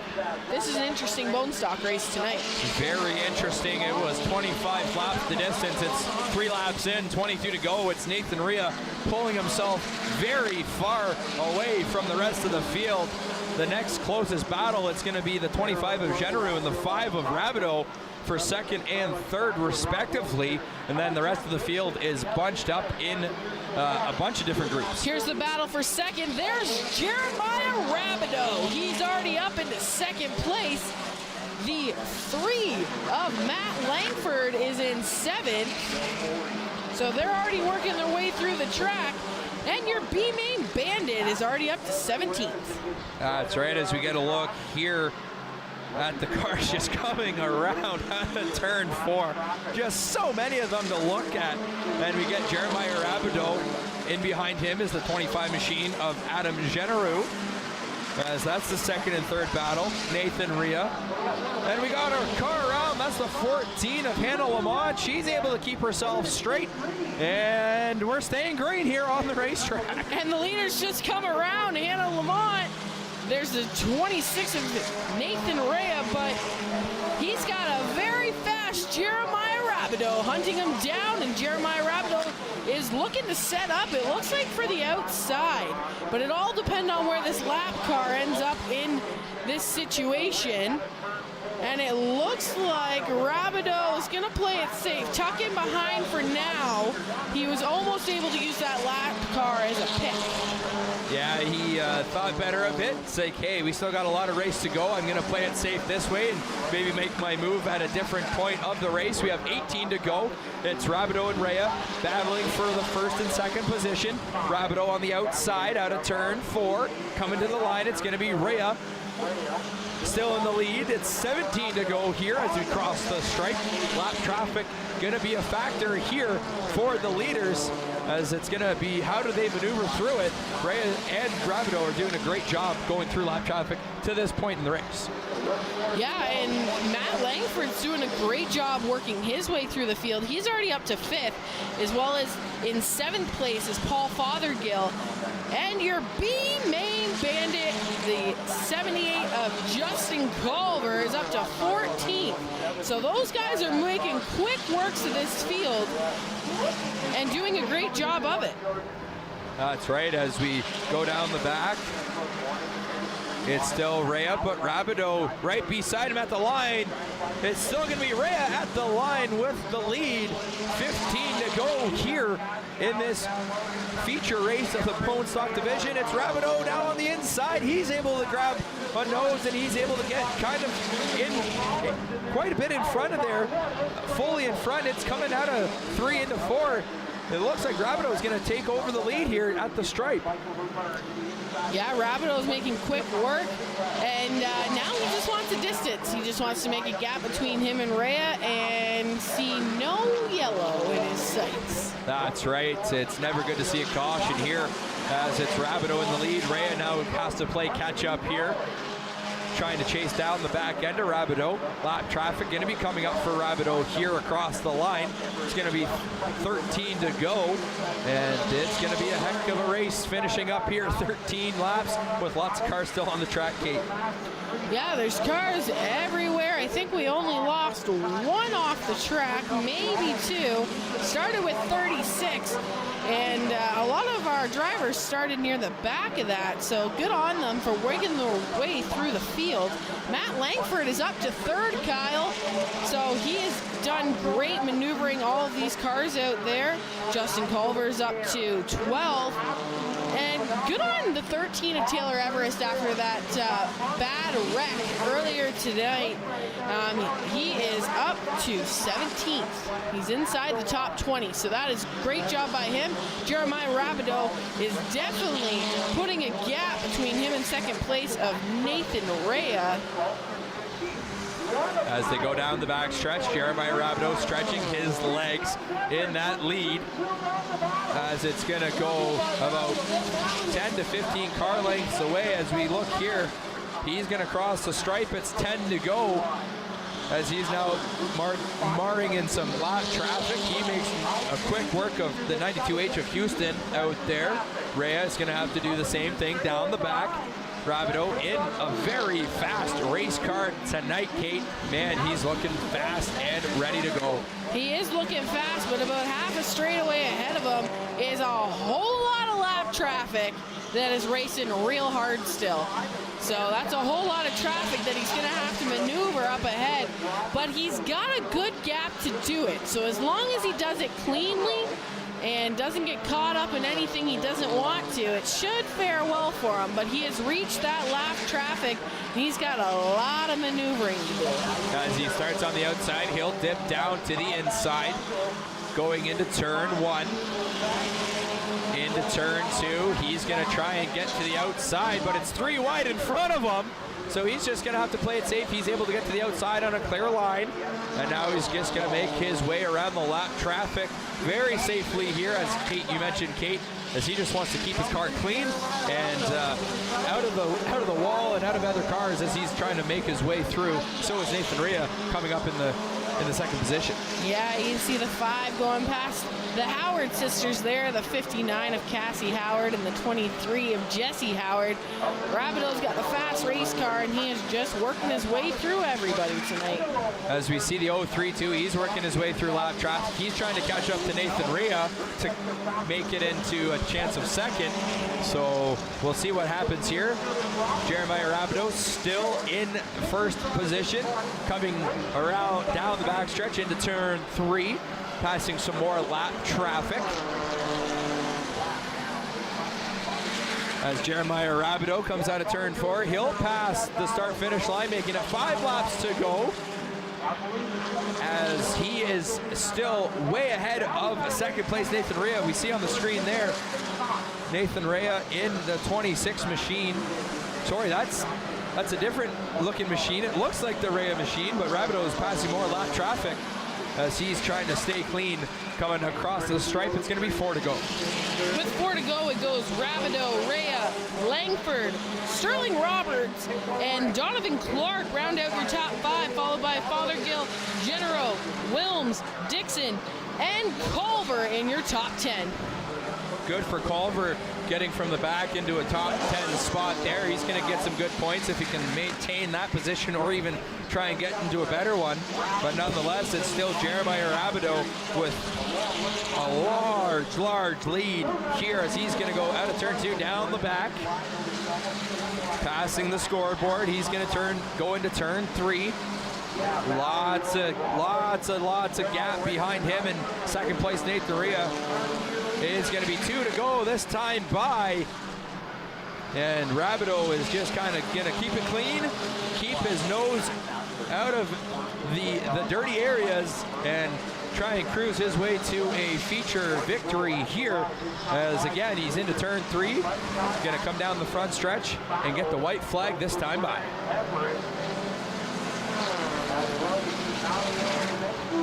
This is an interesting bone stock race tonight. Very interesting. It was 25 laps the distance. It's 3 laps in, 22 to go. It's Nathan Rea pulling himself very far away from the rest of the field. The next closest battle, it's going to be the 25 of Generu and the 5 of Rabideau for second and third respectively, and then the rest of the field is bunched up in a bunch of different groups. Here's the battle for second. There's Jeremiah Rabideau. He's already up into second place. The 3 of Matt Langford is in 7th. So they're already working their way through the track. And your B-Main Bandit is already up to 17th. That's right, as we get a look here at the cars just coming around turn 4. Just so many of them to look at. And we get Jeremiah Rabideau. In behind him is the 25 machine of Adam Generu, as that's the second and third battle. Nathan Rea. And we got our car around. That's the 14 of Hannah Lamont. She's able to keep herself straight. And we're staying green here on the racetrack. And the leaders just come around. Hannah Lamont. There's the 26 of Nathan Rea, but he's got a very fast Jeremiah Rabideau hunting him down, and Jeremiah Rabideau is looking to set up, it looks like, for the outside. But it all depends on where this lap car ends up in this situation. And it looks like Rabideau is going to play it safe. Tuck in behind for now. He was almost able to use that lap car as a pick. Yeah, he thought better of it. It's like, hey, we still got a lot of race to go. I'm going to play it safe this way and maybe make my move at a different point of the race. We have 18 to go. It's Rabideau and Rea battling for the first and second position. Rabideau on the outside out of turn 4. Coming to the line, it's going to be Rea still in the lead. It's 17 to go here as we cross the stripe. Lap traffic going to be a factor here for the leaders, as it's going to be how do they maneuver through it. Rea and Rabideau are doing a great job going through lap traffic to this point in the race. Yeah, and Matt Langford's doing a great job working his way through the field. He's already up to 5th, as well as in 7th place is Paul Fothergill. And your B-main bandit, the 78 of Justin Culver, is up to 14th. So those guys are making quick works of this field and doing a great job of it. That's right, as we go down the back. It's still Rea, but Rabideau right beside him at the line. It's still going to be Rea at the line with the lead. 15 to go here in this feature race of the Bone Stock Division. It's Rabideau now on the inside. He's able to grab a nose, and he's able to get kind of in quite a bit in front of there, fully in front. It's coming out of 3 into 4. It looks like Rabideau is going to take over the lead here at the stripe. Yeah, Rabideau's making quick work, and now he just wants a distance. He just wants to make a gap between him and Rea and see no yellow in his sights. That's right. It's never good to see a caution here, as it's Rabideau in the lead. Rea now has to play catch up here, trying to chase down the back end of Rabideau. Lap traffic going to be coming up for Rabideau here across the line. It's going to be 13 to go, and it's going to be a heck of a race finishing up here. 13 laps with lots of cars still on the track, Kate. Yeah, there's cars everywhere. I think we only lost 1 off the track, maybe 2. Started with 36. And a lot of our drivers started near the back of that, so good on them for working their way through the field. Matt Langford is up to 3rd, Kyle, so he has done great maneuvering all of these cars out there. Justin Culver's up to 12. And good on the 13 of Taylor Everest after that bad wreck earlier tonight. He is up to 17th. He's inside the top 20, so that is a great job by him. Jeremiah Rabideau is definitely putting a gap between him and 2nd place of Nathan Rea. As they go down the back stretch, Jeremiah Rabideau stretching his legs in that lead, as it's going to go about 10 to 15 car lengths away. As we look here, he's going to cross the stripe. It's 10 to go, as he's now marring in some lap traffic. He makes a quick work of the 92H of Houston out there. Rea is going to have to do the same thing down the back. Rabideau in a very fast race car tonight, Kate. Man, he's looking fast and ready to go. He is looking fast, but about half a straightaway ahead of him is a whole lot of lap traffic that is racing real hard still. So that's a whole lot of traffic that he's going to have to maneuver up ahead, but he's got a good gap to do it. So as long as he does it cleanly and doesn't get caught up in anything he doesn't want to, it should fare well for him. But he has reached that lap traffic, and he's got a lot of maneuvering to do. As he starts on the outside, he'll dip down to the inside, going into turn 1. Into turn 2, he's going to try and get to the outside, but it's 3 wide in front of him. So he's just going to have to play it safe. He's able to get to the outside on a clear line. And now he's just going to make his way around the lap traffic very safely here, as Kate, you mentioned, Kate, as he just wants to keep his car clean and out of the wall and out of other cars as he's trying to make his way through. So is Nathan Rea coming up in the in the second position. Yeah, you can see the 5 going past the Howard sisters there, the 59 of Cassie Howard and the 23 of Jessie Howard. Rabideau's got the fast race car, and he is just working his way through everybody tonight. As we see the 032, he's working his way through lap traffic. He's trying to catch up to Nathan Rhea to make it into a chance of second. So we'll see what happens here. Jeremiah Rabideau still in first position, coming around down the backstretch into turn 3, passing some more lap traffic. As Jeremiah Rabideau comes out of turn 4, he'll pass the start-finish line, making it 5 laps to go, as he is still way ahead of second place Nathan Rhea. We see on the screen there, Nathan Rhea in the 26 machine. Sorry, that's a different looking machine. It looks like the Rhea machine, but Rabideau is passing more lap traffic as he's trying to stay clean coming across the stripe. It's going to be 4 to go. With 4 to go, it goes Rabideau, Rhea, Langford, Sterling Roberts, and Donovan Clark round out your top 5, followed by Fothergill, Genero, Wilms, Dixon, and Culver in your top 10. Good for Culver, getting from the back into a top 10 spot there. He's going to get some good points if he can maintain that position or even try and get into a better one. But nonetheless, it's still Jeremiah Rabideau with a large lead here as he's going to go out of turn 2 down the back, passing the scoreboard. He's going to go into turn 3. Lots of gap behind him, and second place Nathan Rhea. It's going to be 2 to go this time by. And Rabideau is just kind of going to keep it clean, keep his nose out of the dirty areas, and try and cruise his way to a feature victory here. As again, he's into turn 3. He's going to come down the front stretch and get the white flag this time by.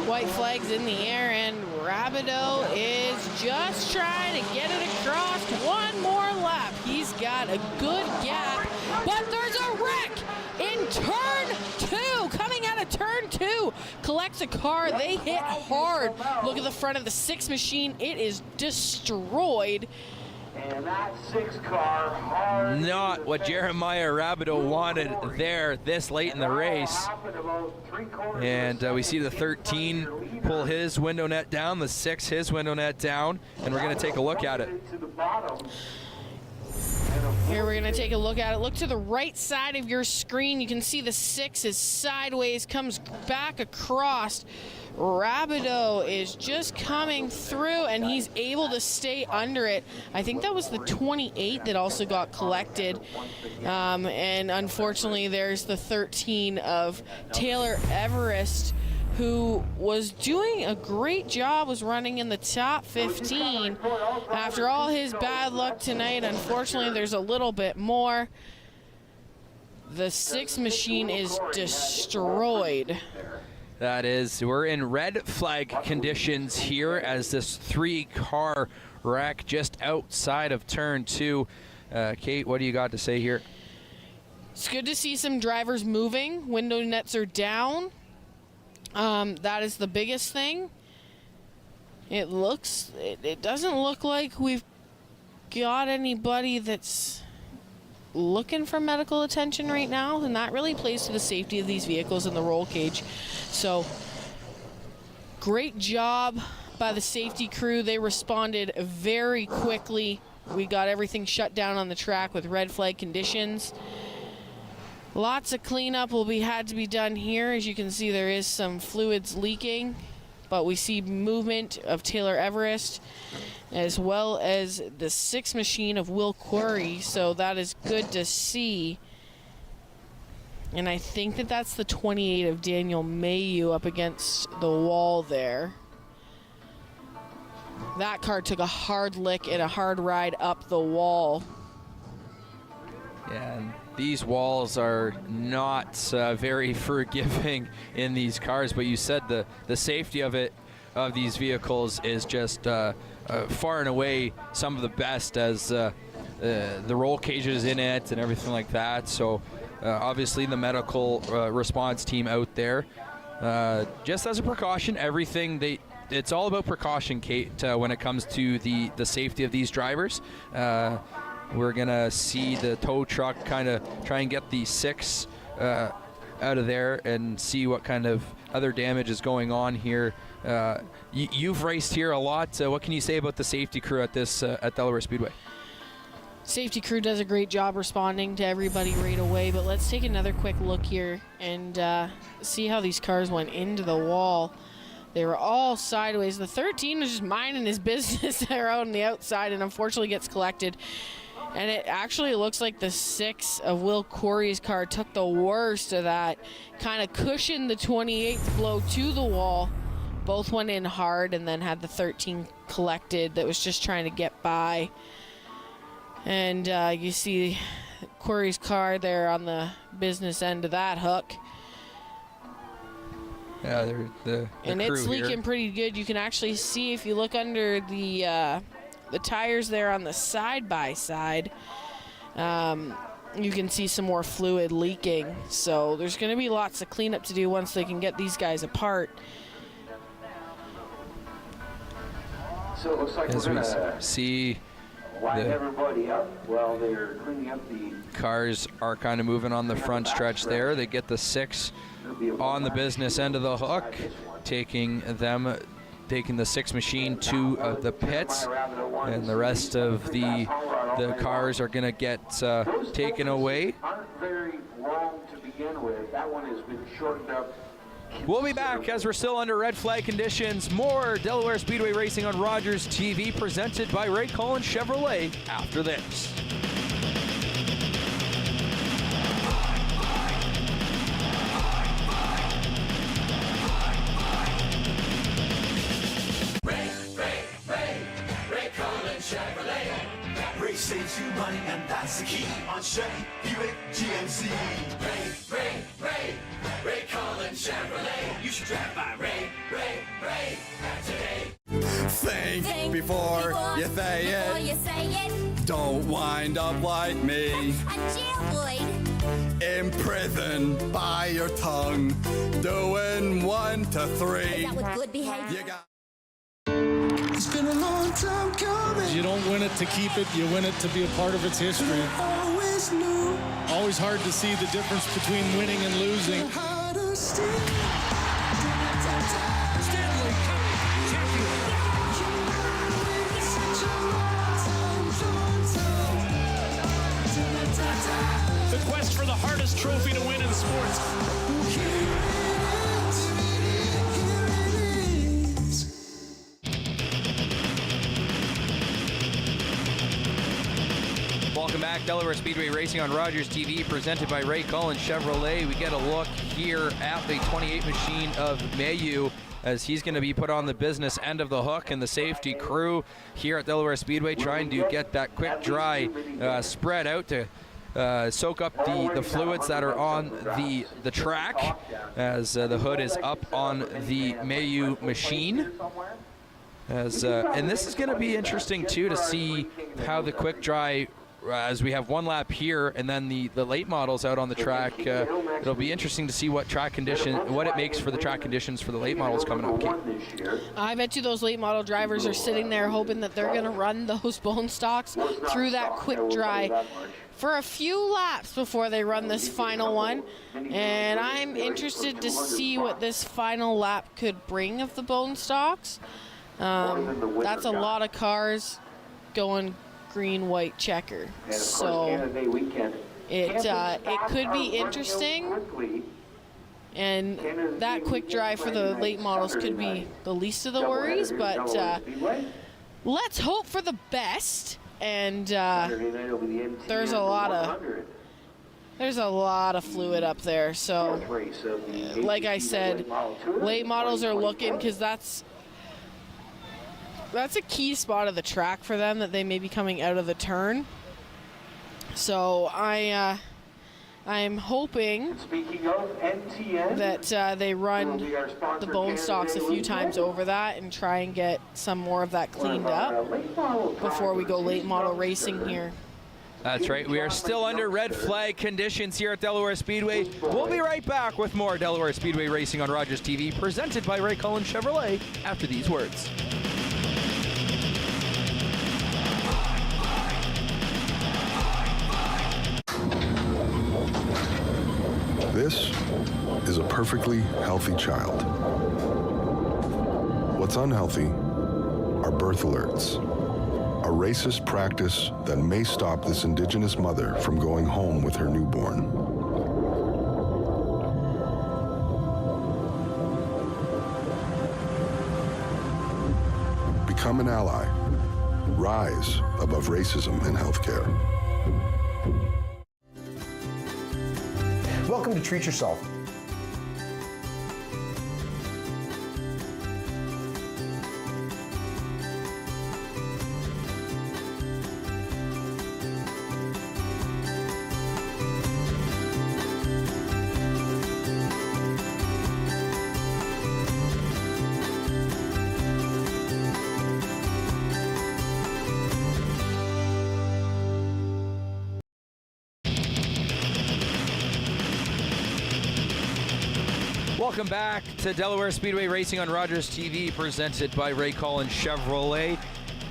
White flag's in the air, and Rabideau is just trying to get it across. One more lap. He's got a good gap, but there's a wreck in turn 2. Coming out of turn 2, collects a car. They hit hard. Look at the front of the 6 machine. It is destroyed. And that 6 car hard. Not what Jeremiah Rabideau wanted there this late in the race. And we see the 13 pull his window net down, the 6 his window net down, and we're going to take a look at it. Here we're going to take a look at it. Look to the right side of your screen. You can see the 6 is sideways, comes back across. Rabideau is just coming through, and he's able to stay under it. I think that was the 28 that also got collected. And unfortunately, there's the 13 of Taylor Everest, who was doing a great job, was running in the top 15. After all his bad luck tonight, unfortunately, there's a little bit more. The 6 machine is destroyed. That is, we're in red flag conditions here as this 3-car wreck just outside of turn 2. Kate, what do you got to say here? It's good to see some drivers moving. Window nets are down. That is the biggest thing. It doesn't look like we've got anybody that's looking for medical attention right now, and that really plays to the safety of these vehicles in the roll cage. So great job by the safety crew. They responded very quickly. We got everything shut down on the track with red flag conditions. Lots of cleanup had to be done here. As you can see, there is some fluids leaking, but we see movement of Taylor Everest as well as the 6 machine of Will Quarry, so that is good to see. And I think that's the 28 of Daniel Mayu up against the wall there. That car took a hard lick and a hard ride up the wall. Yeah, and these walls are not very forgiving in these cars, but you said the safety of these vehicles is just far and away some of the best, as the roll cages in it and everything like that. So obviously the medical response team out there just as a precaution, it's all about precaution, Kate, when it comes to the safety of these drivers. We're going to see the tow truck kind of try and get the 6 out of there and see what kind of other damage is going on here. You've raced here a lot. What can you say about the safety crew at Delaware Speedway? Safety crew does a great job responding to everybody right away, but let's take another quick look here and see how these cars went into the wall. They were all sideways. The 13 was just minding his business there out on the outside and unfortunately gets collected. And it actually looks like the 6 of Will Corey's car took the worst of that, kind of cushioned the 28th blow to the wall. Both went in hard and then had the 13 collected that was just trying to get by. And you see Corey's car there on the business end of that hook. Yeah, the and crew it's leaking here. pretty good. You can actually see if you look under the tires there on the side-by-side, you can see some more fluid leaking. So there's going to be lots of cleanup to do once they can get these guys apart. So it looks like As we're we gonna see line the everybody up while they're cleaning up the cars are kind of moving on the front stretch there. They get the 6 on the business end of the hook, taking the 6 machine to the pits, and the rest of the cars are going to get taken away. aren't very long to begin with. That one has been shortened up. We'll be back as we're still under red flag conditions. More Delaware Speedway racing on Rogers TV, presented by Ray Cullen Chevrolet, after this. Ray saves you money, and that's the key on Chevy, Buick, GMC. Ray Cullen Chevrolet. You should drive by Ray today. Think before you say it. Don't wind up like me. Imprisoned by your tongue. Doing 1 to 3. Good behavior. You got. It's been a long time coming. You don't win it to keep it, you win it to be a part of its history. Always knew. Always hard to see the difference between winning and losing. The quest for the hardest trophy to win in sports. Welcome back, Delaware Speedway Racing on Rogers TV, presented by Ray Cullen Chevrolet. We get a look here at the 28 machine of Mayu, as he's going to be put on the business end of the hook, and the safety crew here at Delaware Speedway trying to get that quick dry spread out to soak up the fluids that are on the track, as the hood is up on the Mayu machine. And this is going to be interesting too, to see how the quick dry, as we have one lap here and then the late models out on the track. It'll be interesting to see what it makes for the track conditions for the late models coming up, Kate. I bet you those late model drivers are sitting there hoping that they're going to run those bone stocks through that quick dry for a few laps before they run this final one. And I'm interested to see what this final lap could bring of the bone stocks. That's a lot of cars going green, white, checker. So it could be interesting. And that quick drive for the late models could be the least of the worries, but let's hope for the best. And there's a lot of fluid up there. So like I said, late models are looking, because that's a key spot of the track for them, that they may be coming out of the turn. So I'm hoping that they run the bone stocks a few times over that and try and get some more of that cleaned up before we go late model racing here. That's right. We are still under red flag conditions here at Delaware Speedway. We'll be right back with more Delaware Speedway racing on Rogers TV, presented by Ray Cullen Chevrolet after these words. This is a perfectly healthy child. What's unhealthy are birth alerts, a racist practice that may stop this Indigenous mother from going home with her newborn. Become an ally. Rise above racism in healthcare. Welcome to Treat Yourself. Welcome back to Delaware Speedway Racing on Rogers TV, presented by Ray Cullen Chevrolet.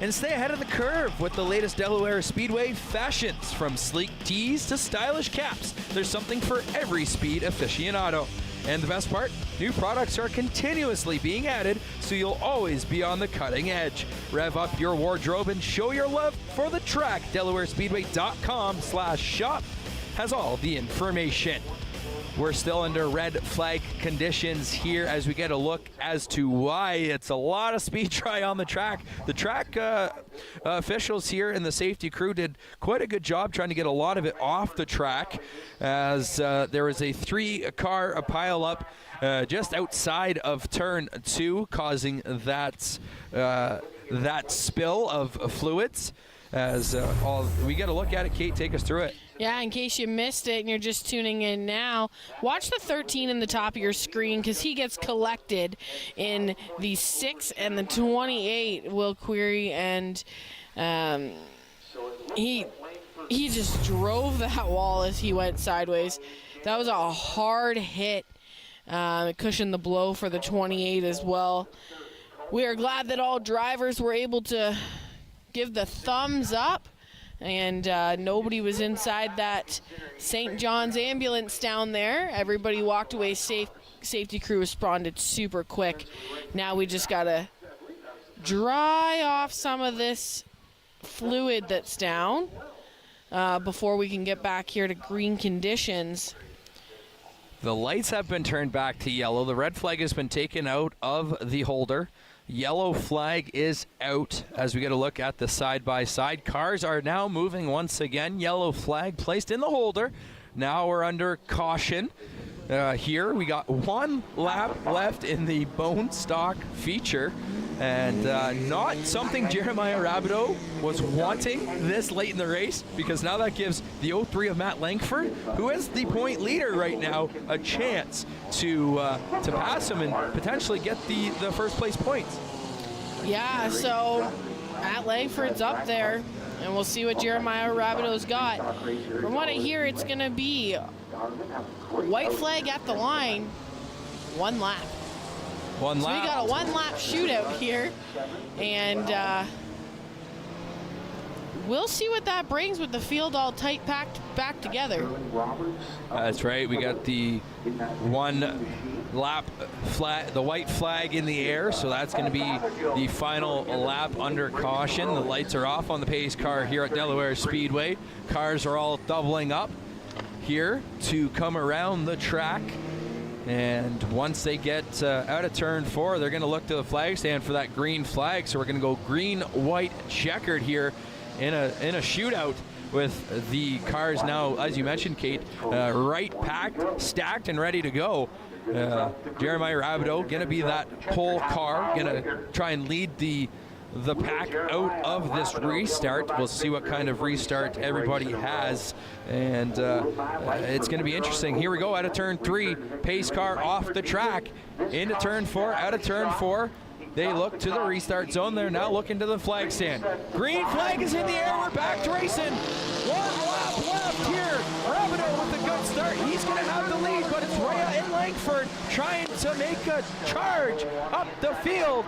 And stay ahead of the curve with the latest Delaware Speedway fashions. From sleek tees to stylish caps, there's something for every speed aficionado. And the best part, new products are continuously being added, so you'll always be on the cutting edge. Rev up your wardrobe and show your love for the track. DelawareSpeedway.com/shop has all the information. We're still under red flag conditions here as we get a look as to why. It's a lot of speed try on the track. The track officials here and the safety crew did quite a good job trying to get a lot of it off the track, as there was a 3-car pile up just outside of turn 2, causing that spill of fluids. As we got to look at it. Kate, take us through it. Yeah, in case you missed it and you're just tuning in now, watch the 13 in the top of your screen, because he gets collected in the 6 and the 28, Will Query, and he just drove that wall as he went sideways. That was a hard hit. It cushioned the blow for the 28 as well. We are glad that all drivers were able to give the thumbs up, and nobody was inside that St. John's ambulance down there. Everybody walked away safe. Safety crew responded super quick. Now we just gotta dry off some of this fluid that's down before we can get back here to green conditions. The lights have been turned back to yellow. The red flag has been taken out of the holder. Yellow flag is out as we get a look at the side-by-side. Cars are now moving once again. Yellow flag placed in the holder. Now we're under caution. Here we got 1 lap left in the bone stock feature, and not something Jeremiah Rabideau was wanting this late in the race, because now that gives the 03 of Matt Langford, who is the point leader right now, a chance to pass him and potentially get the first place points. Yeah, so Matt Langford's up there, and we'll see what Jeremiah Rabideau's got. From what I hear, it's going to be white flag at the line, 1 lap. One lap. So we got a 1-lap shootout here, and we'll see what that brings with the field all tight packed back together. That's right. We got the 1 lap flag, the white flag in the air, so that's going to be the final lap under caution. The lights are off on the pace car here at Delaware Speedway. Cars are all doubling up here to come around the track. And once they get out of turn 4, they're going to look to the flag stand for that green flag. So we're going to go green, white, checkered here in a shootout, with the cars now, as you mentioned, Kate, right packed, stacked, and ready to go. Jeremiah Rabideau going to be that pole car, going to try and lead the pack out of this restart. We'll see what kind of restart everybody has, and it's going to be interesting. Here we go, out of turn 3, pace car off the track, into turn 4, out of turn 4. They look to the restart zone. They're now looking to the flag stand. Green flag is in the air. We're back to racing. 1 lap left here. Rabideau with a good start. He's going to have the lead, but it's Rhea and Langford trying to make a charge up the field.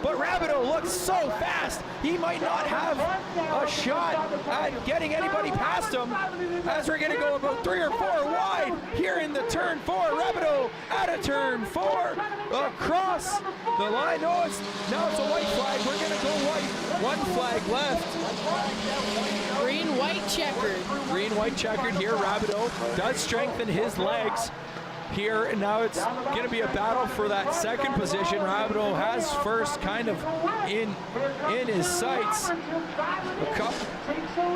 But Rabideau looks so fast, he might not have a shot at getting anybody past him, as we're going to go about 3 or 4 wide here in the turn 4. Rabideau out of turn 4, across the line. No, now it's a white flag. We're going to go white. 1 flag left. Green-white checkered. Green-white checkered here. Rabideau does strengthen his legs here, and now it's going to be a battle for that second position. Rabideau has first kind of in his sights.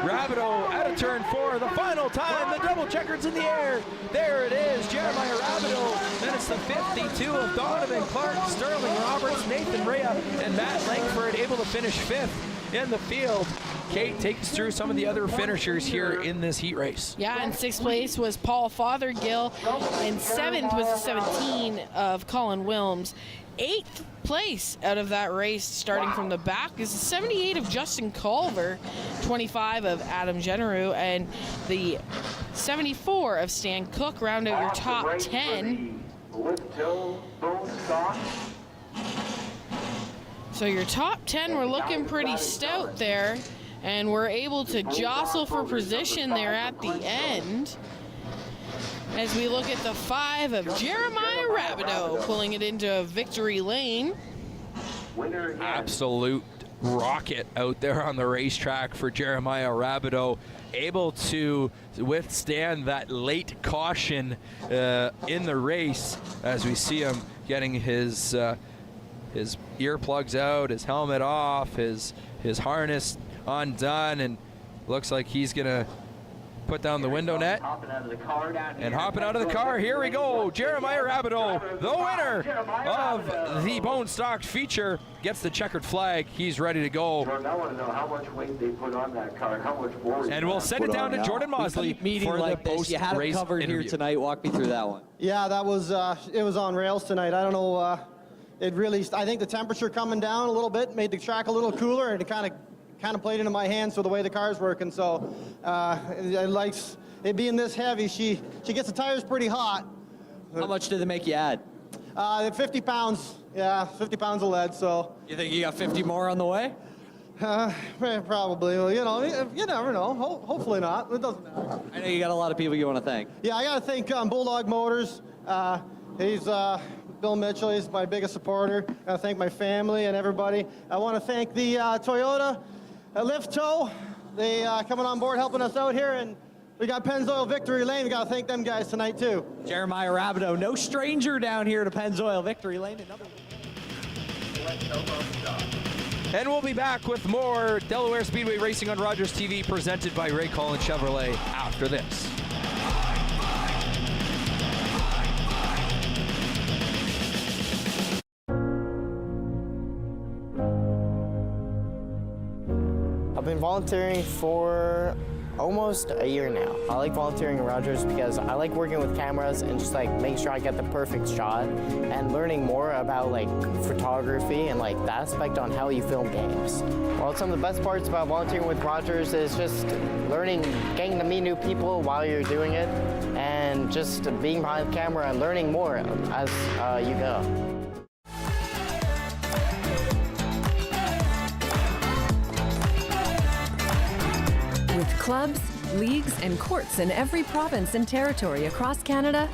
Rabideau out of turn 4, the final time, the double checker's in the air. There it is, Jeremiah Rabideau. Then it's the 52 of Donovan Clark, Sterling Roberts, Nathan Rhea, and Matt Langford able to finish 5th in the field. Kate, take us through some of the other finishers here in this heat race. Yeah, in 6th place was Paul Fothergill, and 7th was the 17 of Colin Wilms. 8th place out of that race, starting from the back, is the 78 of Justin Culver, 25 of Adam Generou, and the 74 of Stan Cook round out your top 10. So your top 10 were looking pretty stout there, and we're able to jostle for position there at the end. As we look at the 5 of Jeremiah Rabideau pulling it into victory lane. Absolute rocket out there on the racetrack for Jeremiah Rabideau, able to withstand that late caution in the race, as we see him getting his earplugs out, his helmet off, his harness undone, and looks like he's gonna put down the window net and hopping out of the car. Here we go. Jeremiah Rabideau, the winner of the Bone Stock feature, gets the checkered flag. He's ready to go. Jordan, I want to know how much weight they put on that car, how much more. And we'll send it down to Jordan Mosley meeting for like the this. You had it post-race covered interview here tonight. Walk me through that one. Yeah, that was it was on rails tonight. I don't know. It really. I think the temperature coming down a little bit made the track a little cooler, and it kind of played into my hands for the way the car's working. So it likes it being this heavy. She gets the tires pretty hot. How much did they make you add? 50 pounds. Yeah, 50 pounds of lead. So you think you got 50 more on the way? Probably. Well, you never know. Hopefully not. It doesn't matter. I know you got a lot of people you want to thank. Yeah, I got to thank Bulldog Motors. He's Bill Mitchell. He's my biggest supporter. I want to thank my family and everybody. I want to thank the Toyota Lift Tow. They coming on board, helping us out here, and we got Pennzoil Victory Lane. We got to thank them guys tonight too. Jeremiah Rabideau, no stranger down here to Pennzoil Victory Lane. And we'll be back with more Delaware Speedway Racing on Rogers TV, presented by Ray Collins Chevrolet, after this. I've been volunteering for almost a year now. I like volunteering at Rogers because I like working with cameras and just like making sure I get the perfect shot and learning more about like photography and like the aspect on how you film games. Well, some of the best parts about volunteering with Rogers is just learning, getting to meet new people while you're doing it, and just being behind the camera and learning more as you go. With clubs, leagues, and courts in every province and territory across Canada,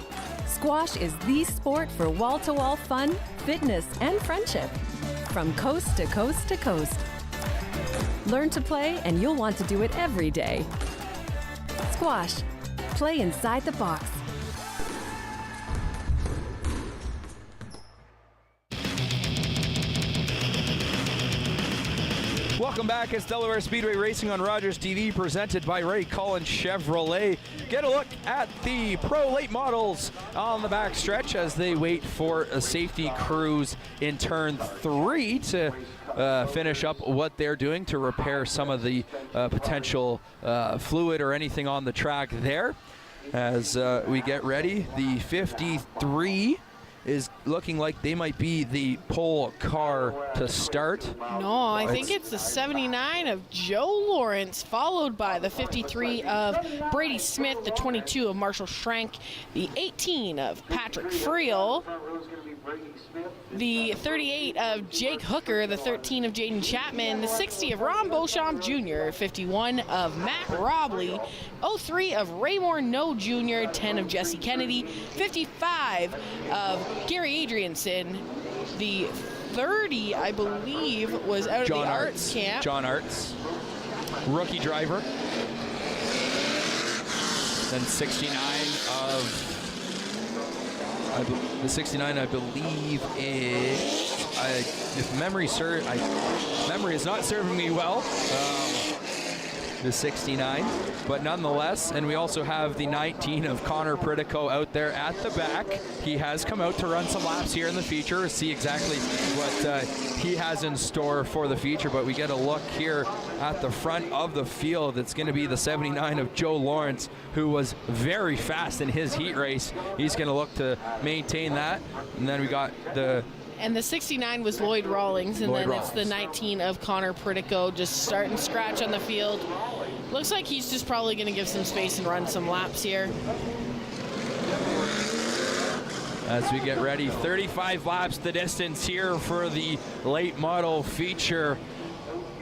squash is the sport for wall-to-wall fun, fitness, and friendship. From coast to coast to coast. Learn to play, and you'll want to do it every day. Squash. Play inside the box. Welcome back. It's Delaware Speedway Racing on Rogers TV, presented by Ray Collins Chevrolet. Get a look at the pro late models on the back stretch as they wait for a safety crews in turn 3 to finish up what they're doing to repair some of the potential fluid or anything on the track there. As we get ready, the 53 is looking like they might be the pole car to start. No, I think it's the 79 of Joe Lawrence, followed by the 53 of Brady Smith, the 22 of Marshall Schrank, the 18 of Patrick Friel, the 38 of Jake Hooker, the 13 of Jaden Chapman, the 60 of Ron Beauchamp Jr., 51 of Matt Robley, 03 of Raymore No Jr., 10 of Jesse Kennedy, 55 of Gary Adrianson, the 30, I believe, was out John of the arts camp. John Arts, rookie driver. Then 69 of, the 69 I believe is, if memory memory is not serving me well, the 69, but nonetheless, and we also have the 19 of Connor Pritico out there at the back. He has come out to run some laps here in the feature, see exactly what he has in store for the feature, but we get a look here at the front of the field. It's going to be the 79 of Joe Lawrence, who was very fast in his heat race. He's going to look to maintain that, and then we got the... And the 69 was Lloyd Rawlings, and Lloyd then Rawlings. it's the 19 of Connor Pritico, just starting scratch on the field. Looks like he's just probably going to give some space and run some laps here. As we get ready, 35 laps the distance here for the late model feature.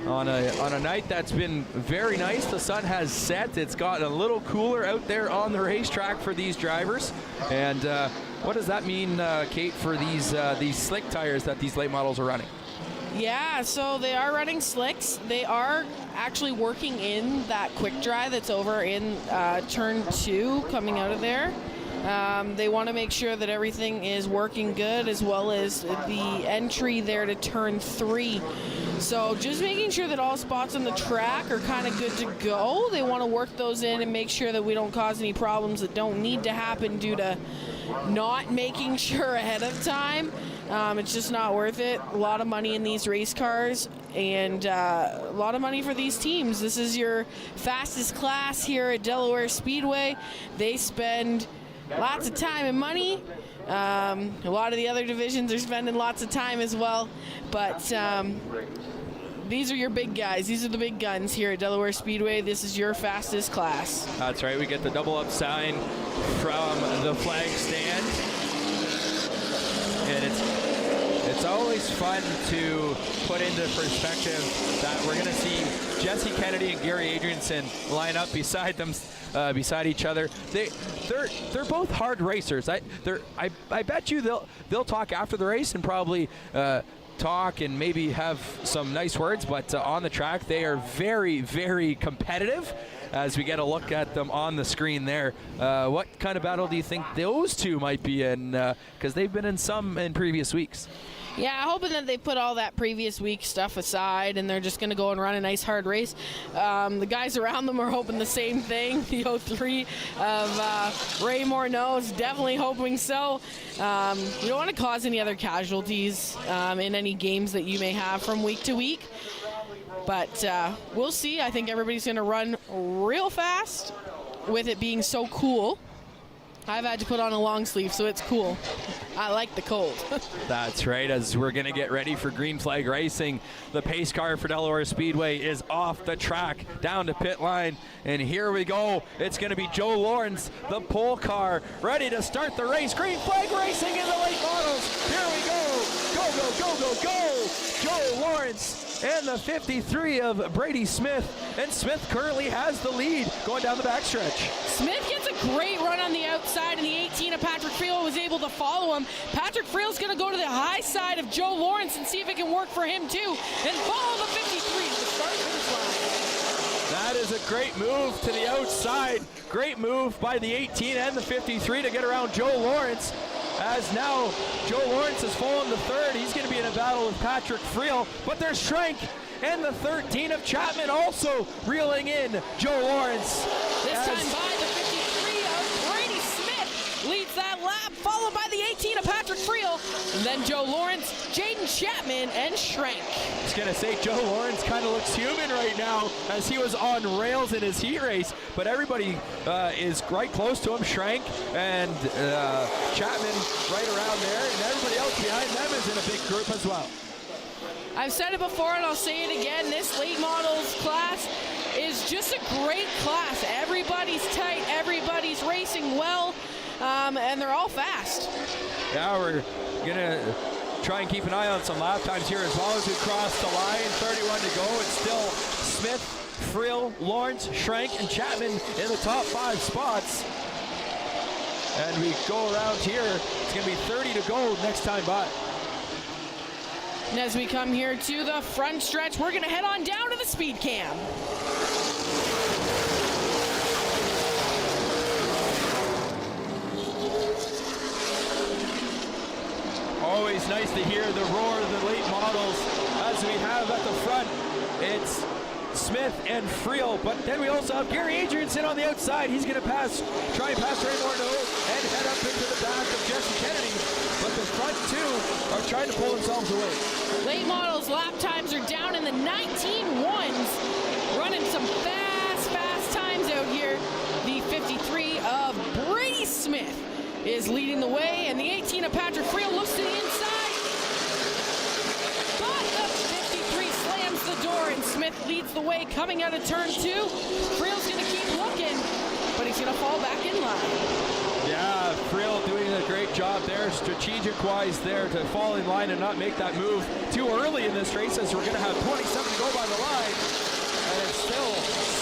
On a night that's been very nice. The sun has set. It's gotten a little cooler out there on the racetrack for these drivers. And what does that mean, Kate, for these slick tires that these late models are running? Yeah, so they are running slicks. They are actually working in that quick dry that's over in turn 2 coming out of there. They want to make sure that everything is working good, as well as the entry there to turn 3. So just making sure that all spots on the track are kind of good to go. They want to work those in and make sure that we don't cause any problems that don't need to happen due to not making sure ahead of time. It's just not worth it. A lot of money in these race cars, and a lot of money for these teams. This is your fastest class here at Delaware Speedway. They spend lots of time and money. A lot of the other divisions are spending lots of time as well, but these are your big guys. These are the big guns here at Delaware Speedway. This is your fastest class. That's right. We get the double up sign from the flag stand, and it's always fun to put into perspective that we're going to see Jesse Kennedy and Gary Adrianson line up beside them. Beside each other. They're both hard racers. I bet you they'll talk after the race and probably talk and maybe have some nice words, but on the track they are very, very competitive. As we get a look at them on the screen there, what kind of battle do you think those two might be in? Because they've been in some in previous weeks. Yeah, hoping that they put all that previous week stuff aside and they're just going to go and run a nice hard race. The guys around them are hoping the same thing. The 03 of Ray Morneau is definitely hoping so. You don't want to cause any other casualties in any games that you may have from week to week. But we'll see. I think everybody's going to run real fast with it being so cool. I've had to put on a long sleeve, so it's cool. I like the cold. That's right. As we're going to get ready for green flag racing, the pace car for Delaware Speedway is off the track, down to pit line, and here we go. It's going to be Joe Lawrence, the pole car, ready to start the race. Green flag racing in the late models. Here we go. Go, go, go, go, go. Joe Lawrence and the 53 of Brady Smith, and Smith currently has the lead going down the backstretch. Smith gets a great run on the outside, and the 18 of Patrick Friel was able to follow him. Patrick Friel's going to go to the high side of Joe Lawrence and see if it can work for him too, and follow the 53 to the start finish line. That is a great move to the outside. Great move by the 18 and the 53 to get around Joe Lawrence. As now Joe Lawrence has fallen to third. He's going to be in a battle with Patrick Friel, but there's Schrank and the 13 of Chapman also reeling in Joe Lawrence. This time by the 53 of Brady Smith leads that lap, followed by the 18 of Patrick Friel, and then Joe Lawrence, Jaden Chapman, and Schrank. It's gonna say, Joe Lawrence kind of looks human right now as he was on rails in his heat race, but everybody is right close to him. Schrank and Chapman right around there, and everybody else behind them is in a big group as well. I've said it before and I'll say it again, this late models class is just a great class. Everybody's tight, everybody's racing well, and they're all fast. Yeah, we're gonna try and keep an eye on some lap times here as well as we cross the line. 31 to go. It's still Smith, Friel, Lawrence, Schrank, and Chapman in the top 5 spots. And we go around here. It's gonna be 30 to go next time by. And as we come here to the front stretch, we're gonna head on down to the speed cam. Always nice to hear the roar of the late models as we have at the front. It's Smith and Friel, but then we also have Gary Adrianson on the outside. He's going to try and pass Ray Morneau and head up into the back of Jesse Kennedy, but the front two are trying to pull themselves away. Late models lap times are down in the 19.1s, running some fast times out here. The 53 of Brady Smith is leading the way, and the 18 of Patrick Friel looks to the inside, but the 53 slams the door, and Smith leads the way coming out of turn 2. Friel's going to keep looking, but he's going to fall back in line. Yeah, Friel doing a great job there, strategic-wise there, to fall in line and not make that move too early in this race, as we're going to have 27 to go by the line, and it's still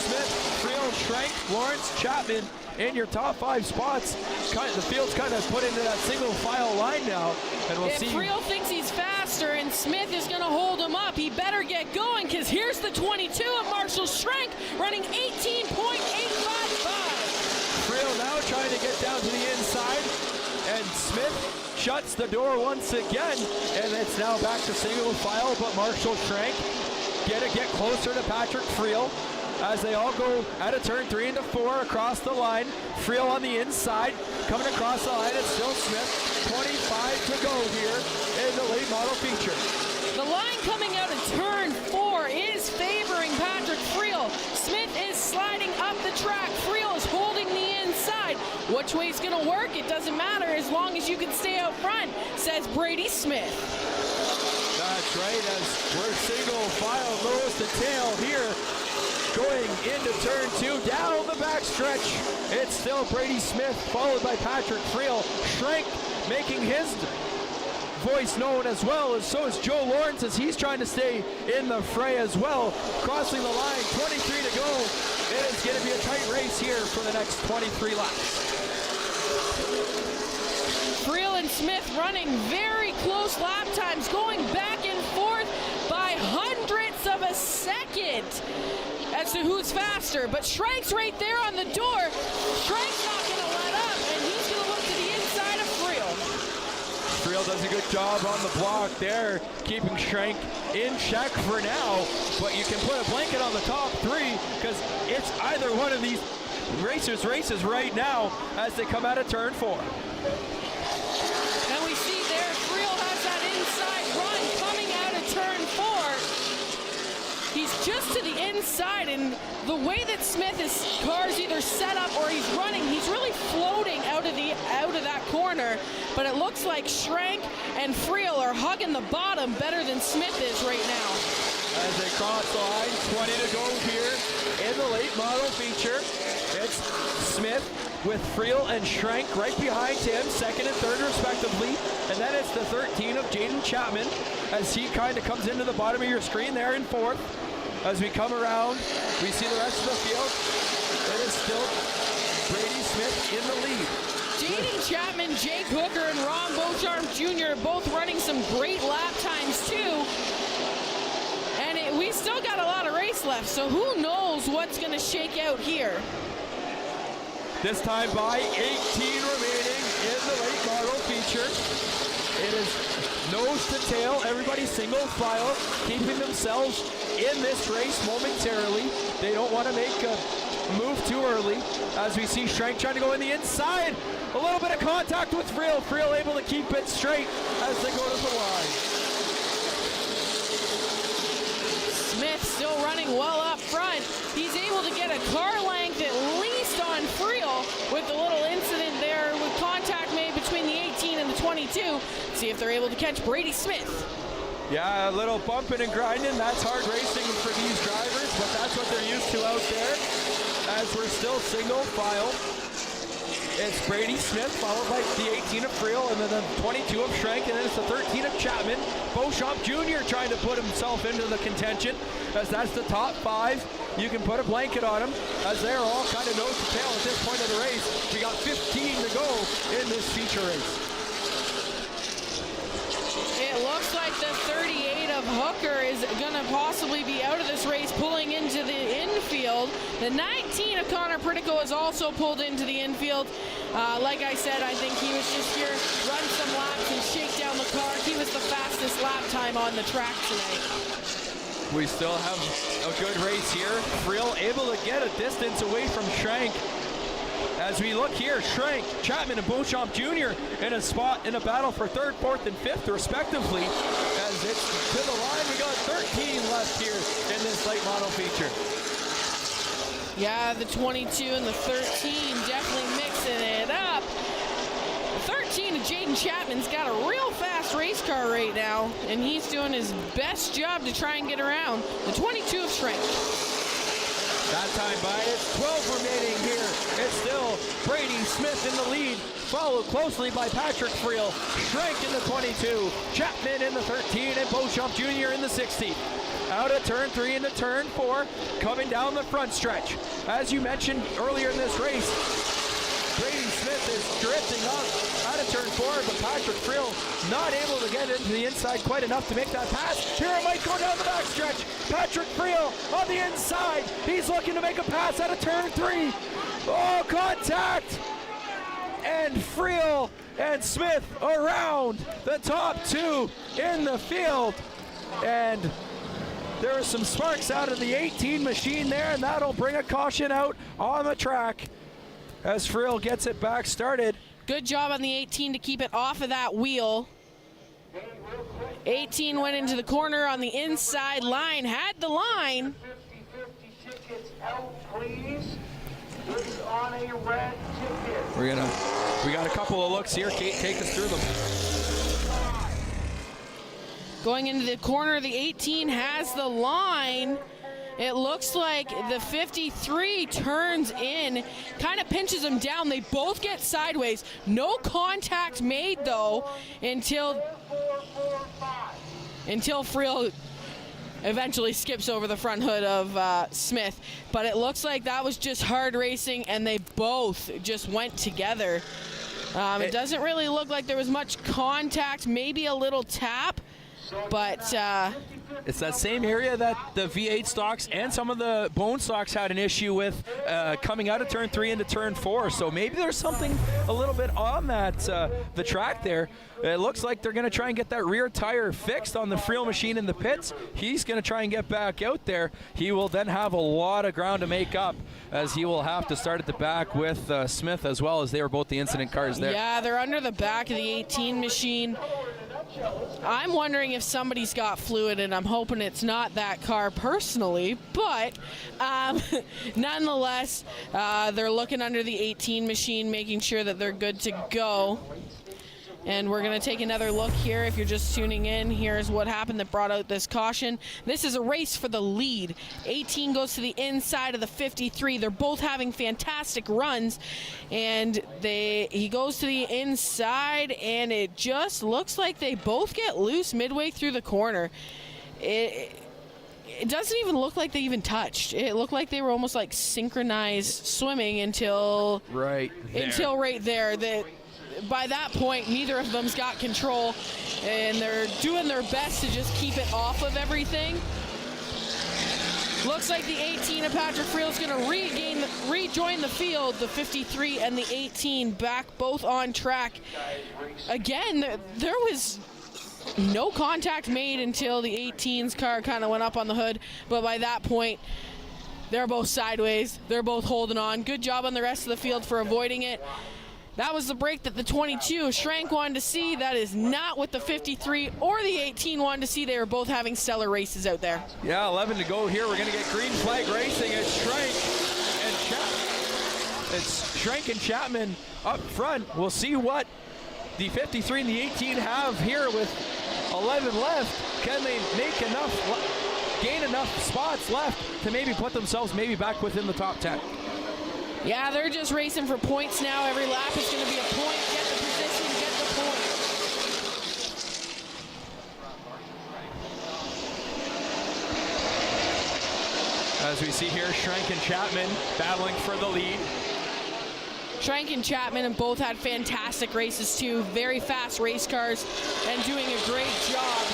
Smith, Friel, Schrank, Lawrence, Chapman in your top 5 spots. The field's kind of put into that single file line now, and we'll see. If Friel thinks he's faster and Smith is going to hold him up, he better get going, because here's the 22 of Marshall Schrank running 18.855. Friel now trying to get down to the inside, and Smith shuts the door once again, and it's now back to single file, but Marshall Schrank get closer to Patrick Friel as they all go out of turn 3 into 4 across the line. Friel on the inside, coming across the line, it's still Smith. 25 to go here in the late model feature. The line coming out of turn 4 is favoring Patrick Friel. Smith is sliding up the track. Friel is holding the inside. Which way it's gonna work, it doesn't matter as long as you can stay out front, says Brady Smith. That's right, as we're single file nose to tail here. Going into turn 2, down the backstretch. It's still Brady Smith, followed by Patrick Friel. Schrank making his voice known as well, and so is Joe Lawrence as he's trying to stay in the fray as well. Crossing the line, 23 to go. It is going to be a tight race here for the next 23 laps. Friel and Smith running very close lap times, going back and forth by hundredths of a second as to who's faster. But Schrank's right there on the door. Schrank's not going to let up, and he's going to look to the inside of Friel. Friel does a good job on the block there, keeping Schrank in check for now, but you can put a blanket on the top 3 because it's either one of these racers races right now as they come out of turn 4. And we see there Friel has that inside run coming out of turn 4. He's just to the inside, and the way that Smith's car's either set up or he's running, he's really floating out of that corner. But it looks like Schrank and Friel are hugging the bottom better than Smith is right now. As they cross the line, 20 to go here in the late model feature. It's Smith with Friel and Schrank right behind him, second and third respectively. And then it's the 13 of Jaden Chapman as he kind of comes into the bottom of your screen there in fourth. As we come around, we see the rest of the field. It is still Brady Smith in the lead. Jaden Chapman, Jake Hooker, and Ron Beaucharm Jr. both running some great lap times too. And we still got a lot of race left, so who knows what's going to shake out here. This time by 18 remaining in the late model feature. It is nose to tail, everybody single file, keeping themselves in this race momentarily. They don't want to make a move too early. As we see Schrank trying to go in the inside. A little bit of contact with Friel. Friel able to keep it straight as they go to the line. running well up front. He's able to get a car length at least on Friel with the little incident there with contact made between the 18 and the 22. See if they're able to catch Brady Smith. Yeah, a little bumping and grinding. That's hard racing for these drivers, but that's what they're used to out there. As we're still single file, it's Brady Smith, followed by the 18 of Friel, and then the 22 of Schrenk, and then it's the 13 of Chapman. Beauchamp Jr. trying to put himself into the contention, as that's the top 5. You can put a blanket on them, as they're all kind of nose to tail at this point of the race. We got 15 to go in this feature race. It looks like the 38 of Hooker is going to possibly be out of this race, pulling into the infield. The 19 of Connor Pritico is also pulled into the infield. Like I said, I think he was just here, run some laps and shake down the car. He was the fastest lap time on the track tonight. We still have a good race here. Friel able to get a distance away from Schrenk. As we look here, Schrenk, Chapman, and Beauchamp Jr. in a spot in a battle for 3rd, 4th, and 5th, respectively. As it's to the line, we got 13 left here in this late model feature. Yeah, the 22 and the 13 definitely mixing it up. The 13 of Jaden Chapman's got a real fast race car right now, and he's doing his best job to try and get around. The 22 of Schrenk. That time by it, 12 remaining here. It's still Brady Smith in the lead, followed closely by Patrick Friel. Schrenk in the 22, Chapman in the 13, and Beauchamp Jr. in the 60. Out of turn 3 into turn 4, coming down the front stretch. As you mentioned earlier in this race, Brady Smith is drifting up out of turn 4, but Patrick Friel not able to get into the inside quite enough to make that pass. Here it might go down the backstretch. Patrick Friel on the inside. He's looking to make a pass out of turn 3. Oh, contact! And Friel and Smith around the top 2 in the field. And there are some sparks out of the 18 machine there, and that'll bring a caution out on the track as Friel gets it back started. Good job on the 18 to keep it off of that wheel. 18 went into the corner on the inside line, had the line. 50-50 tickets out, please. It's on a red ticket. We got a couple of looks here. Kate, take us through them. Going into the corner, the 18 has the line. It looks like the 53 turns in, kind of pinches him down. They both get sideways. No contact made, though, until Friel eventually skips over the front hood of Smith. But it looks like that was just hard racing, and they both just went together. It doesn't really look like there was much contact, maybe a little tap, but it's that same area that the V8 stocks and some of the bone stocks had an issue with coming out of turn 3 into turn 4. So maybe there's something a little bit on that the track there. It looks like they're going to try and get that rear tire fixed on the Friel machine in the pits. He's going to try and get back out there. He will then have a lot of ground to make up, as he will have to start at the back with Smith, as well, as they were both the incident cars there. Yeah, they're under the back of the 18 machine. I'm wondering if somebody's got fluid, and I'm hoping it's not that car personally, but nonetheless, they're looking under the 18 machine, making sure that they're good to go. And we're going to take another look here. If you're just tuning in, here's what happened that brought out this caution. This is a race for the lead. 18 goes to the inside of the 53. They're both having fantastic runs, and he goes to the inside, and it just looks like they both get loose midway through the corner. It doesn't even look like they even touched. It looked like they were almost like synchronized swimming until right there. By that point, neither of them's got control, and they're doing their best to just keep it off of everything. Looks like the 18 of Patrick Friel is going to rejoin the field. The 53 and the 18 back both on track. Again, there was no contact made until the 18's car kind of went up on the hood, but by that point, they're both sideways. They're both holding on. Good job on the rest of the field for avoiding it. That was the break that the 22 Schrank wanted to see. That is not what the 53 or the 18 wanted to see. They were both having stellar races out there. Yeah, 11 to go here. We're going to get green flag racing. It's Schrank and Chapman up front. We'll see what the 53 and the 18 have here with 11 left. Can they make enough, gain enough spots left to maybe put themselves maybe back within the top 10? Yeah, they're just racing for points now. Every lap is going to be a point. Get the position, get the point. As we see here, Schrank and Chapman battling for the lead. Schrank and Chapman have both had fantastic races too. Very fast race cars and doing a great job.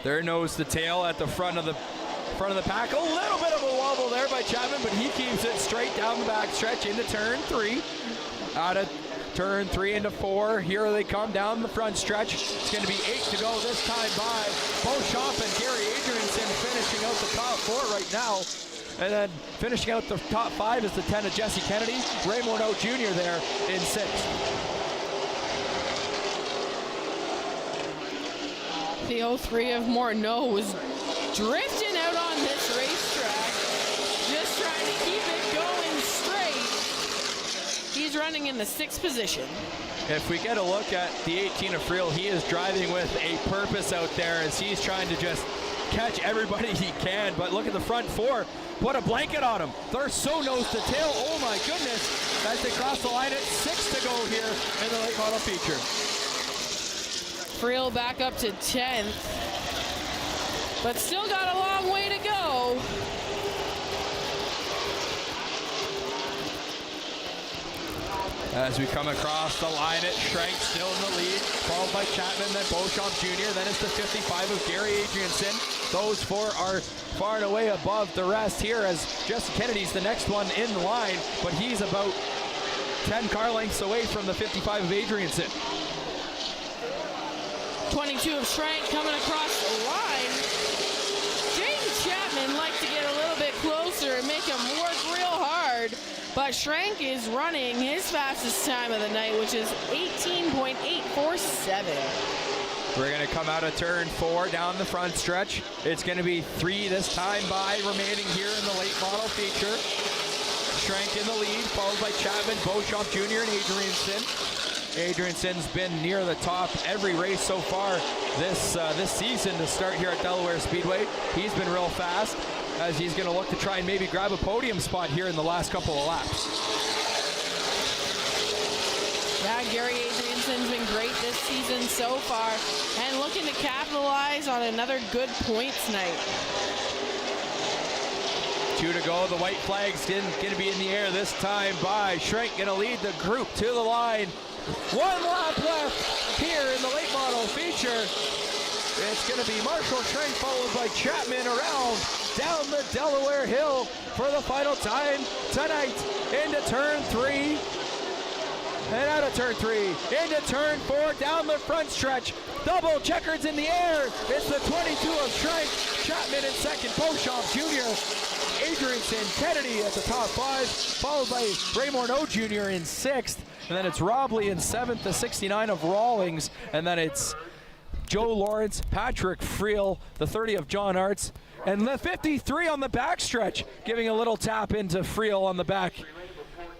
They're nose to tail at the front of the pack. A little bit of a wobble there by Chapman, but he keeps it straight down the back stretch into turn 3. Out of turn 3 into 4. Here they come down the front stretch. It's going to be 8 to go this time by Beauchamp and Gary Adrianson finishing out the top 4 right now. And then finishing out the top 5 is the 10 of Jesse Kennedy. Ray Morneau Jr. there in 6th. The 03 of Morneau was drifting out on this racetrack, just trying to keep it going straight. He's running in the 6th position. If we get a look at the 18 of Friel, he is driving with a purpose out there as he's trying to just catch everybody he can. But look at the front 4. Put a blanket on him. They're so nose to tail. Oh my goodness. As they cross the line at 6 to go here in the late model feature. Friel back up to 10th, but still got a long way to go. As we come across the line, it's Schrank still in the lead, followed by Chapman, then Beauchamp Jr., then it's the 55 of Gary Adrianson. Those 4 are far and away above the rest here as Jesse Kennedy's the next one in the line, but he's about 10 car lengths away from the 55 of Adrianson. 22 of Schrank coming across the line. Jaden Chapman likes to get a little bit closer and make him work real hard. But Schrank is running his fastest time of the night, which is 18.847. We're going to come out of turn 4 down the front stretch. It's going to be 3 this time by remaining here in the late model feature. Schrank in the lead, followed by Chapman, Beauchamp Jr. and Adrianson. Adrianson's been near the top every race so far this season to start here at Delaware Speedway. He's been real fast as he's going to look to try and maybe grab a podium spot here in the last couple of laps. Yeah, Gary Adrianson's been great this season so far and looking to capitalize on another good points night. 2 to go. The white flag's going to be in the air this time by Schrank, going to lead the group to the line. 1 lap left here in the late model feature. It's going to be Marshall Schrank followed by Chapman around down the Delaware Hill for the final time tonight into turn 3. And out of turn 3 into turn 4 down the front stretch. Double checkers in the air. It's the 22 of Schrank. Chapman in second. Beauchamp Jr. Adrianson, Kennedy at the top 5, followed by Ray Morneau Jr. in 6th. And then it's Robley in 7th, the 69 of Rawlings. And then it's Joe Lawrence, Patrick Friel, the 30 of John Arts, and the 53 on the backstretch, giving a little tap into Friel on the back.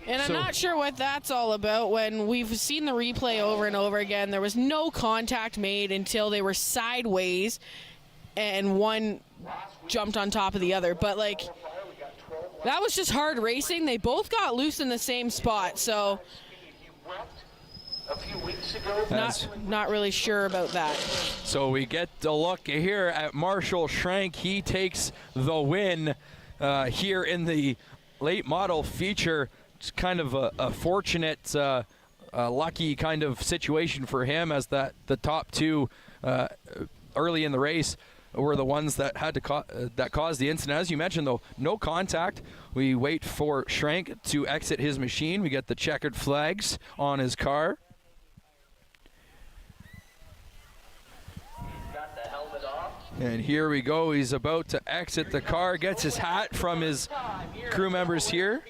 And I'm not sure what that's all about. When we've seen the replay over and over again, there was no contact made until they were sideways and one jumped on top of the other. But like, that was just hard racing. They both got loose in the same spot, so a few weeks ago. Not really sure about that. So we get a look here at Marshall Schrank. He takes the win here in the late model feature. It's kind of a fortunate, lucky kind of situation for him, as that the top 2 early in the race were the ones that had to that caused the incident. As you mentioned, though, no contact. We wait for Schrank to exit his machine. We get the checkered flags on his car. And here we go. He's about to exit the car, gets his hat from his crew members here.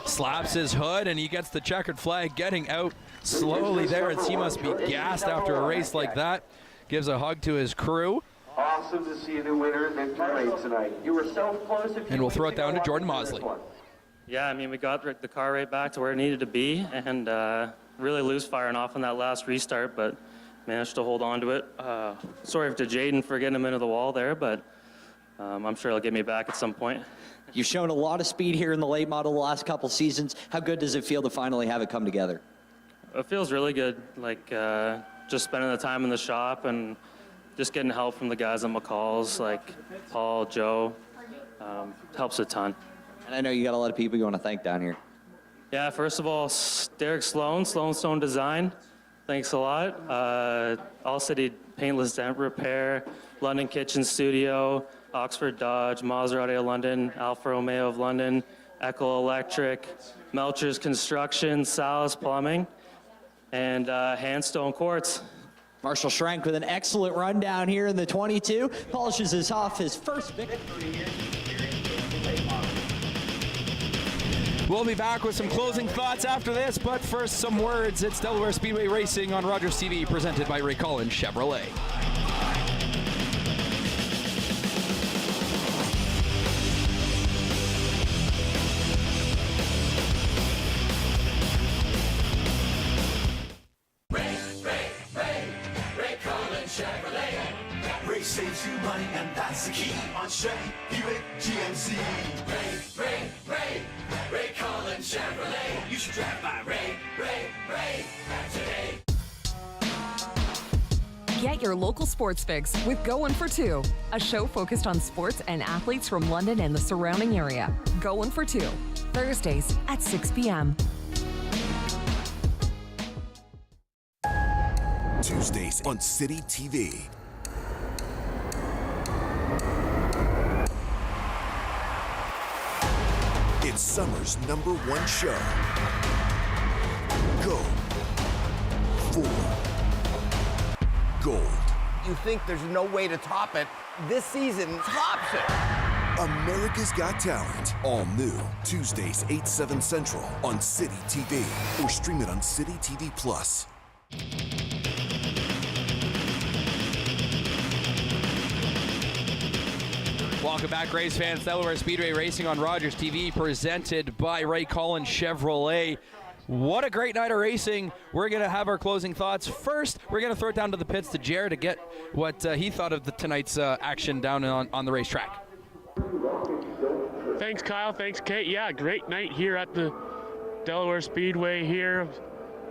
Slaps his hood, and he gets the checkered flag, getting out slowly there, as he must be gassed after a race like that. Gives a hug to his crew. Awesome to see the winner in victory race tonight. You were so close. And we'll throw it down to Jordan Mosley. Yeah, I mean, we got the car right back to where it needed to be, and really loose firing off on that last restart, but managed to hold on to it. Sorry to Jaden for getting him into the wall there, but I'm sure he'll get me back at some point. You've shown a lot of speed here in the late model the last couple seasons. How good does it feel to finally have it come together? It feels really good, like just spending the time in the shop and just getting help from the guys at McCall's, like Paul, Joe, helps a ton. And I know you got a lot of people you want to thank down here. Yeah, first of all, Derek Sloan, Stone Design, thanks a lot. All City Paintless Dent Repair, London Kitchen Studio, Oxford Dodge, Maserati of London, Alfa Romeo of London, Echo Electric, Melcher's Construction, Sal's Plumbing, and Handstone Quartz. Marshall Schrank with an excellent run down here in the 22. Polishes his off his first victory here. We'll be back with some closing thoughts after this, but first some words. It's Delaware Speedway Racing on Rogers TV, presented by Ray Collins Chevrolet. Ray saves you money, and that's the key on Chevy, Buick, GMC. Ray Collins Chevrolet. You should drive by Ray today. Get your local sports fix with Goin' for Two, a show focused on sports and athletes from London and the surrounding area. Goin' for Two, Thursdays at 6 p.m. Tuesdays on City TV. It's summer's #1 show. Go for gold. You think there's no way to top it? This season tops it. America's Got Talent. All new. Tuesdays, 8, 7 Central on City TV. Or stream it on City TV Plus. Welcome back, race fans. Delaware Speedway Racing on Rogers TV, presented by Ray Collins Chevrolet. What a great night of racing. We're going to have our closing thoughts. First, we're going to throw it down to the pits to Jared to get what he thought of tonight's action down on the racetrack. Thanks, Kyle. Thanks, Kate. Yeah, great night here at the Delaware Speedway here.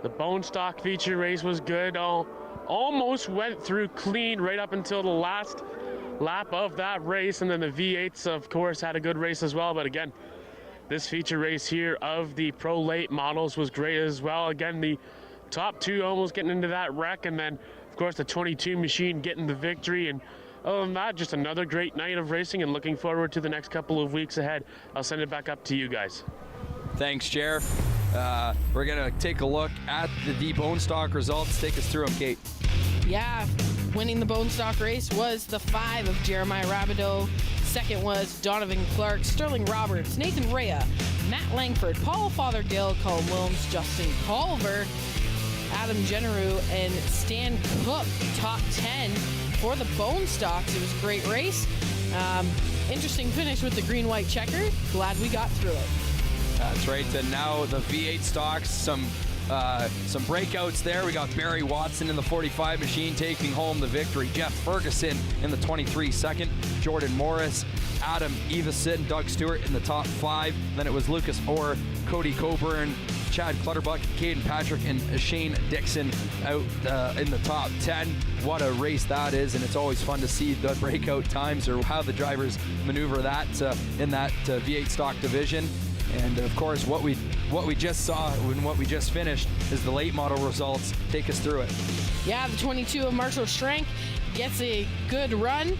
The bone stock feature race was good. Almost went through clean right up until the last lap of that race, and then the V8s, of course, had a good race as well. But again, this feature race here of the Pro Late models was great as well. Again, the top two almost getting into that wreck, and then, of course, the 22 machine getting the victory. And other than that, just another great night of racing, and looking forward to the next couple of weeks ahead. I'll send it back up to you guys. Thanks, Sheriff. We're going to take a look at the bone stock results. Take us through them, Kate. Yeah, winning the bone stock race was the 5 of Jeremiah Rabideau. Second was Donovan Clark, Sterling Roberts, Nathan Rea, Matt Langford, Paul Fothergill, Colin Williams, Justin Culver, Adam Generu, and Stan Cook. Top 10 for the bone stocks. It was a great race. Interesting finish with the green-white checker. Glad we got through it. That's right. And now the V8 stocks, some breakouts there. We got Barry Watson in the 45 machine taking home the victory. Jeff Ferguson in the 23 second. Jordan Morris, Adam Evison, Doug Stewart in the top 5. Then it was Lucas Orr, Cody Coburn, Chad Clutterbuck, Caden Patrick, and Shane Dixon out in the top 10. What a race that is, and it's always fun to see the breakout times or how the drivers maneuver that in that V8 stock division. And of course, what we just saw and what we just finished is the late model results. Take us through it. Yeah, the 22 of Marshall Schrank gets a good run,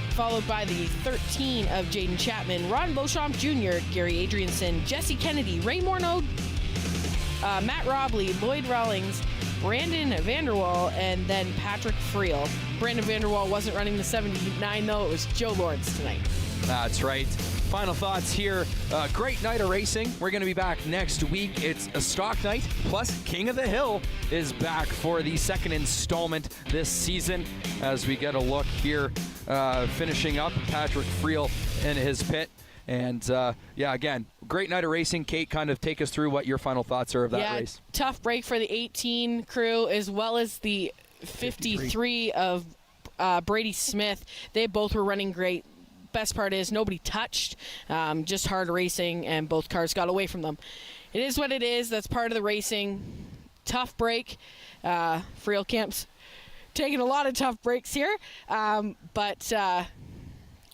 followed by the 13 of Jaden Chapman, Ron Beauchamp Jr., Gary Adrianson, Jesse Kennedy, Ray Morneau, Matt Robley, Lloyd Rawlings, Brandon Vanderwall and then Patrick Friel. Brandon Vanderwall wasn't running the 79 though, it was Joe Lawrence tonight. That's right. Final thoughts here. Great night of racing. We're going to be back next week. It's a stock night, plus King of the Hill is back for the second installment this season as we get a look here, finishing up Patrick Friel in his pit. And, again, great night of racing. Kate, kind of take us through what your final thoughts are of that race. Tough break for the 18 crew as well as the 53 of Brady Smith. They both were running great. Best part is nobody touched, just hard racing, and both cars got away from them. It is what it is. That's part of the racing. Tough break. Friel Camp's taking a lot of tough breaks here, but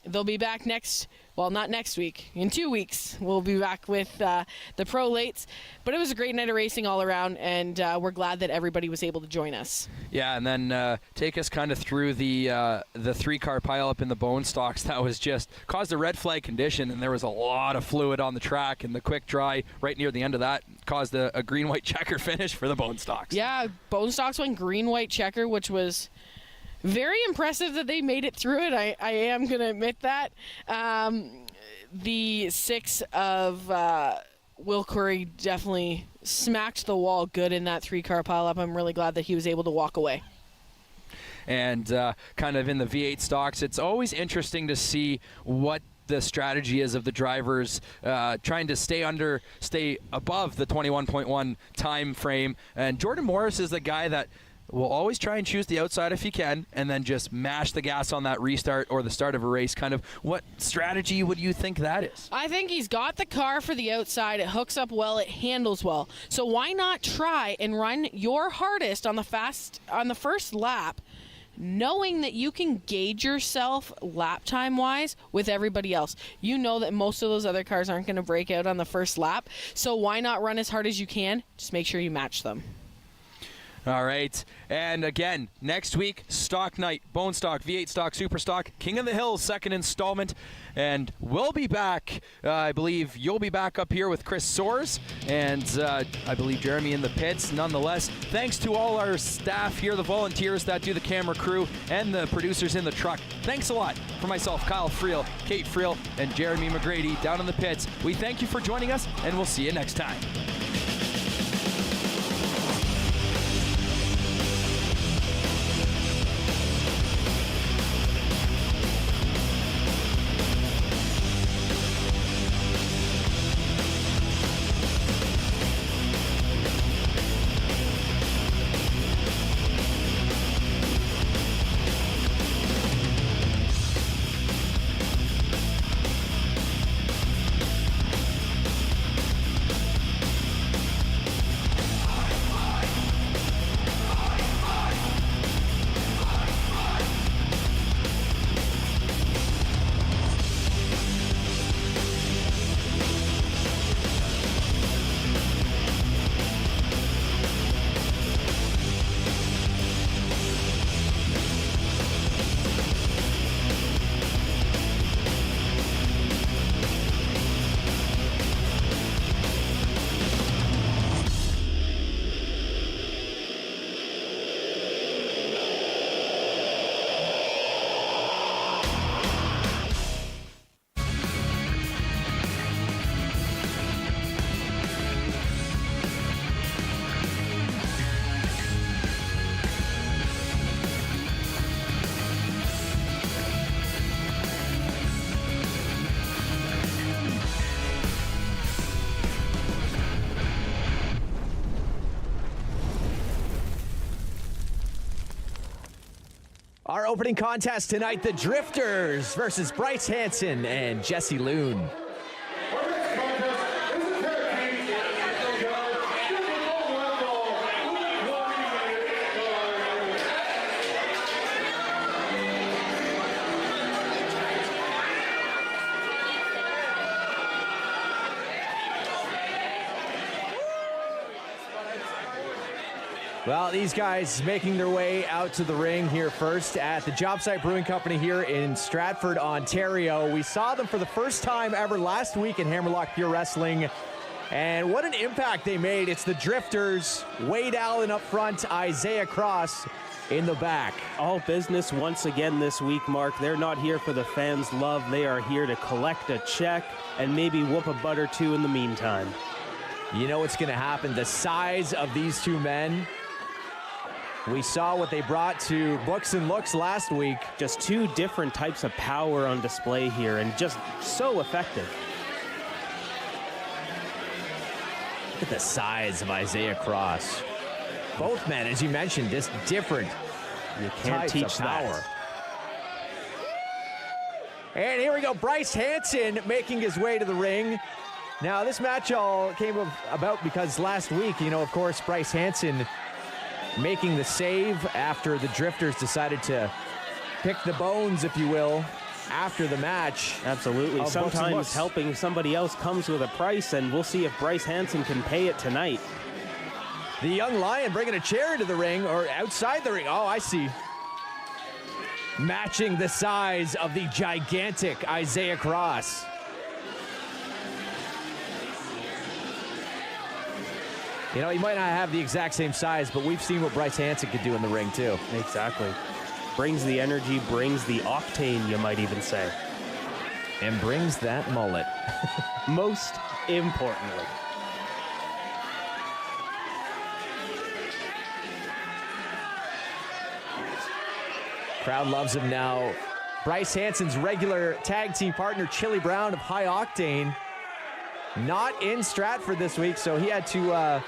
they'll be back not next week. In 2 weeks, we'll be back with the pro lates. But it was a great night of racing all around, and we're glad that everybody was able to join us. Yeah, and then take us kind of through the three-car pileup in the bone stocks. That was just caused a red flag condition, and there was a lot of fluid on the track, and the quick dry right near the end of that caused a green-white checker finish for the bone stocks. Yeah, bone stocks went green-white checker, which was very impressive that they made it through it. I am going to admit that. The 6 of Will Curry definitely smacked the wall good in that three-car pileup. I'm really glad that he was able to walk away. And kind of in the V8 stocks, it's always interesting to see what the strategy is of the drivers trying to stay above the 21.1 time frame. And Jordan Morris is the guy that will always try and choose the outside if he can, and then just mash the gas on that restart or the start of a race. Kind of what strategy would you think that is? I think he's got the car for the outside. It hooks up well. It handles well. So why not try and run your hardest on the first lap, knowing that you can gauge yourself lap time wise with everybody else. You know that most of those other cars aren't going to break out on the first lap. So why not run as hard as you can? Just make sure you match them. All right, and again, next week, stock night, bone stock, V8 stock, super stock, King of the Hill, second installment, and we'll be back. I believe you'll be back up here with Chris Soares, and I believe Jeremy in the pits. Nonetheless, thanks to all our staff here, the volunteers that do the camera crew, and the producers in the truck. Thanks a lot. For myself, Kyle Friel, Kate Friel, and Jeremy McGrady down in the pits, we thank you for joining us, and we'll see you next time. Our opening contest tonight, the Drifters versus Bryce Hanson and Jesse Loon. Well, these guys making their way out to the ring here first at the Job Site Brewing Company here in Stratford, Ontario. We saw them for the first time ever last week in Hammerlock Pure Wrestling. And what an impact they made. It's the Drifters, Wade Allen up front, Isaiah Cross in the back. All business once again this week, Mark. They're not here for the fans' love. They are here to collect a check and maybe whoop a butt or two in the meantime. You know what's going to happen? The size of these two men. We saw what they brought to Books and Looks last week. Just two different types of power on display here and just so effective. Look at the size of Isaiah Cross. Both men, as you mentioned, just different. You can't teach power. And here we go, Bryce Hansen making his way to the ring. Now, this match all came about because last week, you know, of course, Bryce Hansen making the save after the Drifters decided to pick the bones, if you will, after the match. Absolutely. Sometimes helping somebody else comes with a price, and we'll see if Bryce Hansen can pay it tonight. The young lion bringing a chair into the ring, or outside the ring. Oh, I see. Matching the size of the gigantic Isaiah Cross. You know, he might not have the exact same size, but we've seen what Bryce Hansen could do in the ring, too. Exactly. Brings the energy, brings the octane, you might even say. And brings that mullet. Most importantly. Crowd loves him now. Bryce Hansen's regular tag team partner, Chili Brown of High Octane, not in Stratford this week, so he had to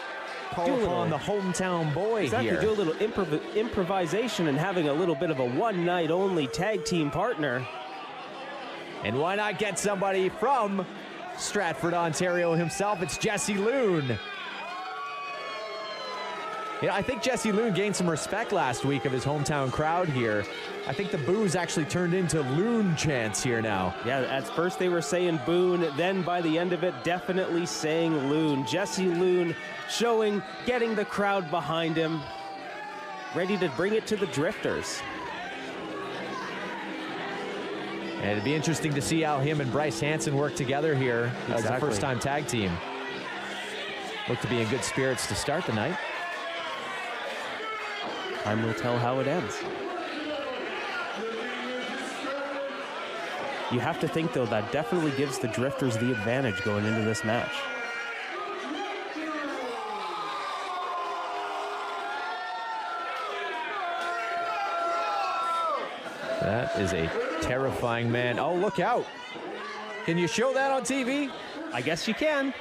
call upon the hometown boy here. Do a little improvisation and having a little bit of a one-night-only tag team partner. And why not get somebody from Stratford, Ontario himself? It's Jesse Loon. You know, I think Jesse Loon gained some respect last week of his hometown crowd here. I think the boos actually turned into Loon chants here now. Yeah, at first they were saying Boone, then by the end of it, definitely saying Loon. Jesse Loon getting the crowd behind him, ready to bring it to the Drifters. And it'd be interesting to see how him and Bryce Hansen work together here as a first-time tag team. Look to be in good spirits to start the night. Time will tell how it ends. You have to think, though, that definitely gives the Drifters the advantage going into this match. That is a terrifying man. Oh, look out. Can you show that on TV? I guess you can.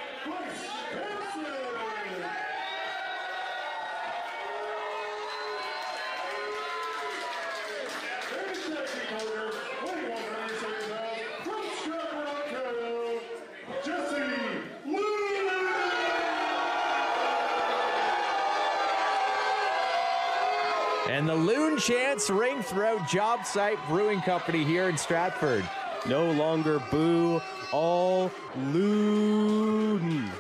And the Loon chants ring throughout Job Site Brewing Company here in Stratford. No longer boo, all Loon.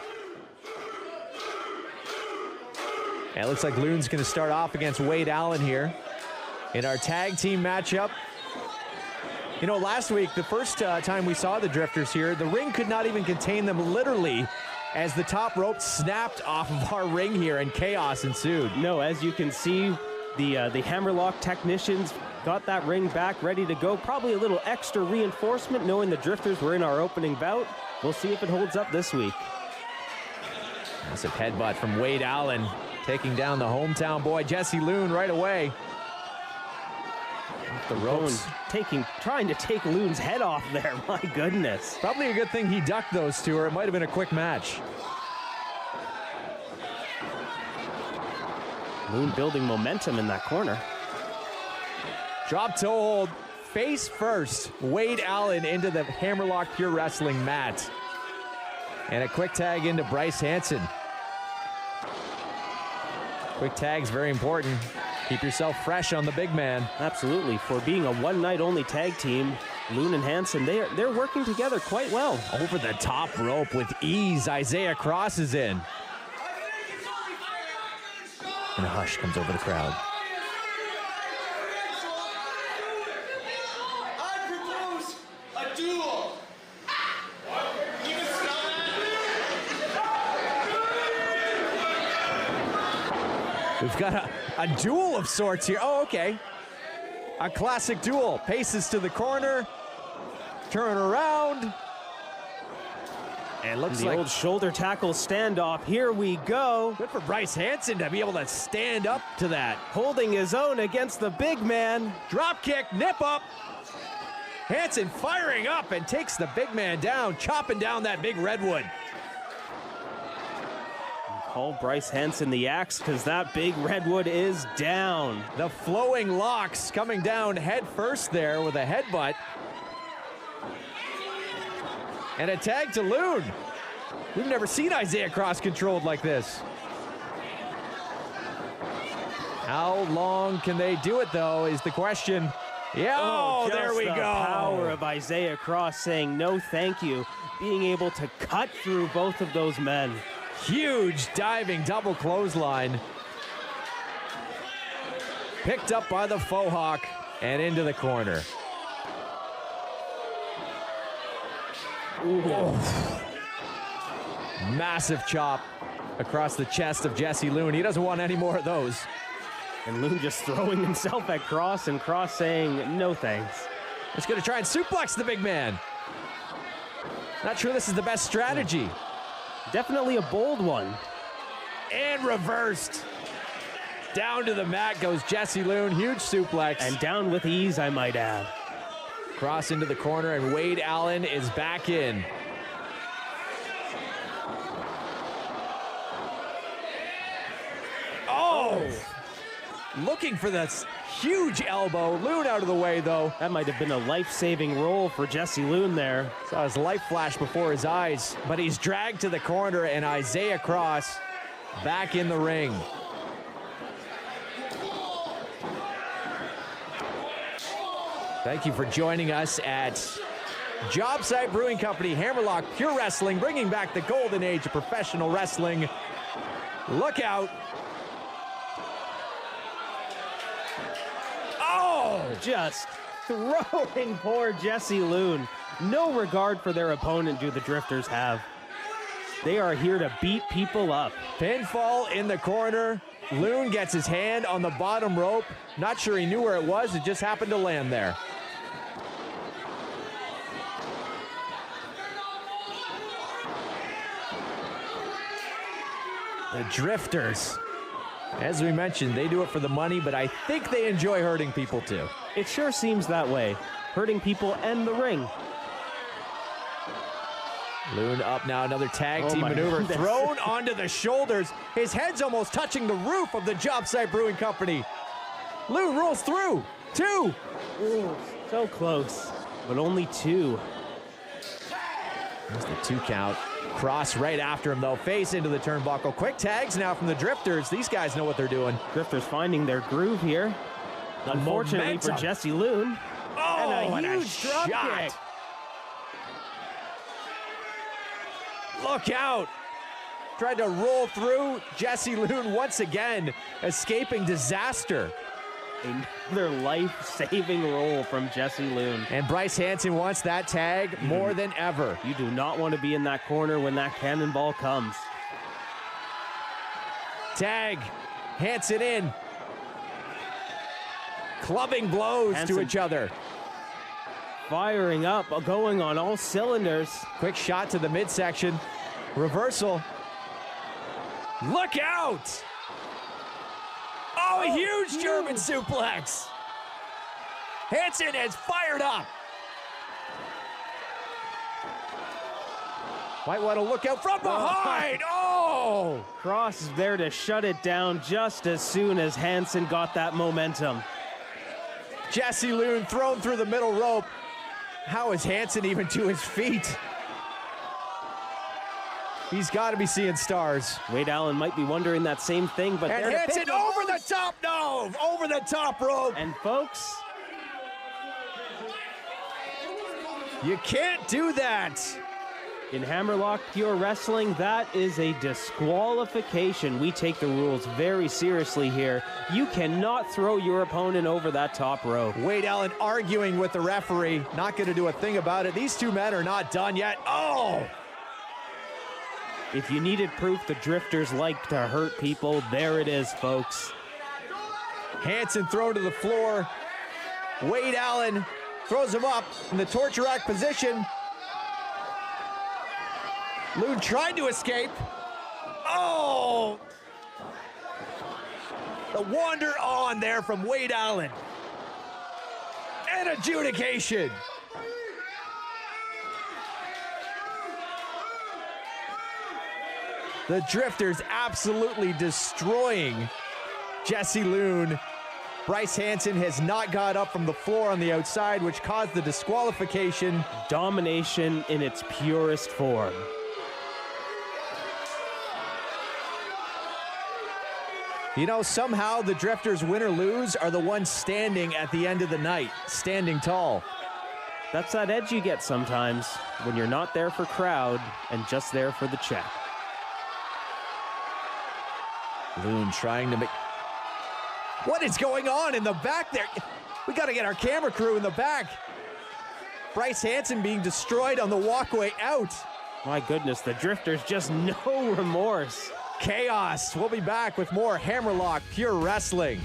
And it looks like Loon's going to start off against Wade Allen here in our tag team matchup. You know, last week, the first time we saw the Drifters here, the ring could not even contain them literally as the top rope snapped off of our ring here and chaos ensued. No, as you can see, the Hammerlock technicians got that ring back ready to go. Probably a little extra reinforcement knowing the Drifters were in our opening bout. We'll see if it holds up this week. Massive headbutt from Wade Allen, taking down the hometown boy, Jesse Loon, right away. Off the ropes. Trying to take Loon's head off there, my goodness. Probably a good thing he ducked those two, or it might have been a quick match. Loon building momentum in that corner. Drop toe hold, face first. Wade Allen into the Hammerlock Pure Wrestling mat. And a quick tag into Bryce Hansen. Quick tag's very important. Keep yourself fresh on the big man. Absolutely. For being a one-night-only tag team, Loon and Hansen, they're working together quite well. Over the top rope with ease, Isaiah Cross is in. And a hush comes over the crowd. I propose a duel. We've got a duel of sorts here. Oh, okay. A classic duel. Paces to the corner. Turn around. And looks the like old shoulder tackle standoff. Here we go. Good for Bryce Hanson to be able to stand up to that. Holding his own against the big man. Drop kick, nip up. Hanson firing up and takes the big man down, chopping down that big redwood. Call Bryce Hanson the axe because that big redwood is down. The flowing locks coming down head first there with a headbutt. And a tag to Loon. We've never seen Isaiah Cross controlled like this. How long can they do it, though, is the question. Yeah, oh, there we go. Power of Isaiah Cross saying no thank you, being able to cut through both of those men. Huge diving double clothesline. Picked up by the faux hawk and into the corner. Massive chop across the chest of Jesse Loon. He doesn't want any more of those. And Loon just throwing himself at Cross, and Cross saying no thanks. He's going to try and suplex the big man. Not sure this is the best strategy. Definitely a bold one. And reversed. Down to the mat goes Jesse Loon. Huge suplex. And down with ease, I might add. Cross into the corner, and Wade Allen is back in. Oh! Looking for this huge elbow. Loon out of the way, though. That might have been a life-saving roll for Jesse Loon there. Saw his life flash before his eyes, but he's dragged to the corner, and Isaiah Cross back in the ring. Thank you for joining us at Job Site Brewing Company, Hammerlock Pure Wrestling, bringing back the golden age of professional wrestling. Look out. Oh! Just throwing poor Jesse Loon. No regard for their opponent do the Drifters have. They are here to beat people up. Pinfall in the corner. Loon gets his hand on the bottom rope. Not sure he knew where it was. It just happened to land there. The Drifters, as we mentioned, they do it for the money, but I think they enjoy hurting people too. It sure seems that way. Hurting people and the ring. Loon up now, another tag team maneuver. Goodness. Thrown onto the shoulders. His head's almost touching the roof of the Job Site Brewing Company. Loon rolls through. 2. Ooh, so close, but only 2. There's the 2 count. Cross right after him, though. Face into the turnbuckle. Quick tags now from the Drifters. These guys know what they're doing. Drifters finding their groove here. Unfortunately for Jesse Loon. Oh, and a huge drop kick. Look out. Tried to roll through. Jesse Loon once again escaping disaster. Another life-saving roll from Jesse Loon. And Bryce Hanson wants that tag more than ever. You do not want to be in that corner when that cannonball comes. Tag. Hanson in. Clubbing blows Hanson to each other. Firing up, going on all cylinders. Quick shot to the midsection. Reversal. Look out! Oh, a huge German suplex. Hanson has fired up. Might want to look out from behind. Oh! Cross is there to shut it down just as soon as Hanson got that momentum. Jesse Loon thrown through the middle rope. How is Hanson even to his feet? He's got to be seeing stars. Wade Allen might be wondering that same thing, but and Hanson over the top, no, over the top rope. And folks, you can't do that. In Hammerlock Pure Wrestling, that is a disqualification. We take the rules very seriously here. You cannot throw your opponent over that top rope. Wade Allen arguing with the referee, not going to do a thing about it. These two men are not done yet. Oh! If you needed proof the drifters like to hurt people, there it is, folks. Hansen thrown to the floor. Wade Allen throws him up in the torture rack position. Loon tried to escape. Oh! The wander on there from Wade Allen. And adjudication. The drifters absolutely destroying Jesse Loon. Bryce Hansen has not got up from the floor on the outside, which caused the disqualification. Domination in its purest form. You know, somehow the drifters, win or lose, are the ones standing at the end of the night, standing tall. That's that edge you get sometimes when you're not there for crowd and just there for the check. Loon trying to make... What is going on in the back there? We got to get our camera crew in the back. Bryce Hansen being destroyed on the walkway out. My goodness, the drifters just no remorse. Chaos. We'll be back with more Hammerlock Pure Wrestling.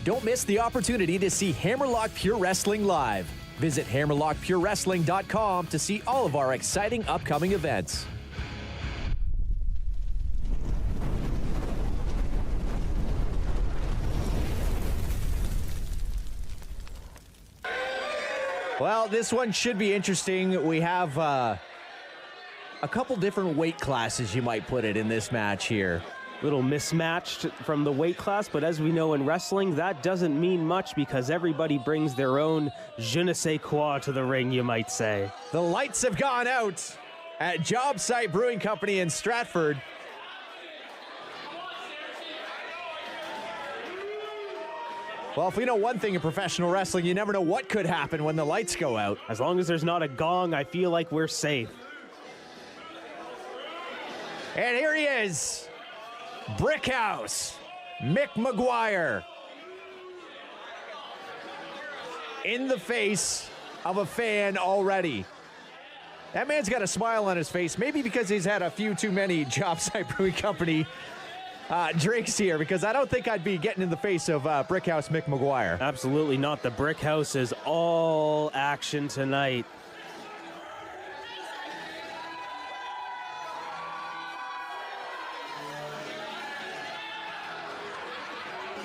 Don't miss the opportunity to see Hammerlock Pure Wrestling live. Visit hammerlockpurewrestling.com to see all of our exciting upcoming events. Well, this one should be interesting. We have a couple different weight classes, you might put it, in this match here. Little mismatched from the weight class, but as we know in wrestling, that doesn't mean much because everybody brings their own je ne sais quoi to the ring, you might say. The lights have gone out at Job Site Brewing Company in Stratford. Well, if we know one thing in professional wrestling, you never know what could happen when the lights go out. As long as there's not a gong, I feel like we're safe. And here he is, Brickhouse, Mick McGuire. In the face of a fan already. That man's got a smile on his face, maybe because he's had a few too many Job Site Brewing Company drinks here, because I don't think I'd be getting in the face of Brickhouse Mick McGuire. Absolutely not. The Brickhouse is all action tonight.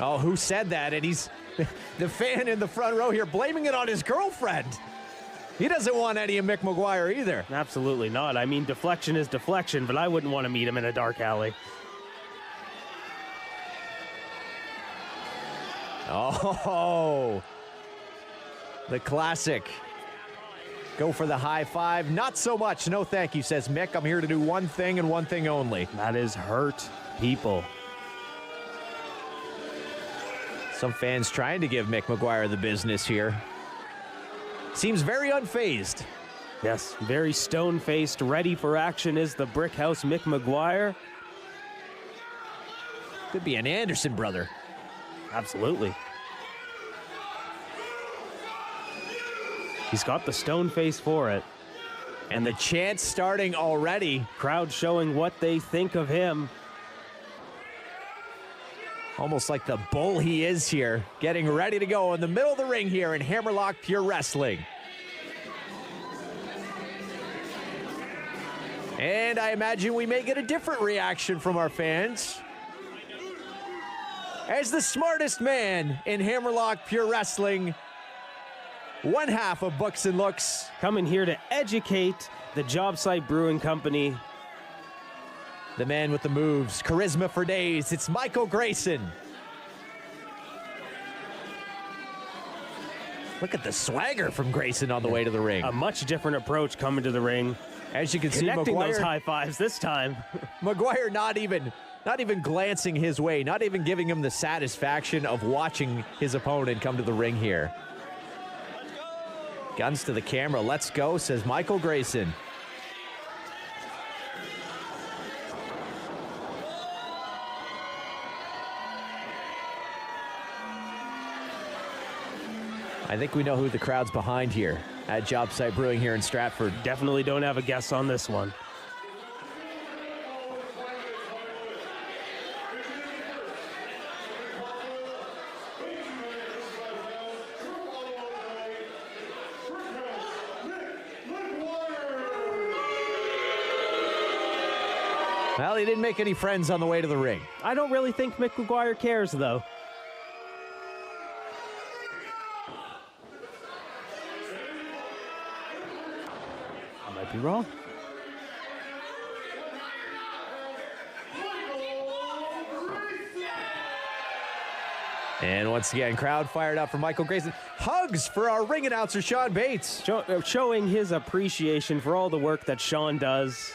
Oh, who said that? And he's the fan in the front row here blaming it on his girlfriend. He doesn't want any of Mick McGuire either. Absolutely not. I mean, deflection is deflection, but I wouldn't want to meet him in a dark alley. Oh, the classic. Go for the high five. Not so much. No, thank you, says Mick. I'm here to do one thing and one thing only. That is hurt people. Some fans trying to give Mick McGuire the business here. Seems very unfazed. Yes, very stone-faced, ready for action is the Brickhouse Mick McGuire. Could be an Anderson brother. Absolutely. He's got the stone face for it. And the chant starting already. Crowd showing what they think of him. Almost like the bull he is here, getting ready to go in the middle of the ring here in Hammerlock Pure Wrestling. And I imagine we may get a different reaction from our fans. As the smartest man in Hammerlock Pure Wrestling, one half of Books and Looks, coming here to educate the Job Site Brewing Company. The man with the moves, charisma for days, it's Michael Grayson. Look at the swagger from Grayson on the way to the ring. A much different approach coming to the ring. As you can see, connecting McGuire, those high fives this time. McGuire not even glancing his way, not even giving him the satisfaction of watching his opponent come to the ring here. Guns to the camera, let's go, says Michael Grayson. I think we know who the crowd's behind here at Job Site Brewing here in Stratford. Definitely don't have a guess on this one. Well, he didn't make any friends on the way to the ring. I don't really think Mick McGuire cares, though. I might be wrong. And once again, crowd fired up for Michael Grayson. Hugs for our ring announcer, Sean Bates. Showing his appreciation for all the work that Sean does.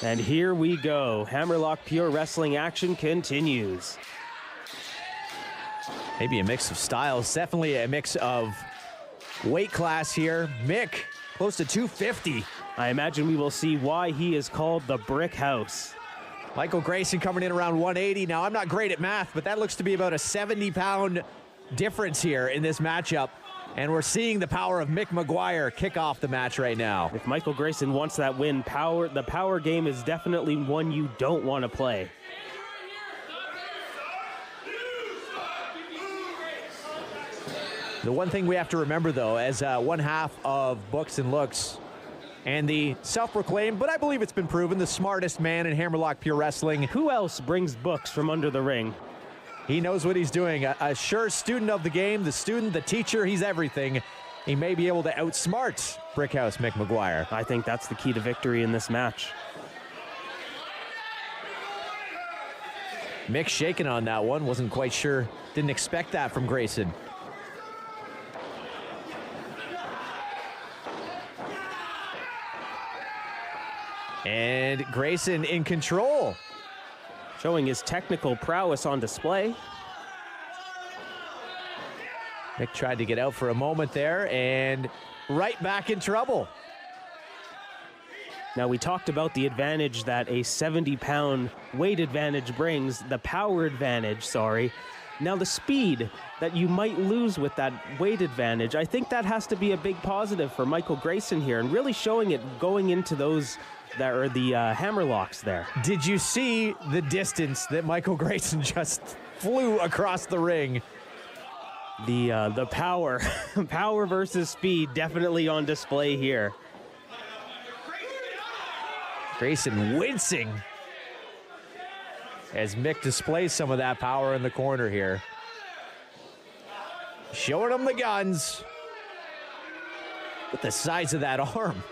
And here we go. Hammerlock Pure Wrestling action continues. Maybe a mix of styles. Definitely a mix of weight class here. Mick, close to 250. I imagine we will see why he is called the Brick House. Michael Grayson coming in around 180. Now, I'm not great at math, but that looks to be about a 70-pound difference here in this matchup. And we're seeing the power of Mick McGuire kick off the match right now. If Michael Grayson wants that win, the power game is definitely one you don't want to play. The one thing we have to remember, though, as one half of Books and Looks, and the self-proclaimed, but I believe it's been proven, the smartest man in Hammerlock Pure Wrestling. Who else brings books from under the ring? He knows what he's doing. A sure student of the game, the student, the teacher, he's everything. He may be able to outsmart Brickhouse Mick McGuire. I think that's the key to victory in this match. Mick shaking on that one, wasn't quite sure, didn't expect that from Grayson. And Grayson in control. Showing his technical prowess on display. Mick tried to get out for a moment there and right back in trouble. Now, we talked about the advantage that a 70-pound weight advantage brings, the power advantage, sorry. Now, the speed that you might lose with that weight advantage, I think that has to be a big positive for Michael Grayson here and really showing it going into those that are the hammerlocks there. Did you see the distance that Michael Grayson just flew across the ring? The power, power versus speed definitely on display here. Grayson wincing as Mick displays some of that power in the corner here. Showing him the guns. Look at the size of that arm.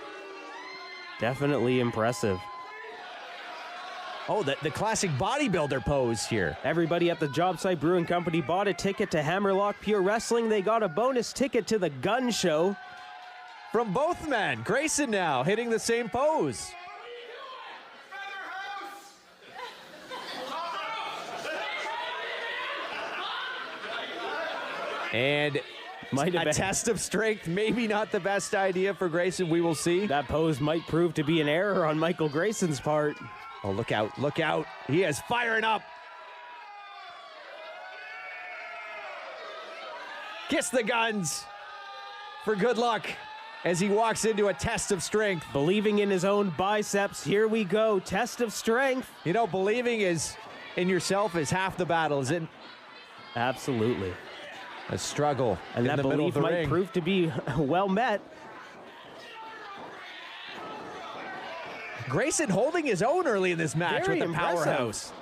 Definitely impressive. Oh, the classic bodybuilder pose here. Everybody at the Job Site Brewing Company bought a ticket to Hammerlock Pure Wrestling. They got a bonus ticket to the gun show. From both men. Grayson now hitting the same pose. And a test of strength, maybe not the best idea for Grayson. We will see. That pose might prove to be an error on Michael Grayson's part. Oh, look out, look out. He is firing up. Kiss the guns for good luck as he walks into a test of strength. Believing in his own biceps. Here we go, test of strength. You know, believing in yourself is half the battle, isn't it? Absolutely. A struggle and in that the middle of belief the might ring. prove to be well met. Grayson holding his own early in this match Very with the impressive. powerhouse.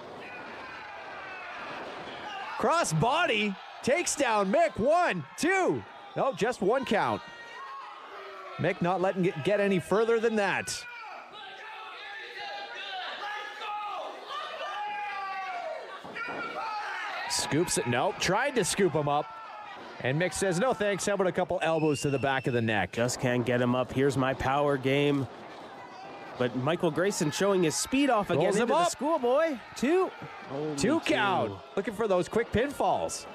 Cross body takes down Mick. 1, 2. No, just one count. Mick not letting it get any further than that. Scoops it. Nope. Tried to scoop him up. And Mick says, no thanks. How about a couple elbows to the back of the neck? Just can't get him up. Here's my power game. But Michael Grayson showing his speed off again Rolls into him the up. schoolboy. 2. Two count. Looking for those quick pinfalls.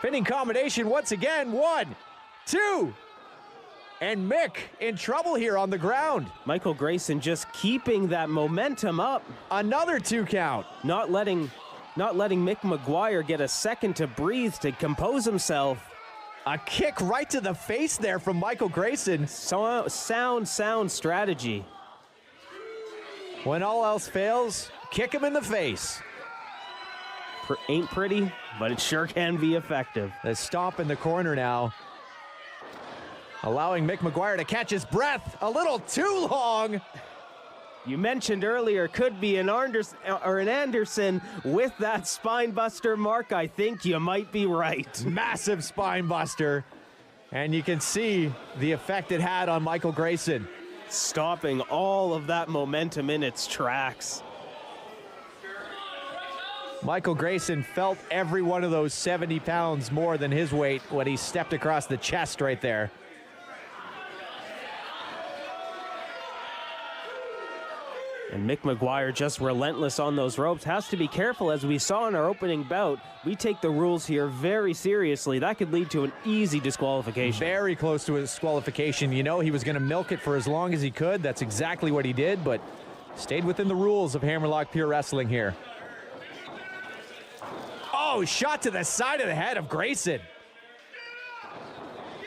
Pinning combination once again. 1, 2. And Mick in trouble here on the ground. Michael Grayson just keeping that momentum up. Another 2 count. Not letting Mick McGuire get a second to breathe, to compose himself. A kick right to the face there from Michael Grayson. Sound strategy. When all else fails, kick him in the face. Ain't pretty, but it sure can be effective. The stomp in the corner now. allowing Mick McGuire to catch his breath a little too long. You mentioned earlier could be an Anderson with that spine buster mark. I think you might be right. Massive spine buster. And you can see the effect it had on Michael Grayson. Stopping all of that momentum in its tracks. Michael Grayson felt every one of those 70 pounds more than his weight when he stepped across the chest right there. And Mick McGuire just relentless on those ropes. Has to be careful, as we saw in our opening bout. We take the rules here very seriously. That could lead to an easy disqualification. Very close to a disqualification. You know, he was going to milk it for as long as he could. That's exactly what he did, but stayed within the rules of Hammerlock Pure Wrestling here. Oh, shot to the side of the head of Grayson.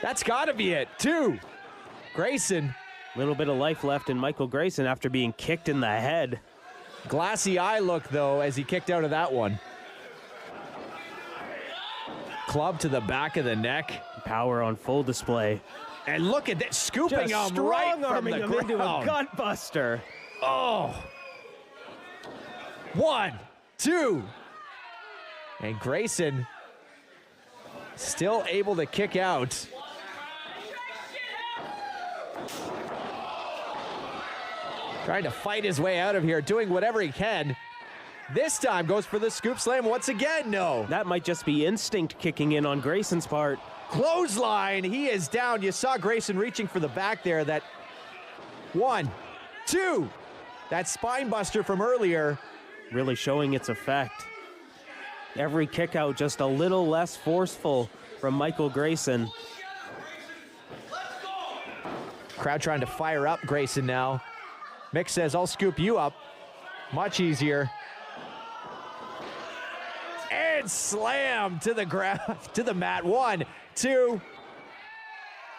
That's got to be it, too. Grayson. Little bit of life left in Michael Grayson after being kicked in the head. Glassy eye look, though, as he kicked out of that one. Club to the back of the neck. Power on full display. And look at that, scooping just him right from strong-arming the him ground. into a gut buster. Oh. 1, 2. And Grayson still able to kick out. Trying to fight his way out of here, doing whatever he can. This time goes for the scoop slam once again. No. That might just be instinct kicking in on Grayson's part. Clothesline. He is down. You saw Grayson reaching for the back there. That 1, 2. That spine buster from earlier. Really showing its effect. Every kick out just a little less forceful from Michael Grayson. Crowd trying to fire up Grayson now. Mick says, I'll scoop you up. Much easier. And slam to the ground, to the mat. 1, 2.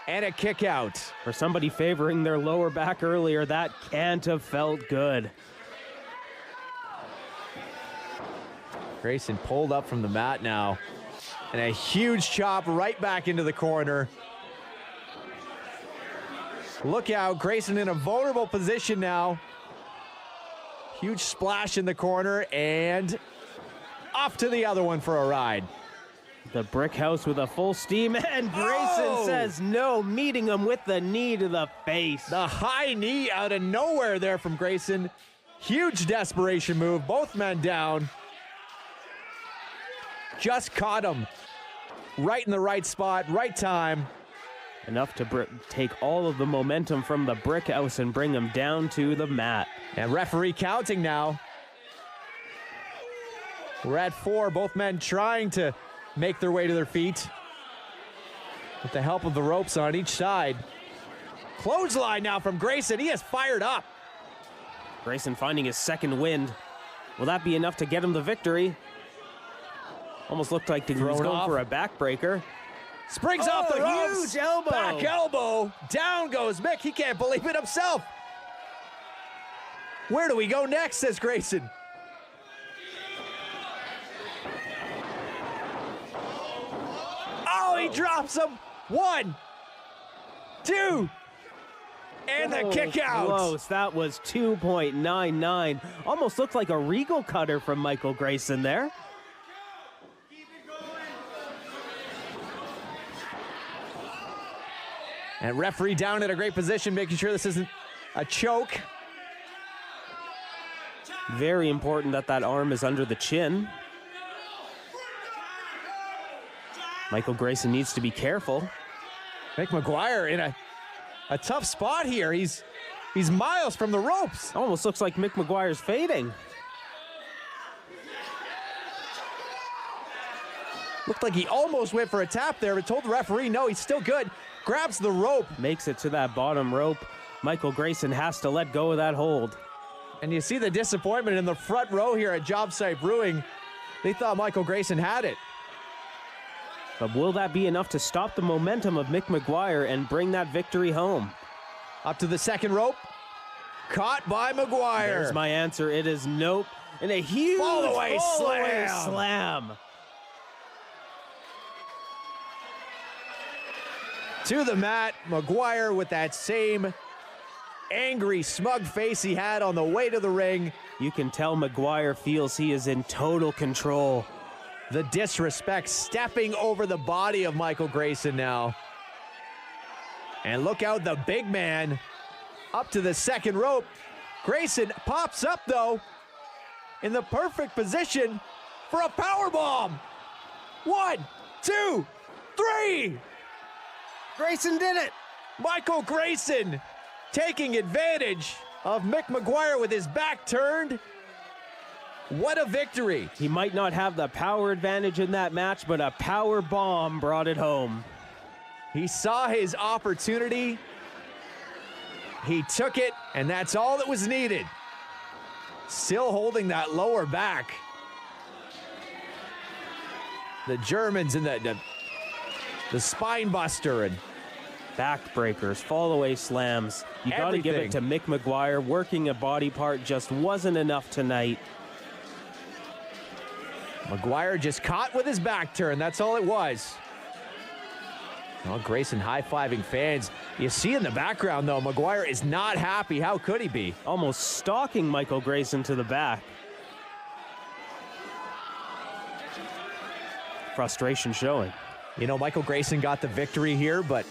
And a kick out. For somebody favoring their lower back earlier, that can't have felt good. Grayson pulled up from the mat now. And a huge chop right back into the corner. Look out, Grayson in a vulnerable position now. Huge splash in the corner and off to the other one for a ride. The brick house with a full steam, and Grayson says no, meeting him with the knee to the face. The high knee out of nowhere there from Grayson. Huge desperation move, both men down. Just caught him right in the right spot, right time. Enough to take all of the momentum from the brick house and bring him down to the mat. And referee counting now. We're at 4, both men trying to make their way to their feet with the help of the ropes on each side. Clothesline now from Grayson. He is fired up. Grayson finding his second wind. Will that be enough to get him the victory? Almost looked like he was going for a backbreaker. Springs off the ropes. Huge elbow. Back elbow. Down goes Mick. He can't believe it himself. Where do we go next, says Grayson. Oh, he drops him. 1, 2. And the kick out. Close. That was 2.99. Almost looked like a regal cutter from Michael Grayson there. And referee down in a great position, making sure this isn't a choke. Very important that that arm is under the chin. Michael Grayson needs to be careful. Mick McGuire in a tough spot here. He's miles from the ropes. Almost looks like Mick McGuire's fading. Looked like he almost went for a tap there, but told the referee, no, he's still good. Grabs the rope. Makes it to that bottom rope. Michael Grayson has to let go of that hold. And you see the disappointment in the front row here at Job Site Brewing. They thought Michael Grayson had it. But will that be enough to stop the momentum of Mick McGuire and bring that victory home? Up to the second rope. Caught by McGuire. There's my answer. It is nope. And a huge fall-away slam. To the mat, McGuire with that same angry, smug face he had on the way to the ring. You can tell McGuire feels he is in total control. The disrespect stepping over the body of Michael Grayson now. And look out, the big man up to the second rope. Grayson pops up, though, in the perfect position for a powerbomb. 1, 2, 3. Grayson did it. Michael Grayson taking advantage of Mick McGuire with his back turned. What a victory. He might not have the power advantage in that match, but a power bomb brought it home. He saw his opportunity. He took it, and that's all that was needed. Still holding that lower back. The Germans and the spine buster and backbreakers, fall-away slams. You got to give it to Mick McGuire. Working a body part just wasn't enough tonight. McGuire just caught with his back turn. That's all it was. Well, Grayson high-fiving fans. You see in the background, though, McGuire is not happy. How could he be? Almost stalking Michael Grayson to the back. Frustration showing. You know, Michael Grayson got the victory here, but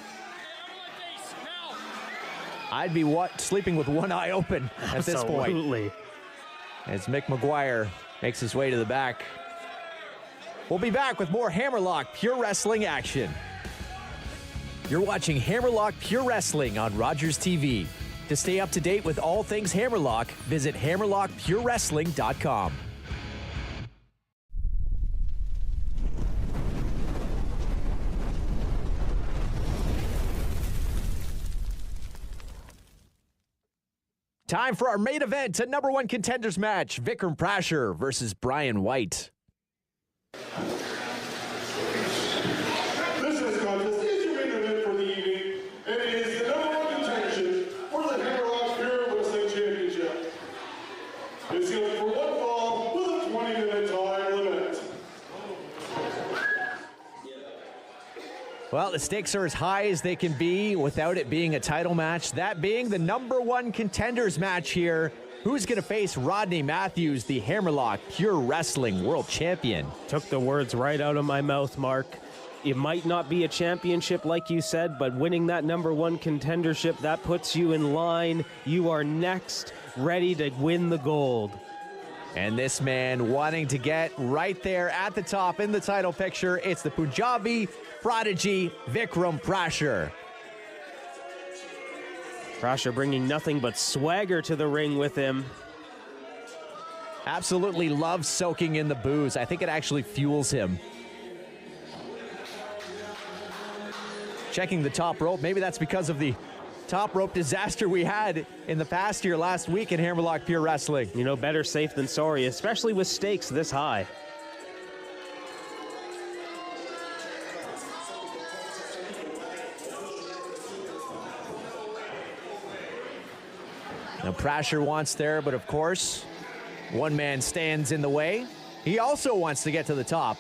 I'd be sleeping with one eye open at this point. Absolutely. As Mick McGuire makes his way to the back. We'll be back with more Hammerlock Pure Wrestling action. You're watching Hammerlock Pure Wrestling on Rogers TV. To stay up to date with all things Hammerlock, visit hammerlockpurewrestling.com. Time for our main event, a number one contenders match. Vikram Prasher versus Brian White. This is contest is your main event for the evening, and it is the number one contention for the Hammerlock Pure Wrestling Championship. It's going for one fall with a 20-minute time limit. Well, the stakes are as high as they can be without it being a title match. That being the number one contenders match here. Who's going to face Rodney Matthews, the Hammerlock Pure Wrestling World Champion? Took the words right out of my mouth, Mark. It might not be a championship like you said, but winning that number one contendership, that puts you in line. You are next, ready to win the gold. And this man wanting to get right there at the top in the title picture. It's the Punjabi prodigy, Vikram Prasher. Prasher bringing nothing but swagger to the ring with him. Absolutely loves soaking in the booze. I think it actually fuels him. Checking the top rope. Maybe that's because of the top rope disaster we had in the past year last week in Hammerlock Pure Wrestling. You know, better safe than sorry, especially with stakes this high. Now Prasher wants there, but of course, one man stands in the way. He also wants to get to the top.